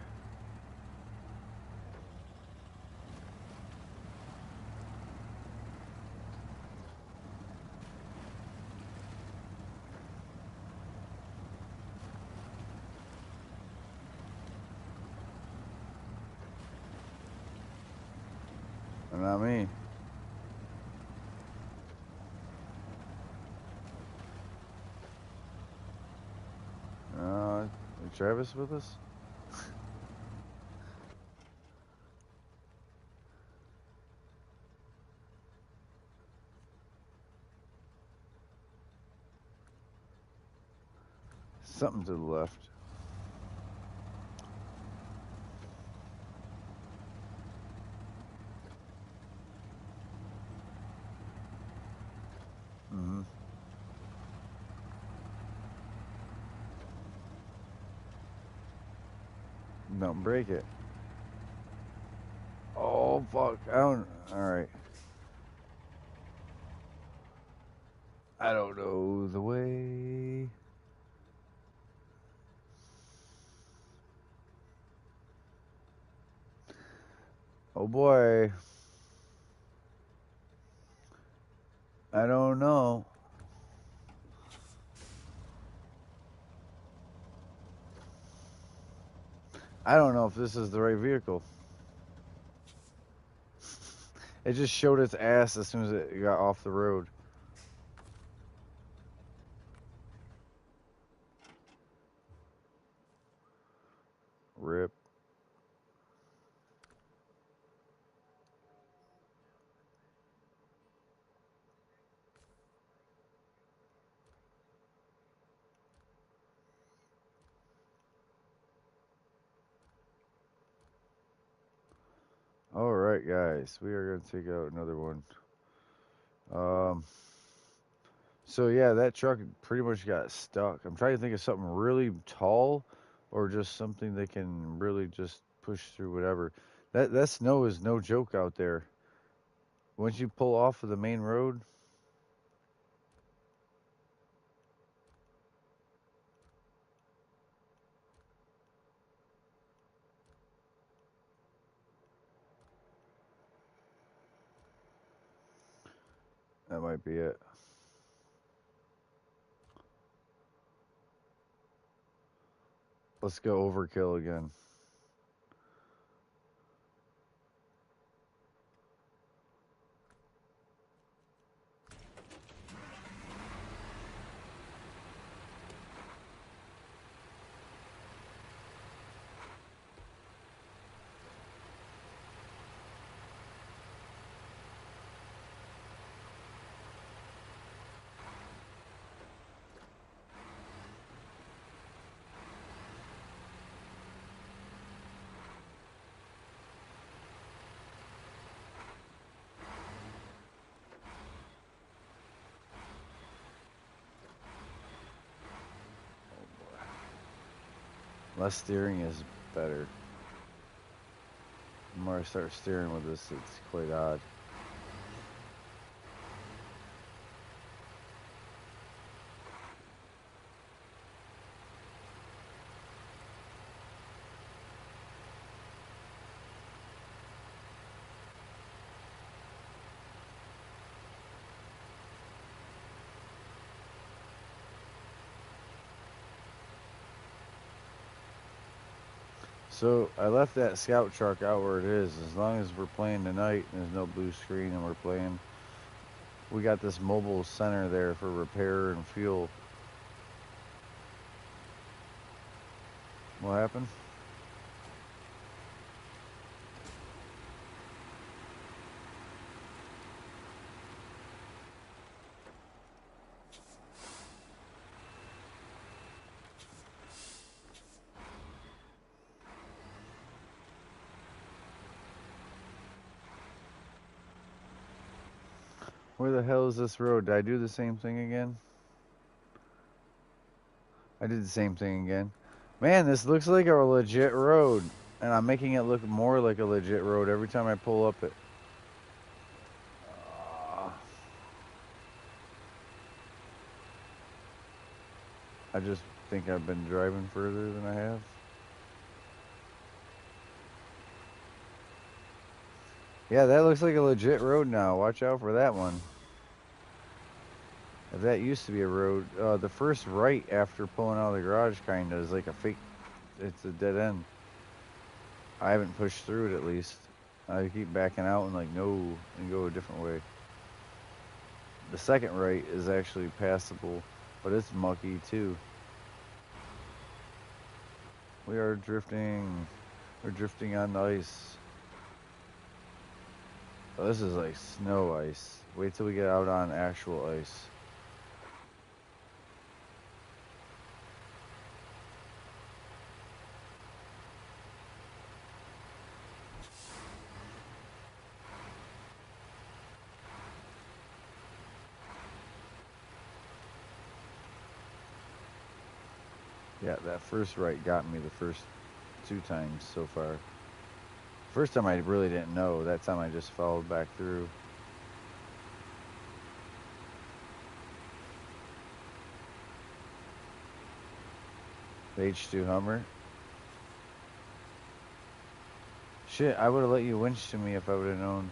Not me. Is Travis with us? Something to the left. Mm-hmm. Don't break it. Oh fuck. I don't. Alright. I don't know the way. Oh boy. I don't know. I don't know if this is the right vehicle. It just showed its ass as soon as it got off the road. Rip. All right, guys, we are going to take out another one. Um, so yeah, that truck pretty much got stuck. I'm trying to think of something really tall, or just something that can really just push through whatever. That snow is no joke out there. Once you pull off of the main road, that might be it. Let's go overkill again. Less steering is better. The more I start steering with this, it's quite odd. So I left that scout truck out where it is. As long as we're playing tonight and there's no blue screen and we're playing, we got this mobile center there for repair and fuel. What happened? Where the hell is this road? Did I do the same thing again? I did the same thing again. Man, this looks like a legit road. And I'm making it look more like a legit road every time I pull up it. I just think I've been driving further than I have. Yeah, that looks like a legit road now. Watch out for that one. If that used to be a road, the first right after pulling out of the garage kind of is like a fake, it's a dead end. I haven't pushed through it at least. I keep backing out and like, no, and go a different way. The second right is actually passable, but it's mucky too. We are drifting. We're drifting on ice. Oh, this is like snow ice. Wait till we get out on actual ice. Yeah, that first right got me the first 2 times so far. First time I really didn't know. That time I just followed back through. The H2 Hummer. Shit, I would have let you winch to me if I would have known.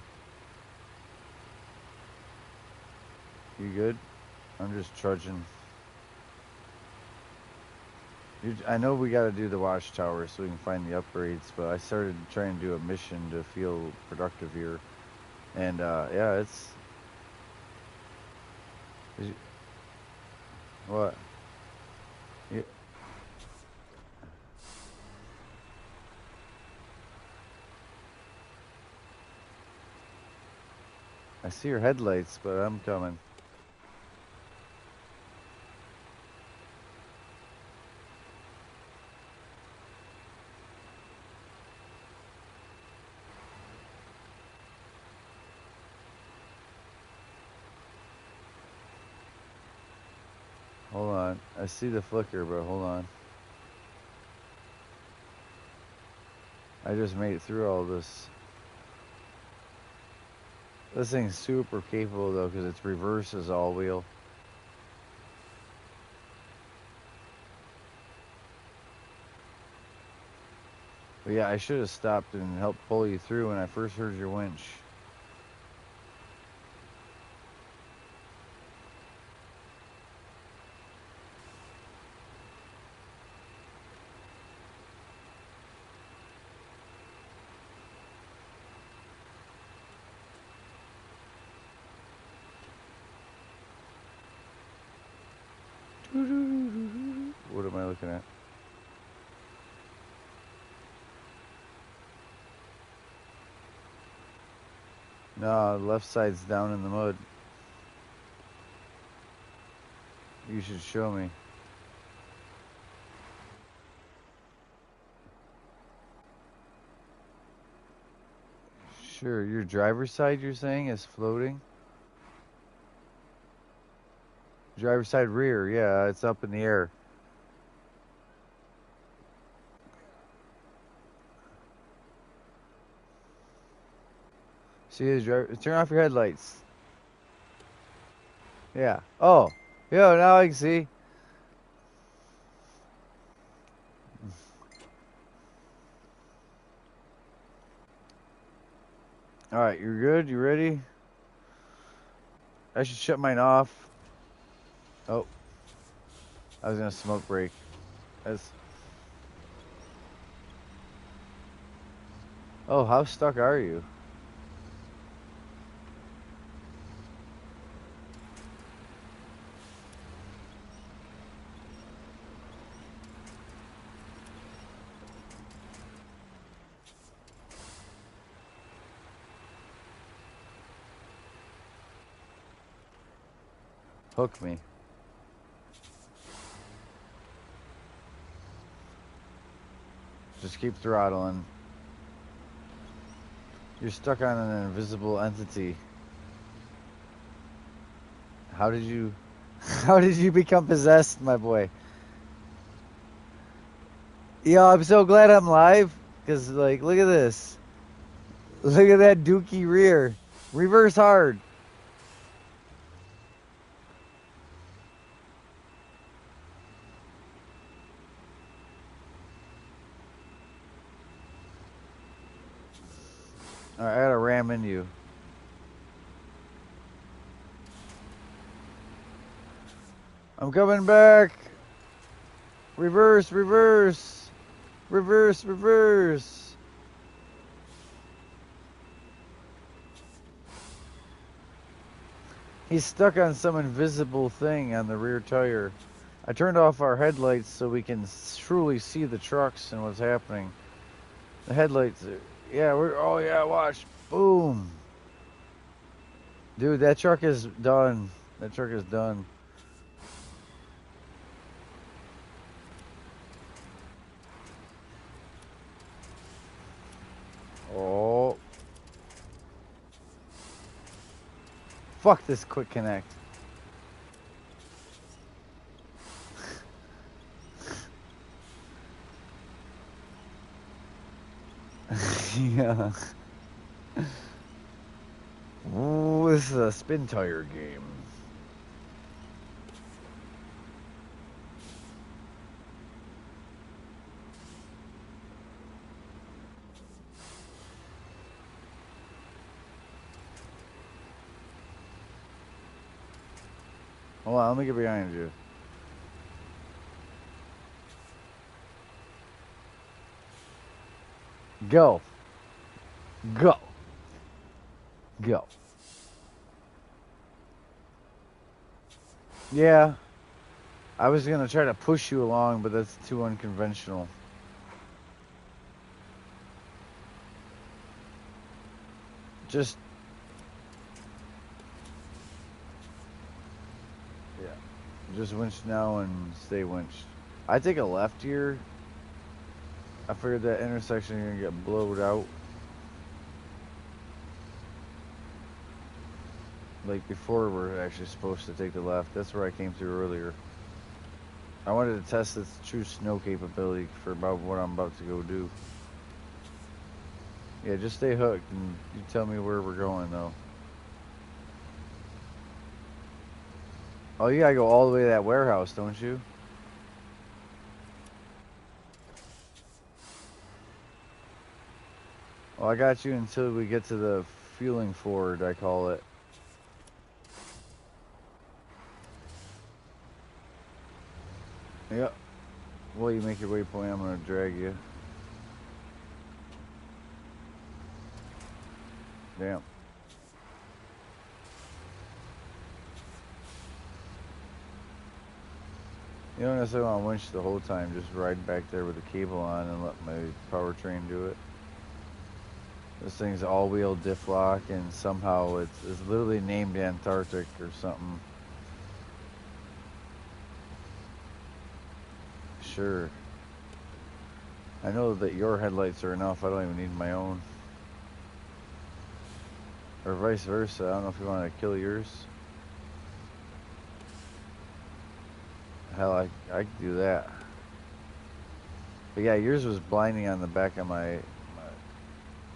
You good? I'm just trudging. I know we got to do the watchtower so we can find the upgrades, but I started trying to do a mission to feel productive here. And, yeah, it's... What? Yeah. I see your headlights, but I'm coming. Hold on. I see the flicker, but hold on. I just made it through all this. This thing's super capable though, because it's reverses all wheel. But yeah, I should have stopped and helped pull you through when I first heard your winch. What am I looking at? No, the left side's down in the mud. You should show me. Sure, your driver's side, you're saying, is floating? Driver's side rear, yeah, it's up in the air. See his driver? Turn off your headlights. Yeah. Oh, yeah, now I can see. All right, you're good? You ready? I should shut mine off. Oh, I was gonna smoke break. That's... Oh, how stuck are you? Hook me. Just keep throttling. You're stuck on an invisible entity. How did you... How did you become possessed, my boy? Yo, I'm so glad I'm live. Because, like, look at this. Look at that dookie rear. Reverse hard. All right, I gotta ram into you. I'm coming back. Reverse, reverse. Reverse, reverse. He's stuck on some invisible thing on the rear tire. I turned off our headlights so we can truly see the trucks and what's happening. The headlights are... Yeah, oh yeah, watch. Boom. Dude, that truck is done. That truck is done. Oh. Fuck this quick connect. Yeah. Ooh, this is a spin tire game. Hold on, let me get behind you. Go. Go. Go. Yeah. I was gonna try to push you along, but that's too unconventional. Just... Yeah. Just winch now and stay winched. I take a left here. I figured that intersection is gonna get blowed out. Like before we're actually supposed to take the left. That's where I came through earlier. I wanted to test its true snow capability for about what I'm about to go do. Yeah, just stay hooked and you tell me where we're going though. Oh, you gotta go all the way to that warehouse, don't you? Well, I got you until we get to the fueling ford, I call it. Yep. Well, you make your waypoint, I'm gonna drag you. Damn. You don't necessarily want to winch the whole time, just ride back there with the cable on and let my powertrain do it. This thing's all-wheel diff lock, and somehow it's literally named Antarctic or something. Sure. I know that your headlights are enough. I don't even need my own. Or vice versa. I don't know if you want to kill yours. Hell, I could do that. But yeah, yours was blinding on the back of my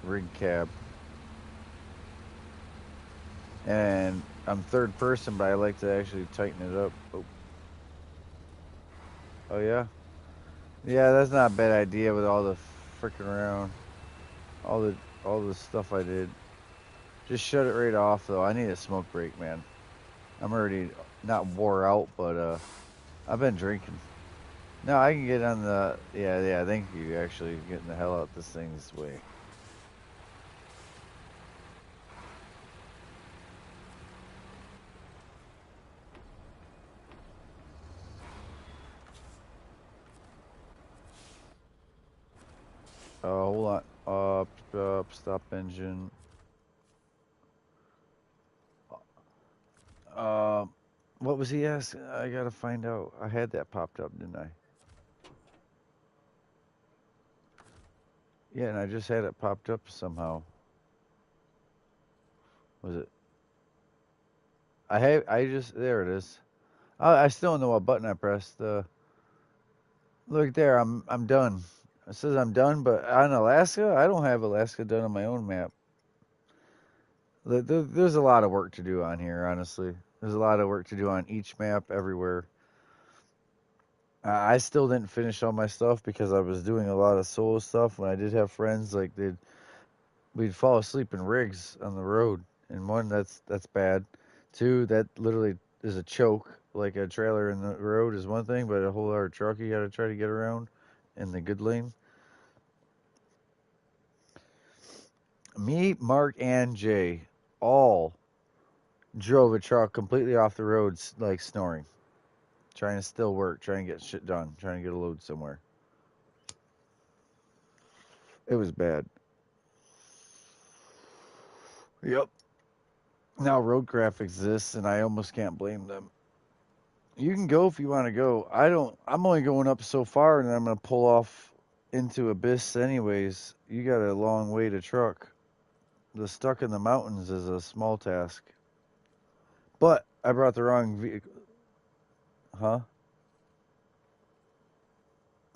rig cab. And I'm third person, but I like to actually tighten it up. Oh yeah? Yeah, that's not a bad idea with all the freaking around. All the stuff I did. Just shut it right off though. I need a smoke break, man. I'm already not wore out, but I've been drinking. No, I can get on the yeah, thank you actually getting the hell out this thing's way. Hold on. Up, stop engine. Uh, what was he asking? I gotta find out. I had that popped up, didn't I? Yeah, and I just had it popped up somehow. Was it? I just, there it is. I still don't know what button I pressed. Look there, I'm done. It says I'm done, but on Alaska, I don't have Alaska done on my own map. There's a lot of work to do on here, honestly. There's a lot of work to do on each map everywhere. I still didn't finish all my stuff because I was doing a lot of solo stuff. When I did have friends, like we'd fall asleep in rigs on the road. And one, that's bad. Two, that literally is a choke. Like a trailer in the road is one thing, but a whole other truck you got to try to get around in the good lane. Me, Mark, and Jay all drove a truck completely off the roads, like snoring, trying to still work, trying to get shit done, trying to get a load somewhere. It was bad. Yep. Now roadcraft exists, and I almost can't blame them. You can go if you want to go. I don't. I'm only going up so far, and I'm gonna pull off into Abyss anyways. You got a long way to truck. The stuck in the mountains is a small task. But I brought the wrong vehicle. Huh?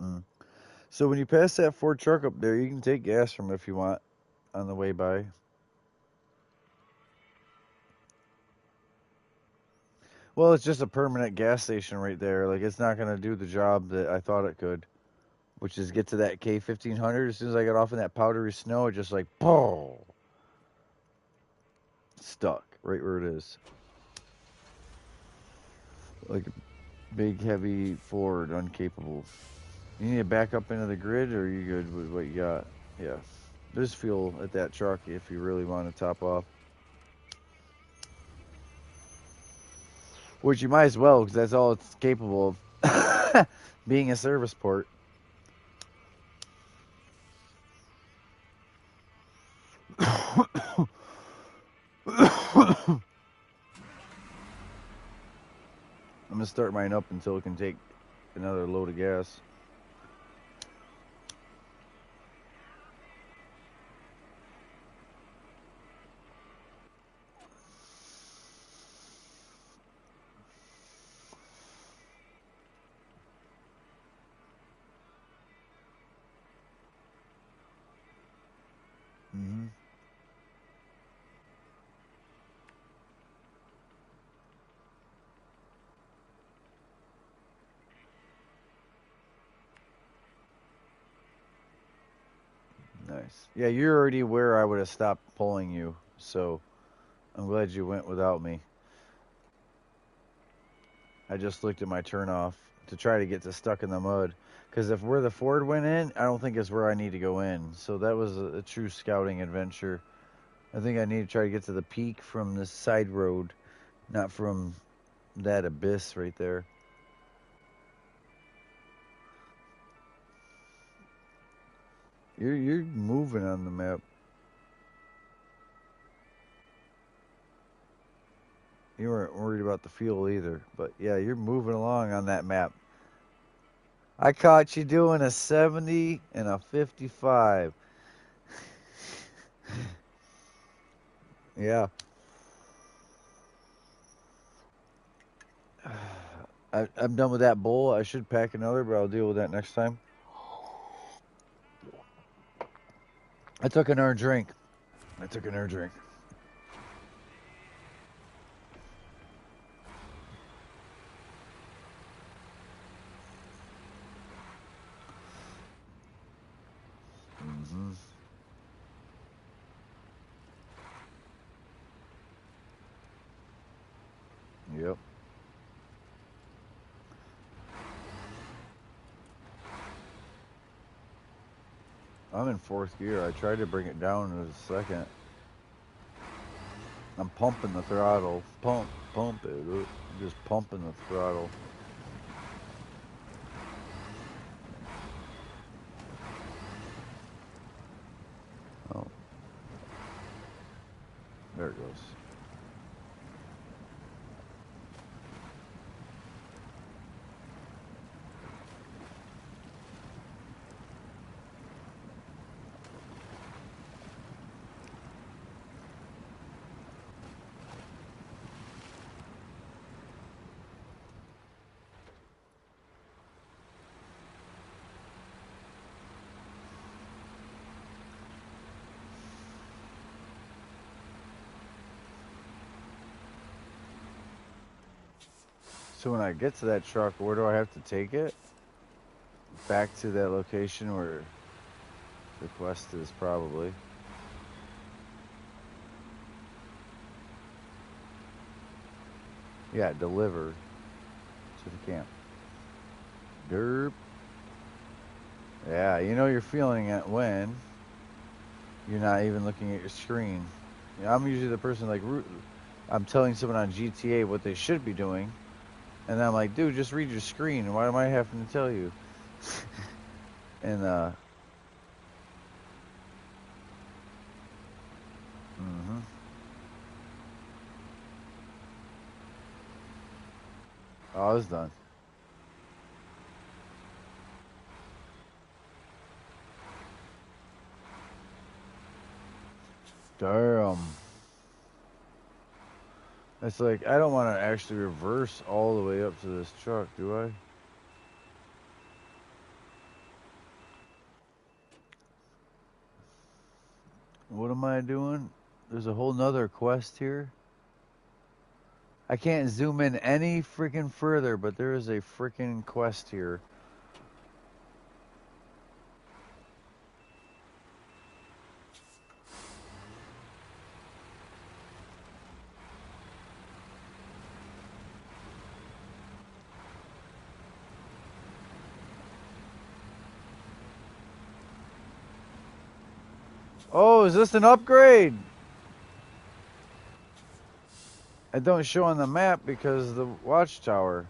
Mm. So when you pass that Ford truck up there, you can take gas from it if you want on the way by. Well, it's just a permanent gas station right there. Like it's not gonna do the job that I thought it could, which is get to that K 1500. As soon as I got off in that powdery snow, it just like, boom, stuck right where it is. Like a big, heavy Ford, incapable. You need to back up into the grid, or are you good with what you got? Yeah. There's fuel at that truck if you really want to top off. Which you might as well, because that's all it's capable of. Being a service port. I'm going to start mine up until it can take another load of gas. Nice. Yeah, you're already where I would have stopped pulling you, so I'm glad you went without me. I just looked at my turn off to try to get to stuck in the mud. Because if where the Ford went in, I don't think it's where I need to go in. So that was a true scouting adventure. I think I need to try to get to the peak from this side road, not from that abyss right there. You're moving on the map. You weren't worried about the fuel either, but yeah, you're moving along on that map. I caught you doing a 70 and a 55. Yeah. I'm done with that bowl. I should pack another, but I'll deal with that next time. I took another drink. Mm-hmm. Yep. I'm in fourth gear. I tried to bring it down in a second. I'm pumping the throttle. Pump it. I'm just pumping the throttle. Oh, there it goes. So when I get to that truck, where do I have to take it? Back to that location where the quest is probably. Yeah, deliver to the camp. Derp. Yeah, you know you're feeling it when you're not even looking at your screen. You know, I'm usually the person like, I'm telling someone on GTA what they should be doing, and I'm like, dude, just read your screen. Why am I having to tell you? And mm-hmm. Oh, I was done. Damn. It's like I don't want to actually reverse all the way up to this truck, do I? What am I doing? There's a whole nother quest here. I can't zoom in any freaking further, but there is a freaking quest here. Oh, is this an upgrade? It don't show on the map because of the watchtower.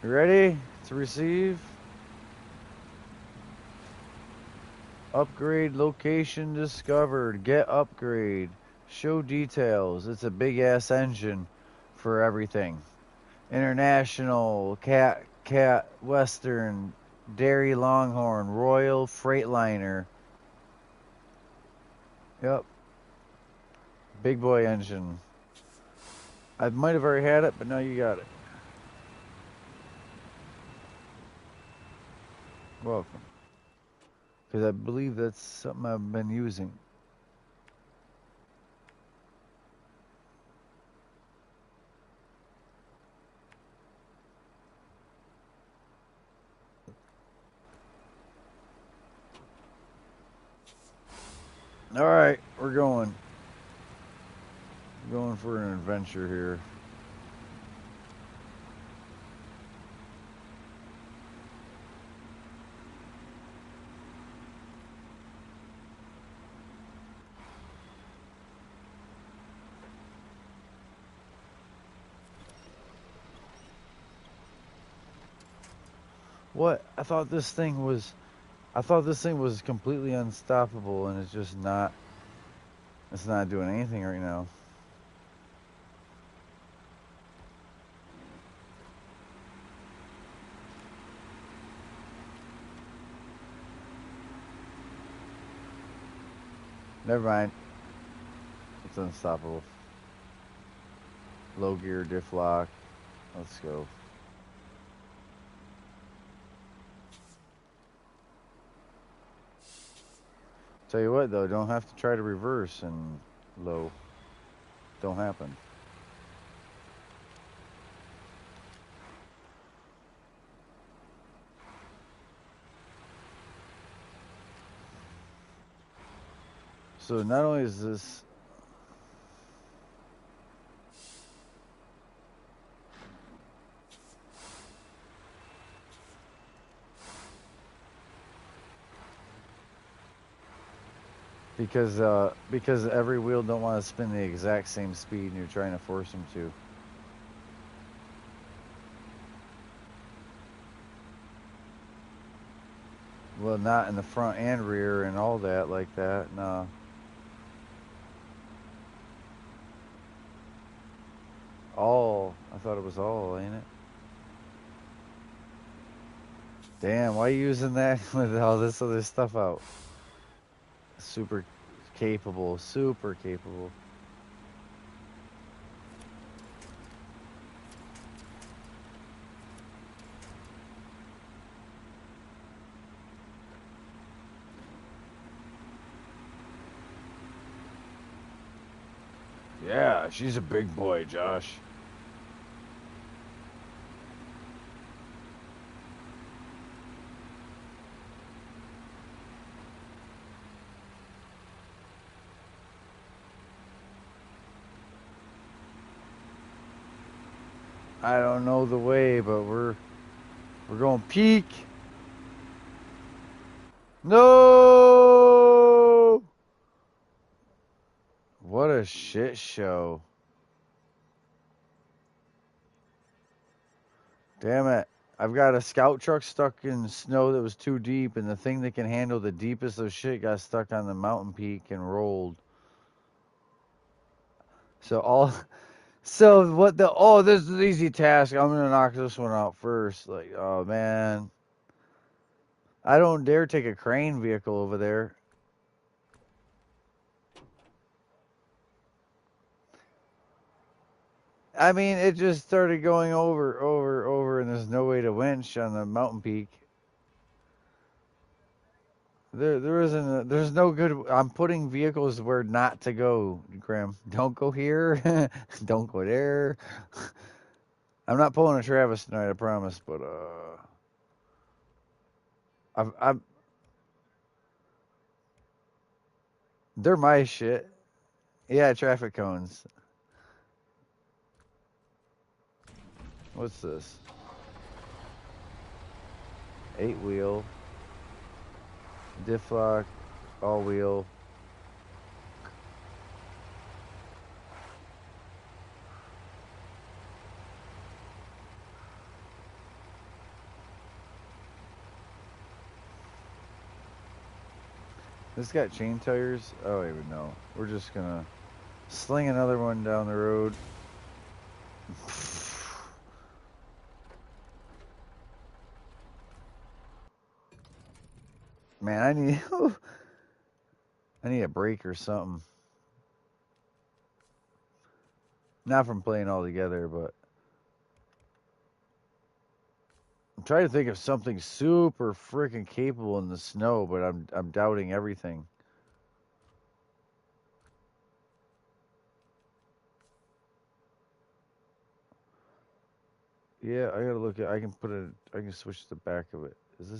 You ready to receive? Upgrade location discovered. Get upgrade. Show details. It's a big ass engine for everything. International, Cat, Western, Dairy Longhorn, Royal Freightliner. Yep. Big boy engine. I might have already had it, but now you got it. Welcome. Because I believe that's something I've been using. All right, we're going. Going for an adventure here. What? I thought this thing was completely unstoppable, and it's just not. It's not doing anything right now. Never mind. It's unstoppable. Low gear, diff lock. Let's go. Tell you what, though, don't have to try to reverse and low. Don't happen. So not only is this because every wheel don't want to spin the exact same speed, and you're trying to force them to. Well, not in the front and rear and all that like that. No. All. I thought it was all, ain't it? Damn, why are you using that with all this other stuff out? Super capable, super capable. Yeah, she's a big boy, Josh. I don't know the way, but we're going peak. No! What a shit show. Damn it. I've got a scout truck stuck in snow that was too deep, and the thing that can handle the deepest of shit got stuck on the mountain peak and rolled. So all so what the oh, this is an easy task. I'm gonna knock this one out first. Like, oh man. I don't dare take a crane vehicle over there. I mean, it just started going over, and there's no way to winch on the mountain peak. There isn't. There's no good. I'm putting vehicles where not to go, Grim. Don't go here. Don't go there. I'm not pulling a Travis tonight, I promise. But I'm. They're my shit. Yeah, traffic cones. What's this? 8-wheel, diff lock, all wheel. This got chain tires. I don't even know. We're just gonna sling another one down the road. Man, I need I need a break or something. Not from playing all together, but I'm trying to think of something super freaking capable in the snow, but I'm doubting everything. Yeah, I gotta look at. I can put it. I can switch the back of it. Is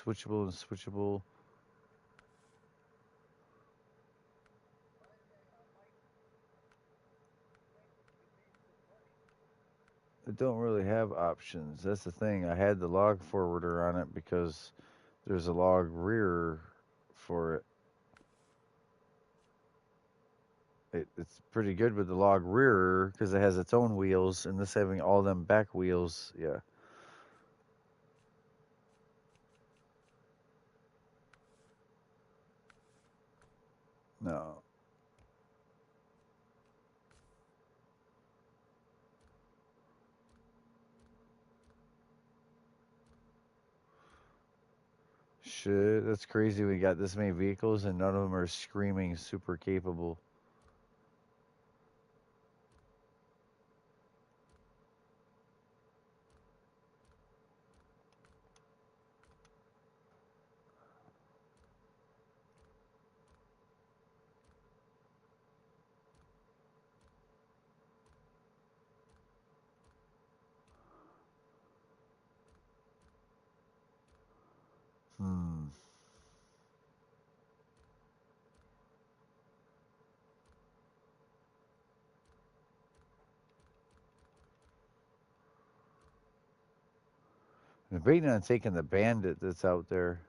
switchable and switchable? don't really have options. That's the thing. I had the log forwarder on it because there's a log rear for it. It's pretty good with the log rear because it has its own wheels, and this having all them back wheels, yeah. No. Shit, that's crazy. We got this many vehicles and none of them are screaming super capable. Hmm. I'm debating on taking the bandit that's out there.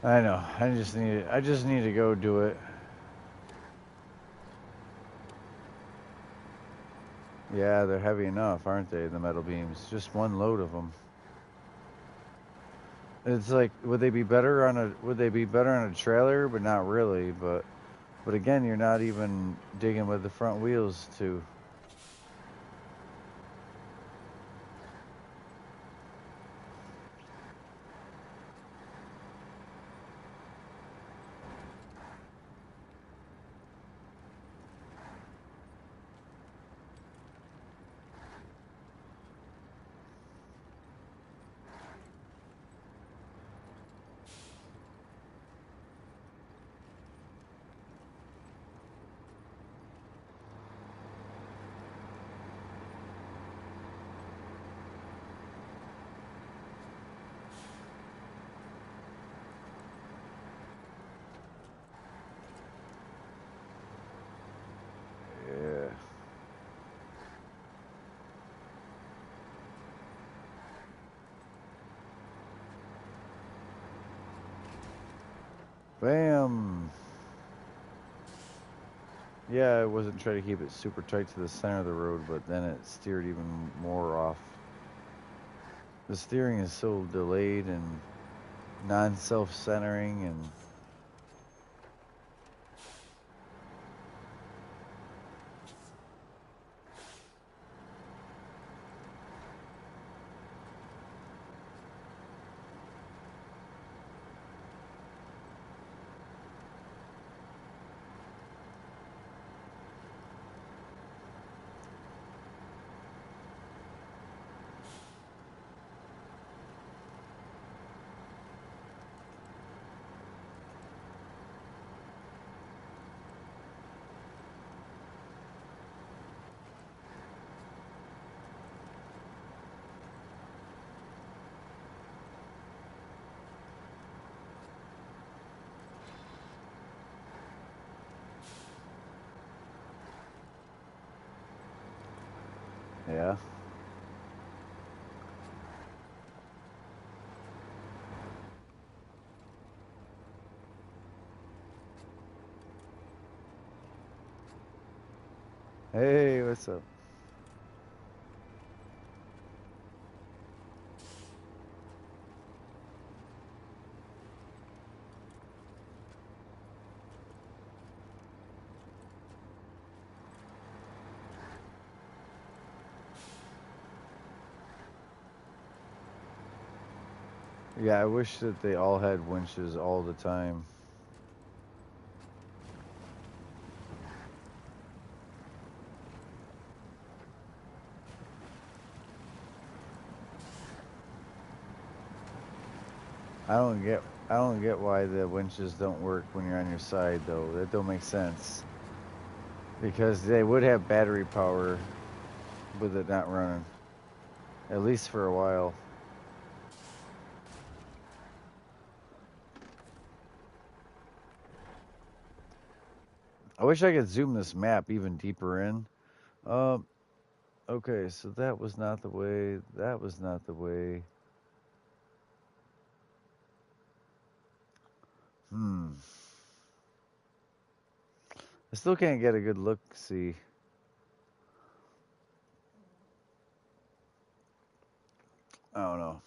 I know. I just need to go do it. Yeah, they're heavy enough, aren't they? The metal beams. Just one load of them. It's like, would they be better on a trailer? But not really. But again, you're not even digging with the front wheels too. Yeah. Bam. Yeah, I wasn't trying to keep it super tight to the center of the road, but then it steered even more off. The steering is so delayed and non-self-centering and yeah. Hey, what's up? Yeah, I wish that they all had winches all the time. I don't get why the winches don't work when you're on your side though. That don't make sense. Because they would have battery power with it not running. At least for a while. I wish I could zoom this map even deeper in. Um, okay, so that was not the way. That was not the way. Hmm. I still can't get a good look. See. I don't know.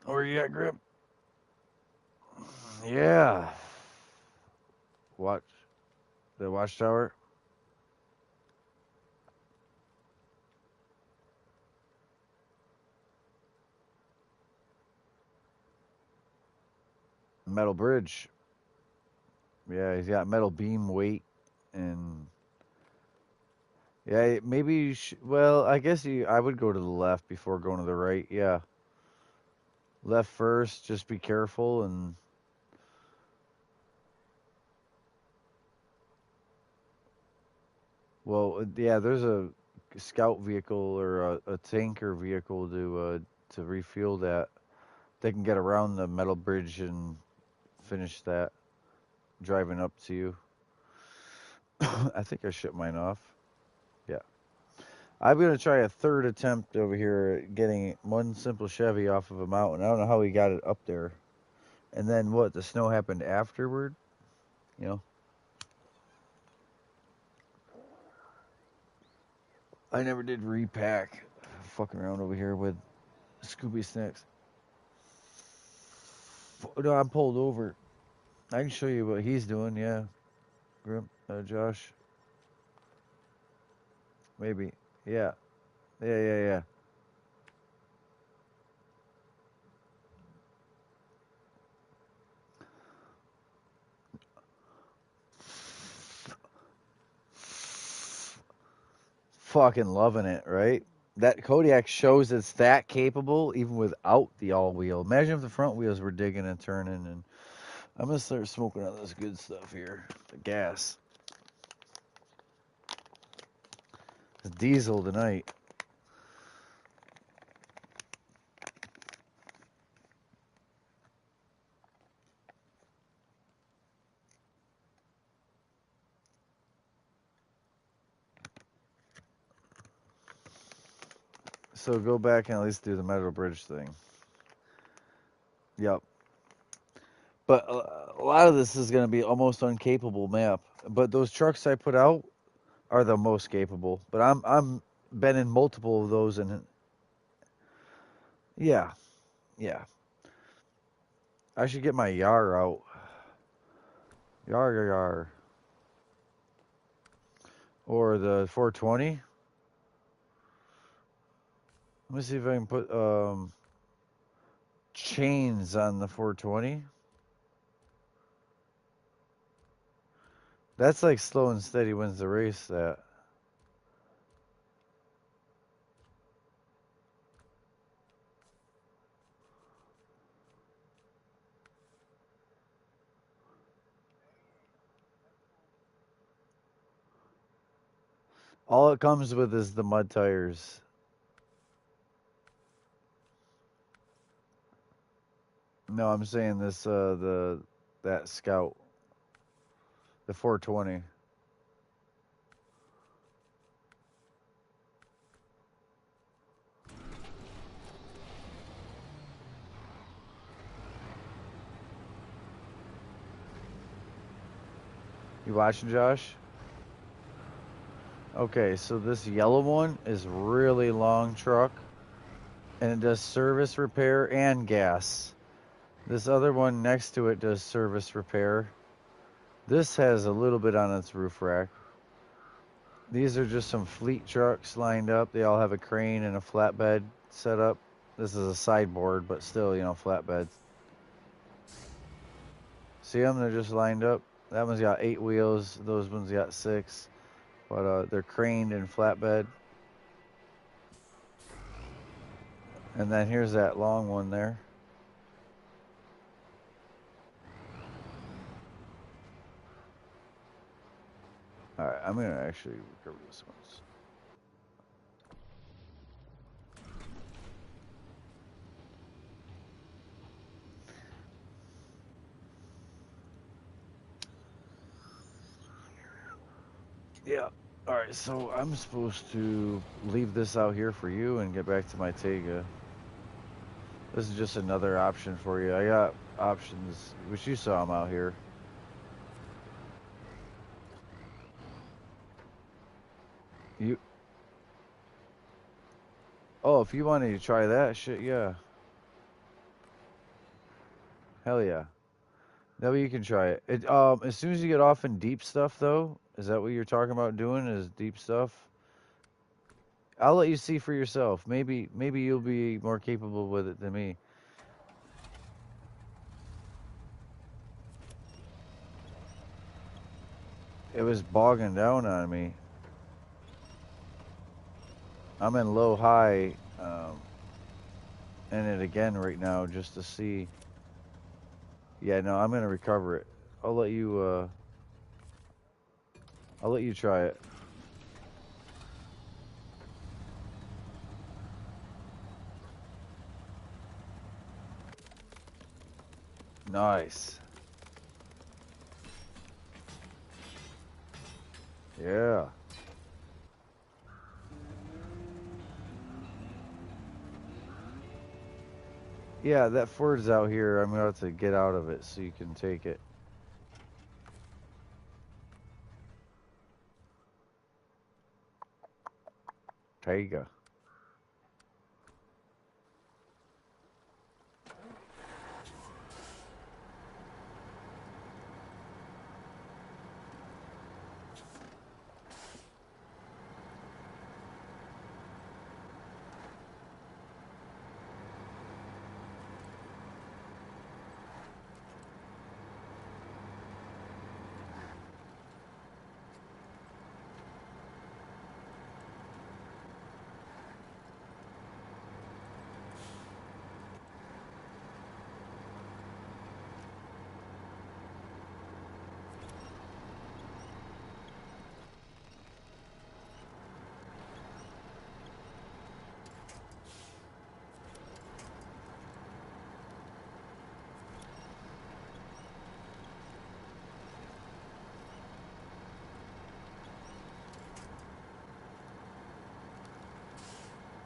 Where you at, Grip? Yeah. Watch the watchtower. Metal bridge. Yeah, he's got metal beam weight and yeah, maybe well, I guess I would go to the left before going to the right. Yeah. Left first, just be careful and well, yeah, there's a scout vehicle or a tanker vehicle to refuel that. They can get around the metal bridge and finish that driving up to you. I think I shipped mine off. Yeah. I'm going to try a third attempt over here at getting one simple Chevy off of a mountain. I don't know how he got it up there. And then what? The snow happened afterward? You know? I never did repack. Fucking around over here with Scooby Snacks. No, I'm pulled over. I can show you what he's doing, yeah. Grim, Josh. Maybe. Yeah. Yeah. Fucking loving it, right? That Kodiak shows it's that capable even without the all wheel. Imagine if the front wheels were digging and turning. And I'm gonna start smoking on this good stuff here, the gas. It's diesel tonight. So go back and at least do the metal bridge thing. Yep. But a lot of this is going to be almost uncapable map. But those trucks I put out are the most capable. But I'm been in multiple of those and yeah, yeah. I should get my Yar out. Yar. Or the 420. Let me see if I can put chains on the 420. That's like slow and steady wins the race. That all it comes with is the mud tires. No, I'm saying this that Scout, the 420. You watching, Josh? Okay, so this yellow one is really long truck, and it does service, repair, and gas. This other one next to it does service repair. This has a little bit on its roof rack. These are just some fleet trucks lined up. They all have a crane and a flatbed set up. This is a sideboard, but still, you know, flatbeds. See them? They're just lined up. That one's got 8 wheels. Those ones got 6. But they're craned and flatbed. And then here's that long one there. All right, I'm going to actually recover this one. Yeah. All right, so I'm supposed to leave this out here for you and get back to my Tega. This is just another option for you. I got options, which you saw them out here. You. Oh, if you wanted to try that shit, yeah. Hell yeah. That way you can try it. As soon as you get off in deep stuff, though, is that what you're talking about doing? Is deep stuff? I'll let you see for yourself. Maybe you'll be more capable with it than me. It was bogging down on me. I'm in low high, in it again right now just to see. Yeah, no, I'm gonna recover it. I'll let you. I'll let you try it. Nice. Yeah. Yeah, that Ford's out here. I'm about to get out of it so you can take it. Tega.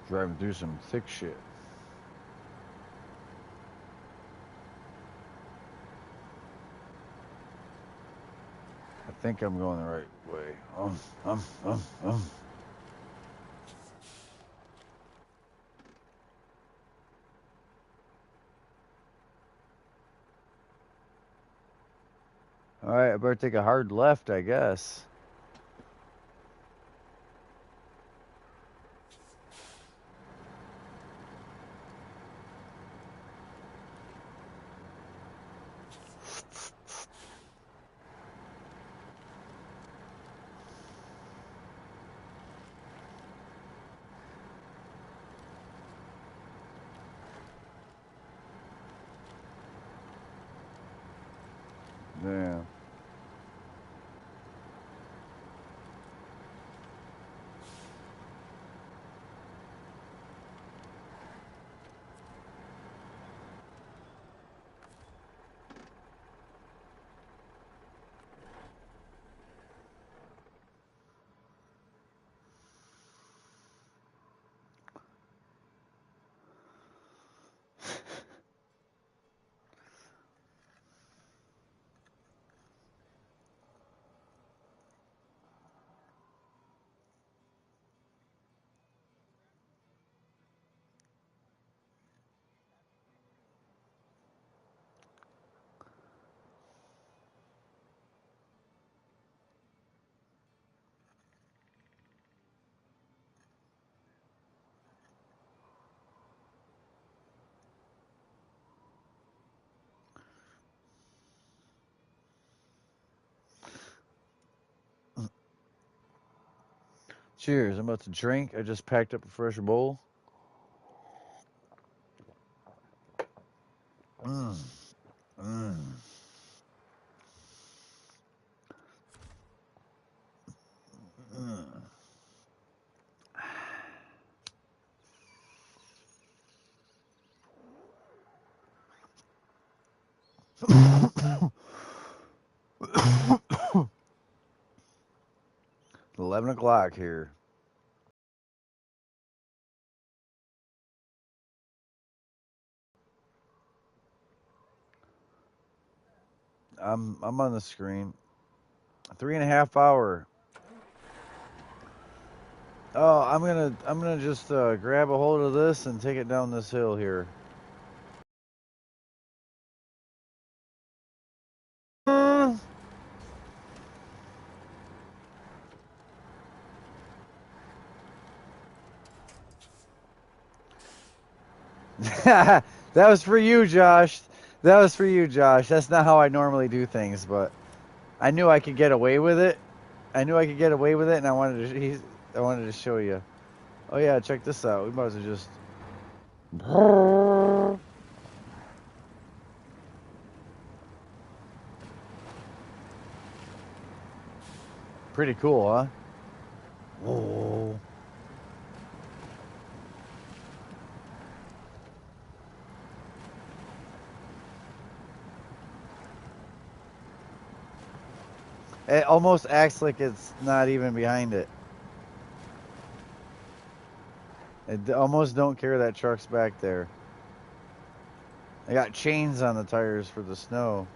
Driving through some thick shit. I think I'm going the right way. All right, I better take a hard left, I guess. Damn. Cheers. I'm about to drink. I just packed up a fresh bowl. Mmm. Mmm. Mmm. 11 o'clock here. I'm on the screen. 3.5 hour. Oh, I'm gonna just grab a hold of this and take it down this hill here. That was for you, Josh. That was for you, Josh. That's not how I normally do things, but I knew I could get away with it. I knew I could get away with it, and I wanted to show you. Oh yeah, check this out. We might as well just. Pretty cool, huh? Whoa. It almost acts like it's not even behind it. It almost don't care that truck's back there. I got chains on the tires for the snow.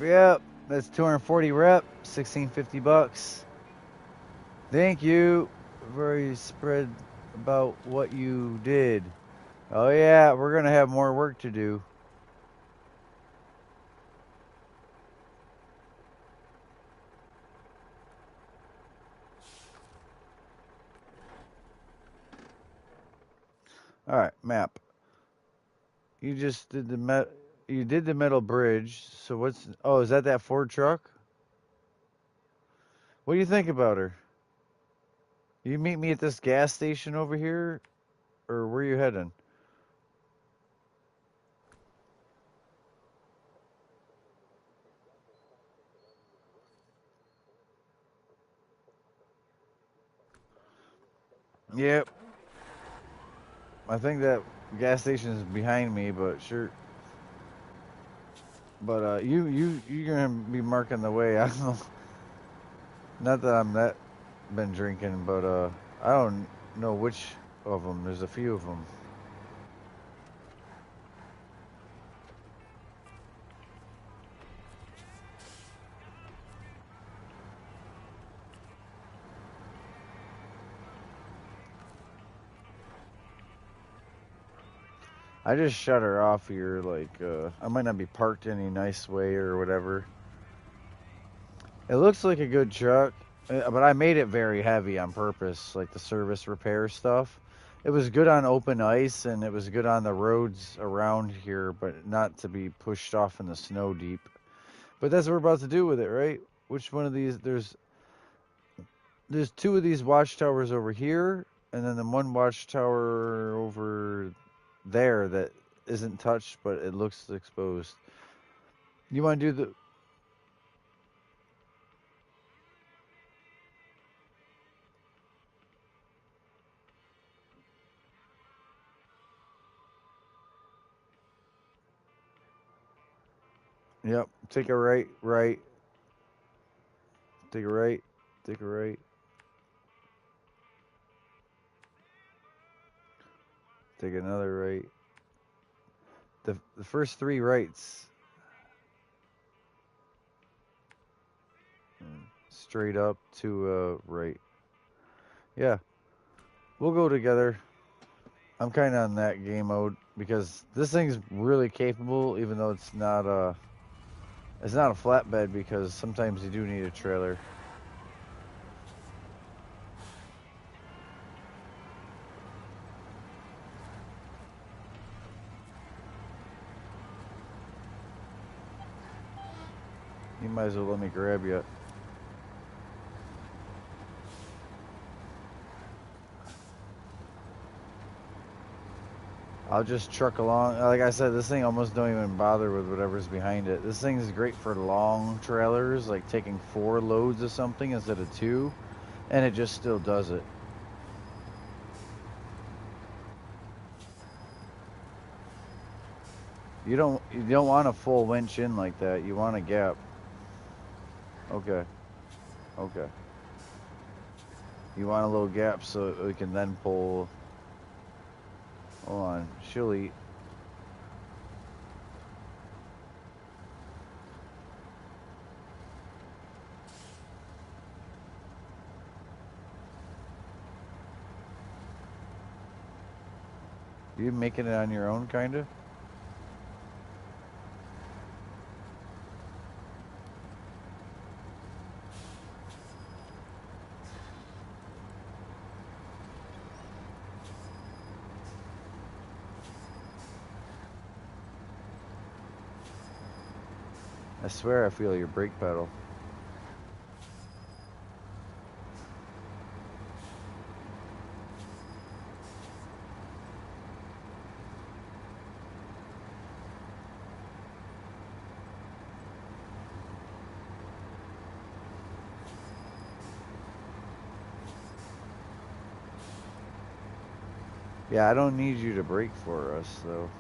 Yep. That's 240 rep, 1650 bucks. Thank you. Very spread about what you did. Oh yeah, we're gonna have more work to do. All right, map. You just did you did the metal bridge. So what's? Oh, is that Ford truck? What do you think about her? You meet me at this gas station over here, or where you heading? Yep. I think that gas station is behind me, but sure. But you're gonna be marking the way. I don't know. Not that I'm that been drinking, but I don't know which of them. There's a few of them. I just shut her off here. Like I might not be parked any nice way or whatever. It looks like a good truck, but I made it very heavy on purpose, like the service repair stuff. It was good on open ice and it was good on the roads around here, but not to be pushed off in the snow deep. But that's what we're about to do with it, right? Which one of these? There's two of these watchtowers over here, and then the one watchtower over there that isn't touched, but it looks exposed. You want to do the? Yep. Take a right. Take a right. Take a right. Take another right. The first three rights. Straight up to right. Yeah. We'll go together. I'm kind of on that game mode because this thing's really capable, even though it's not a flatbed because sometimes you do need a trailer. You might as well let me grab you. I'll just truck along. Like I said, this thing almost don't even bother with whatever's behind it. This thing is great for long trailers, like taking 4 loads of something instead of 2, and it just still does it. You don't want a full winch in like that. You want a gap. Okay. Okay. You want a little gap so we can then pull. Hold on. She'll eat. You making it on your own, kind of? I swear I feel your brake pedal. Yeah, I don't need you to brake for us, though.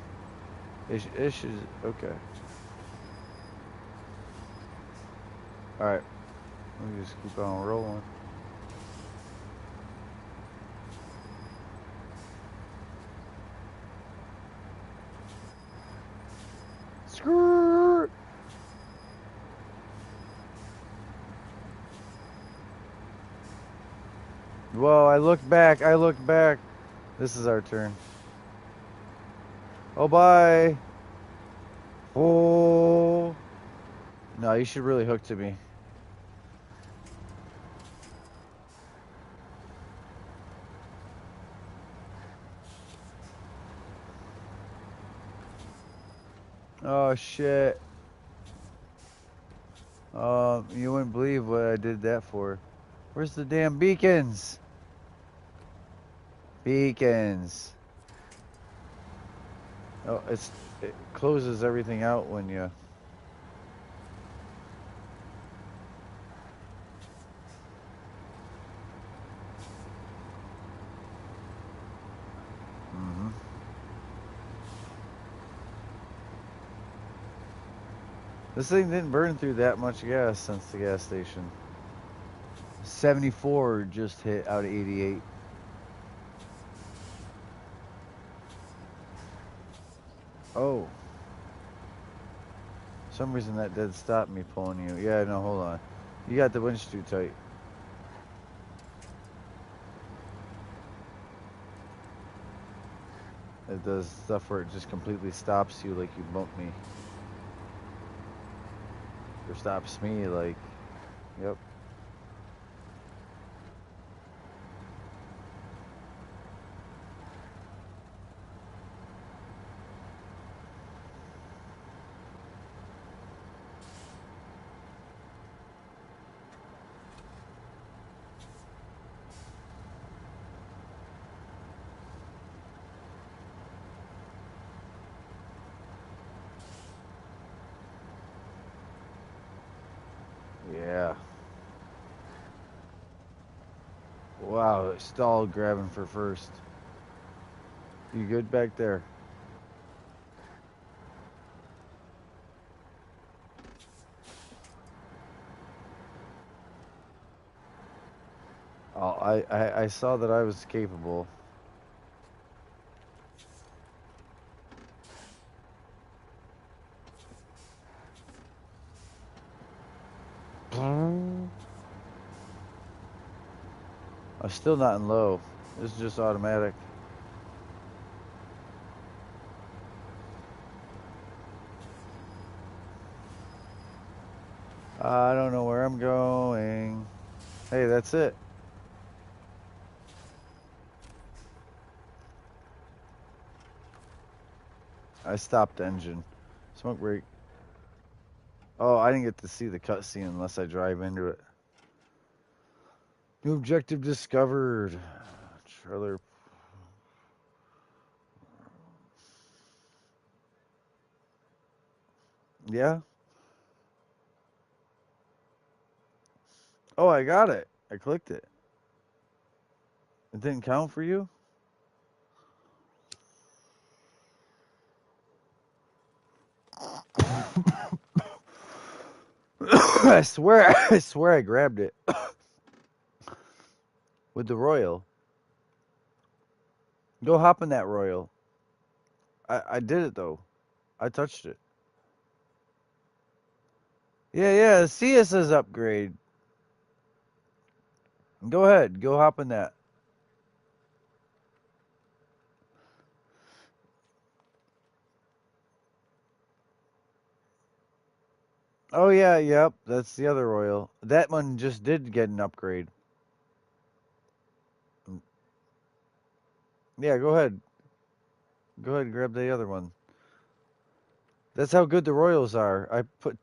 It should... Okay. Alright. Let me just keep on rolling. Screw. Whoa, I look back. I look back. This is our turn. Oh, bye. Oh. No, you should really hook to me. Oh, shit. You wouldn't believe what I did that for. Where's the damn beacons? Beacons. Oh, it closes everything out when you... Mm-hmm. This thing didn't burn through that much gas since the gas station. 74 just hit out of 88. Oh. For some reason that did stop me pulling you. Yeah, no, hold on. You got the winch too tight. It does stuff where it just completely stops you like you bumped me. Or stops me like, yep. Yeah. Wow, it stalled grabbing for first. You good back there? Oh, I saw that I was capable. I'm still not in low. This is just automatic. I don't know where I'm going. Hey, that's it. I stopped engine. Smoke break. Oh, I didn't get to see the cutscene unless I drive into it. New objective discovered. Trailer. Yeah. Oh, I got it. I clicked it. It didn't count for you? I swear I grabbed it with the Royal. Go hop in that Royal. I did it though. I touched it. Yeah, see it says upgrade. Go ahead, go hop in that. Oh yeah, yep, that's the other Royal. That one just did get an upgrade. Yeah, go ahead. Go ahead and grab the other one. That's how good the Royals are. I put.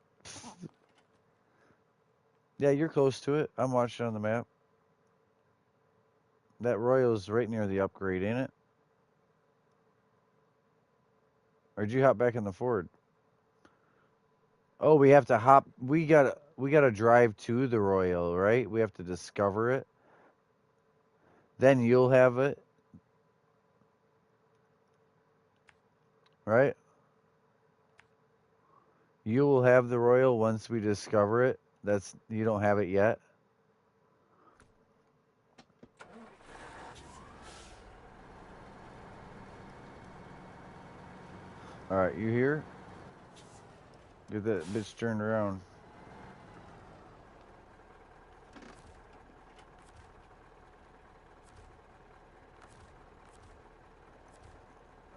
Yeah, you're close to it. I'm watching on the map. That Royal's right near the upgrade, ain't it? Or did you hop back in the Ford? Oh, we have to hop. We gotta drive to the Royal, right? We have to discover it. Then you'll have it, right? You will have the Royal once we discover it. That's you don't have it yet. All right, you here? Get that bitch turned around.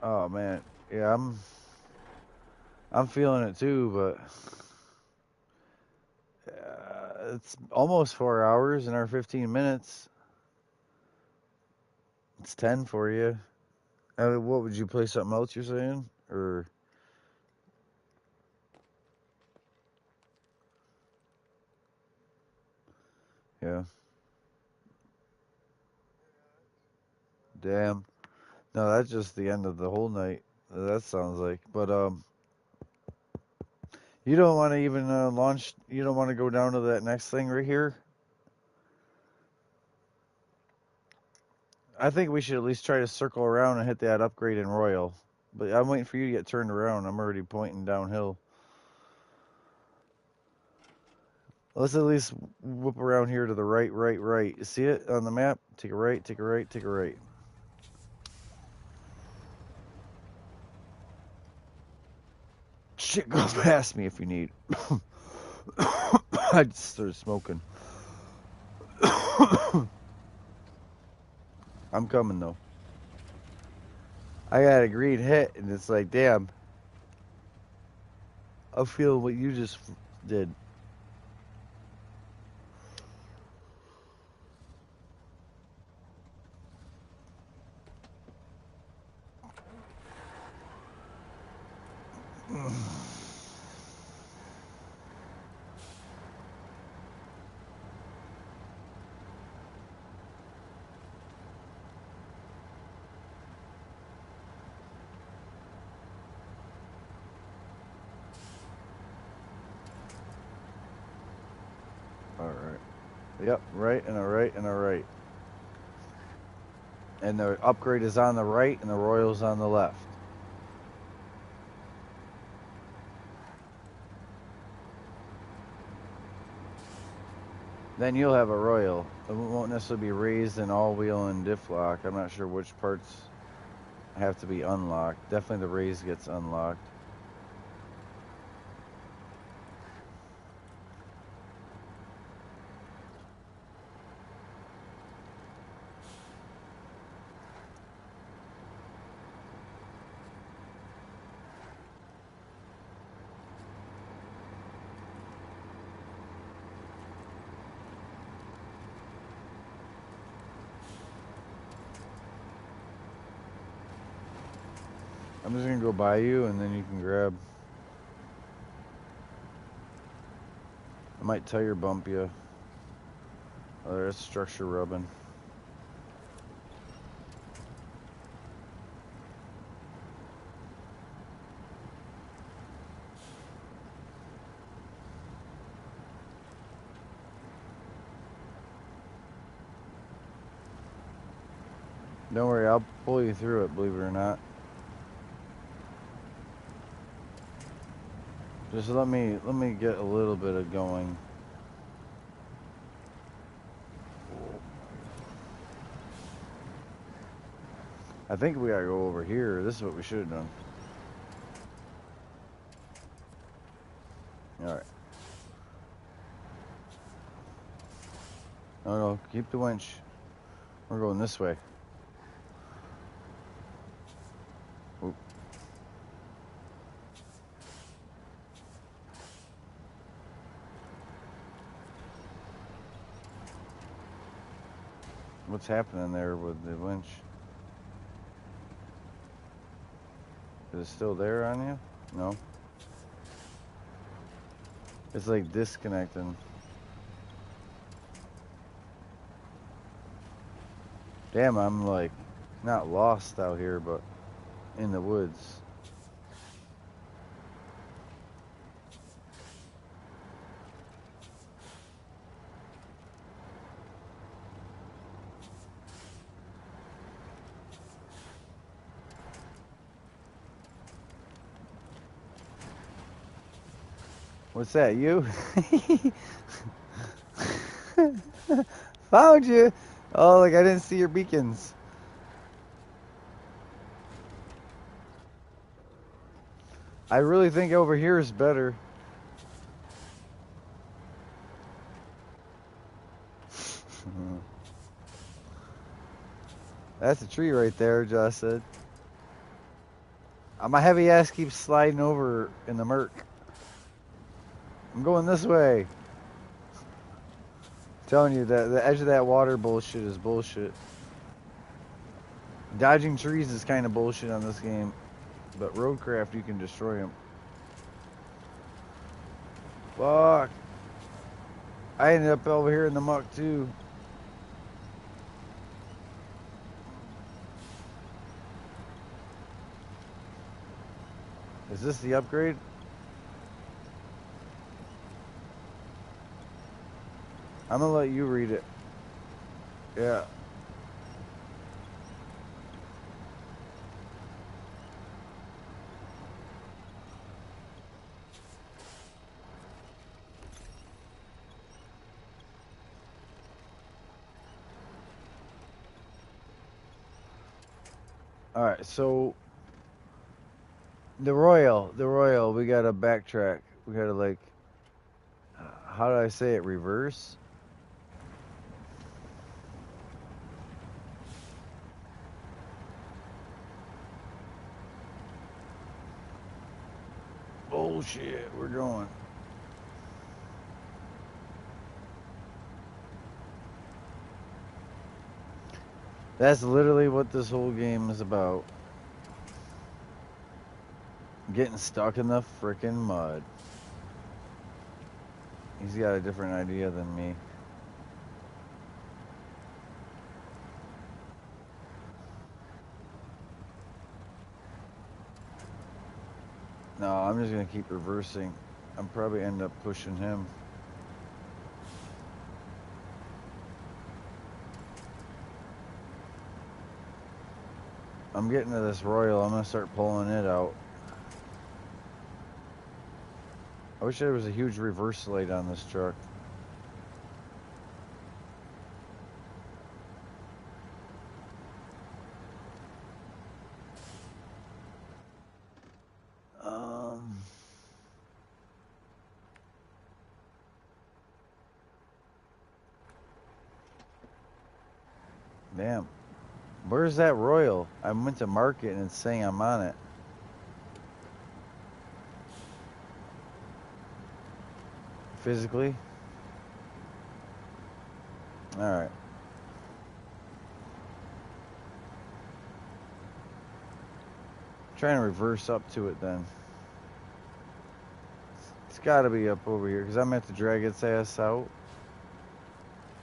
Oh man, yeah, I'm feeling it too, but it's almost 4 hours in our 15 minutes. It's 10 for you. What would you play? Something else you're saying, or yeah? Damn. No, that's just the end of the whole night. That sounds like. But you don't want to even launch. You don't want to go down to that next thing right here. I think we should at least try to circle around and hit that upgrade in Royal. But I'm waiting for you to get turned around. I'm already pointing downhill. Let's at least whoop around here to the right, right, right. You see it on the map? Take a right, take a right, take a right. Shit, go past me if you need. I just started smoking. I'm coming though. I got a green hit, and it's like, damn. I feel what you just did. All right. Yep, right and a right and a right. And the upgrade is on the right, and the Royal's on the left. Then you'll have a Royal. It won't necessarily be raised in all-wheel and diff lock. I'm not sure which parts have to be unlocked. Definitely the raise gets unlocked. I'm just gonna go by you, and then you can grab. Might tire bump you. Oh, there's structure rubbing. Don't worry, I'll pull you through it, believe it or not. Just let me get a little bit of going. I think we gotta go over here. This is what we should have done. Alright. No, keep the winch. We're going this way. Oop. What's happening there with the winch? Is it still there on you? No. It's like disconnecting. Damn, I'm like not lost out here, but in the woods. What's that, you? Found you! Oh, like I didn't see your beacons. I really think over here is better. That's a tree right there, Josh said. My heavy ass keeps sliding over in the murk. I'm going this way. I'm telling you that the edge of that water bullshit is bullshit. Dodging trees is kind of bullshit on this game, but roadcraft you can destroy them. Fuck. I ended up over here in the muck too. Is this the upgrade? I'm gonna let you read it. Yeah. All right, so the Royal, we gotta backtrack. We gotta like, how do I say it? Reverse. Bullshit, we're going. That's literally what this whole game is about. Getting stuck in the frickin' mud. He's got a different idea than me. No, I'm just gonna keep reversing. I'm probably end up pushing him. I'm getting to this Royal. I'm gonna start pulling it out. I wish there was a huge reverse light on this truck. Damn. Where's that Royal? I went to mark it and it's saying I'm on it. Physically? Alright. Trying to reverse up to it then. It's got to be up over here because I'm at to drag its ass out.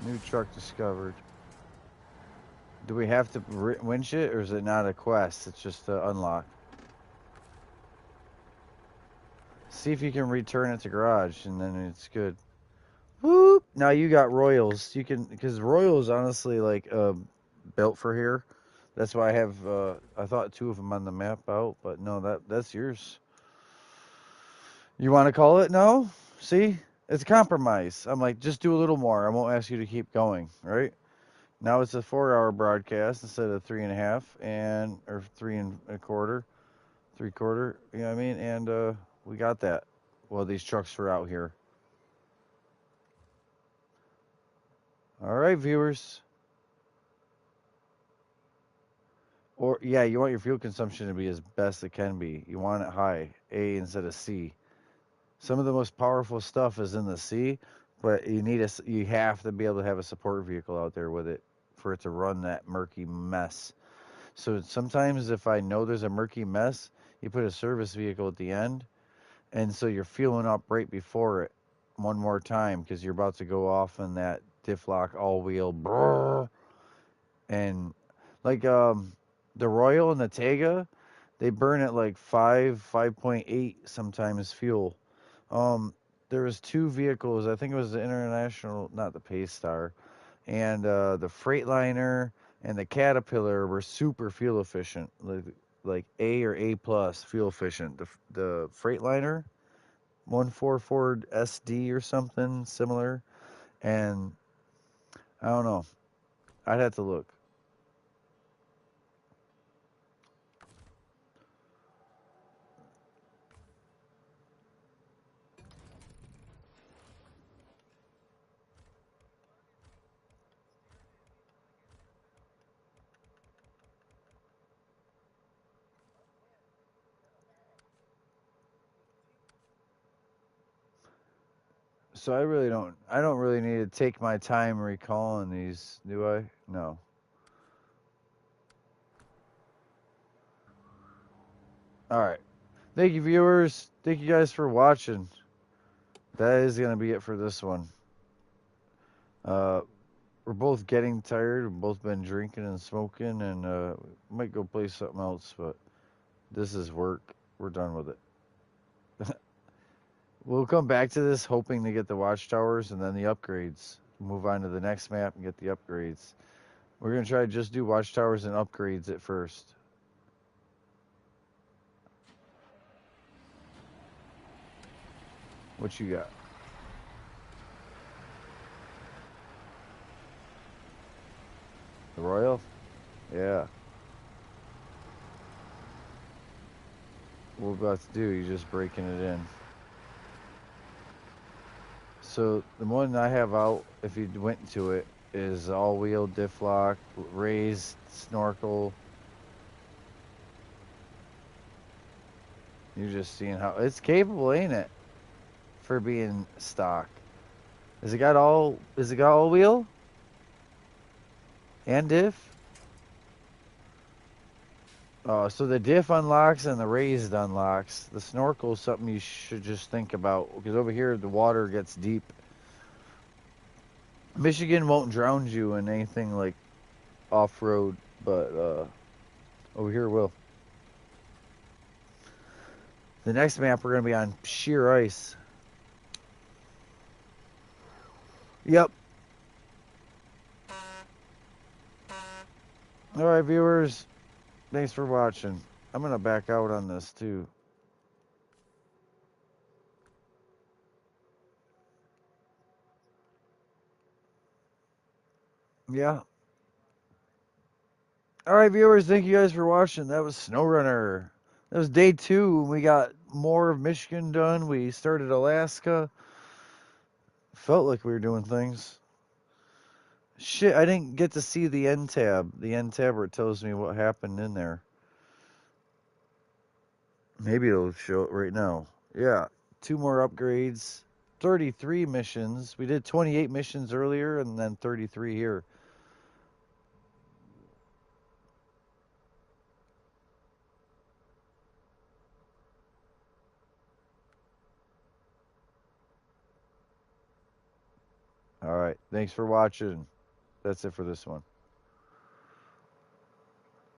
New truck discovered. Do we have to winch it, or is it not a quest? It's just to unlock. See if you can return it to garage, and then it's good. Whoop! Now you got Royals. You can, because Royals honestly like built for here. That's why I have. I thought 2 of them on the map out, but no, that's yours. You want to call it? No. See, it's a compromise. I'm like, just do a little more. I won't ask you to keep going. Right? Now it's a 4-hour broadcast instead of 3.5 or 3.25, 3/4. You know what I mean? And we got that. Well, these trucks are out here. All right, viewers. Or yeah, you want your fuel consumption to be as best it can be. You want it high, A instead of C. Some of the most powerful stuff is in the C, but you have to be able to have a support vehicle out there with it for it to run that murky mess. So sometimes if I know there's a murky mess, you put a service vehicle at the end, and so you're fueling up right before it one more time because you're about to go off in that diff lock all wheel brrr, and like the Royal and the Tega, they burn at like 5.8 sometimes fuel. There was 2 vehicles. I think it was the International, not the Paystar, and the Freightliner and the Caterpillar were super fuel efficient, like A or A plus fuel efficient. The Freightliner, 144 SD or something similar, and I don't know. I'd have to look. So I don't really need to take my time recalling these, do I? No. All right. Thank you, viewers. Thank you guys for watching. That is going to be it for this one. We're both getting tired. We've both been drinking and smoking, and might go play something else, but this is work. We're done with it. We'll come back to this hoping to get the watchtowers and then the upgrades. Move on to the next map and get the upgrades. We're going to try to just do watchtowers and upgrades at first. What you got? The Royal? Yeah. What we're about to do, you're just breaking it in. So the one I have out, if you went to it, is all-wheel diff lock, raised snorkel. You're just seeing how it's capable, ain't it? For being stock. Is it got all-wheel? And diff? So the diff unlocks and the raised unlocks. The snorkel is something you should just think about because over here the water gets deep. Michigan won't drown you in anything like off-road, but over here will. The next map we're going to be on sheer ice. Yep. All right, viewers. Thanks for watching. I'm going to back out on this too. Yeah. All right, viewers. Thank you guys for watching. That was SnowRunner. That was day 2. We got more of Michigan done. We started Alaska. Felt like we were doing things. Shit, I didn't get to see the end tab. The end tab where it tells me what happened in there. Maybe it'll show it right now. Yeah, 2 more upgrades. 33 missions. We did 28 missions earlier and then 33 here. All right. Thanks for watching. That's it for this one.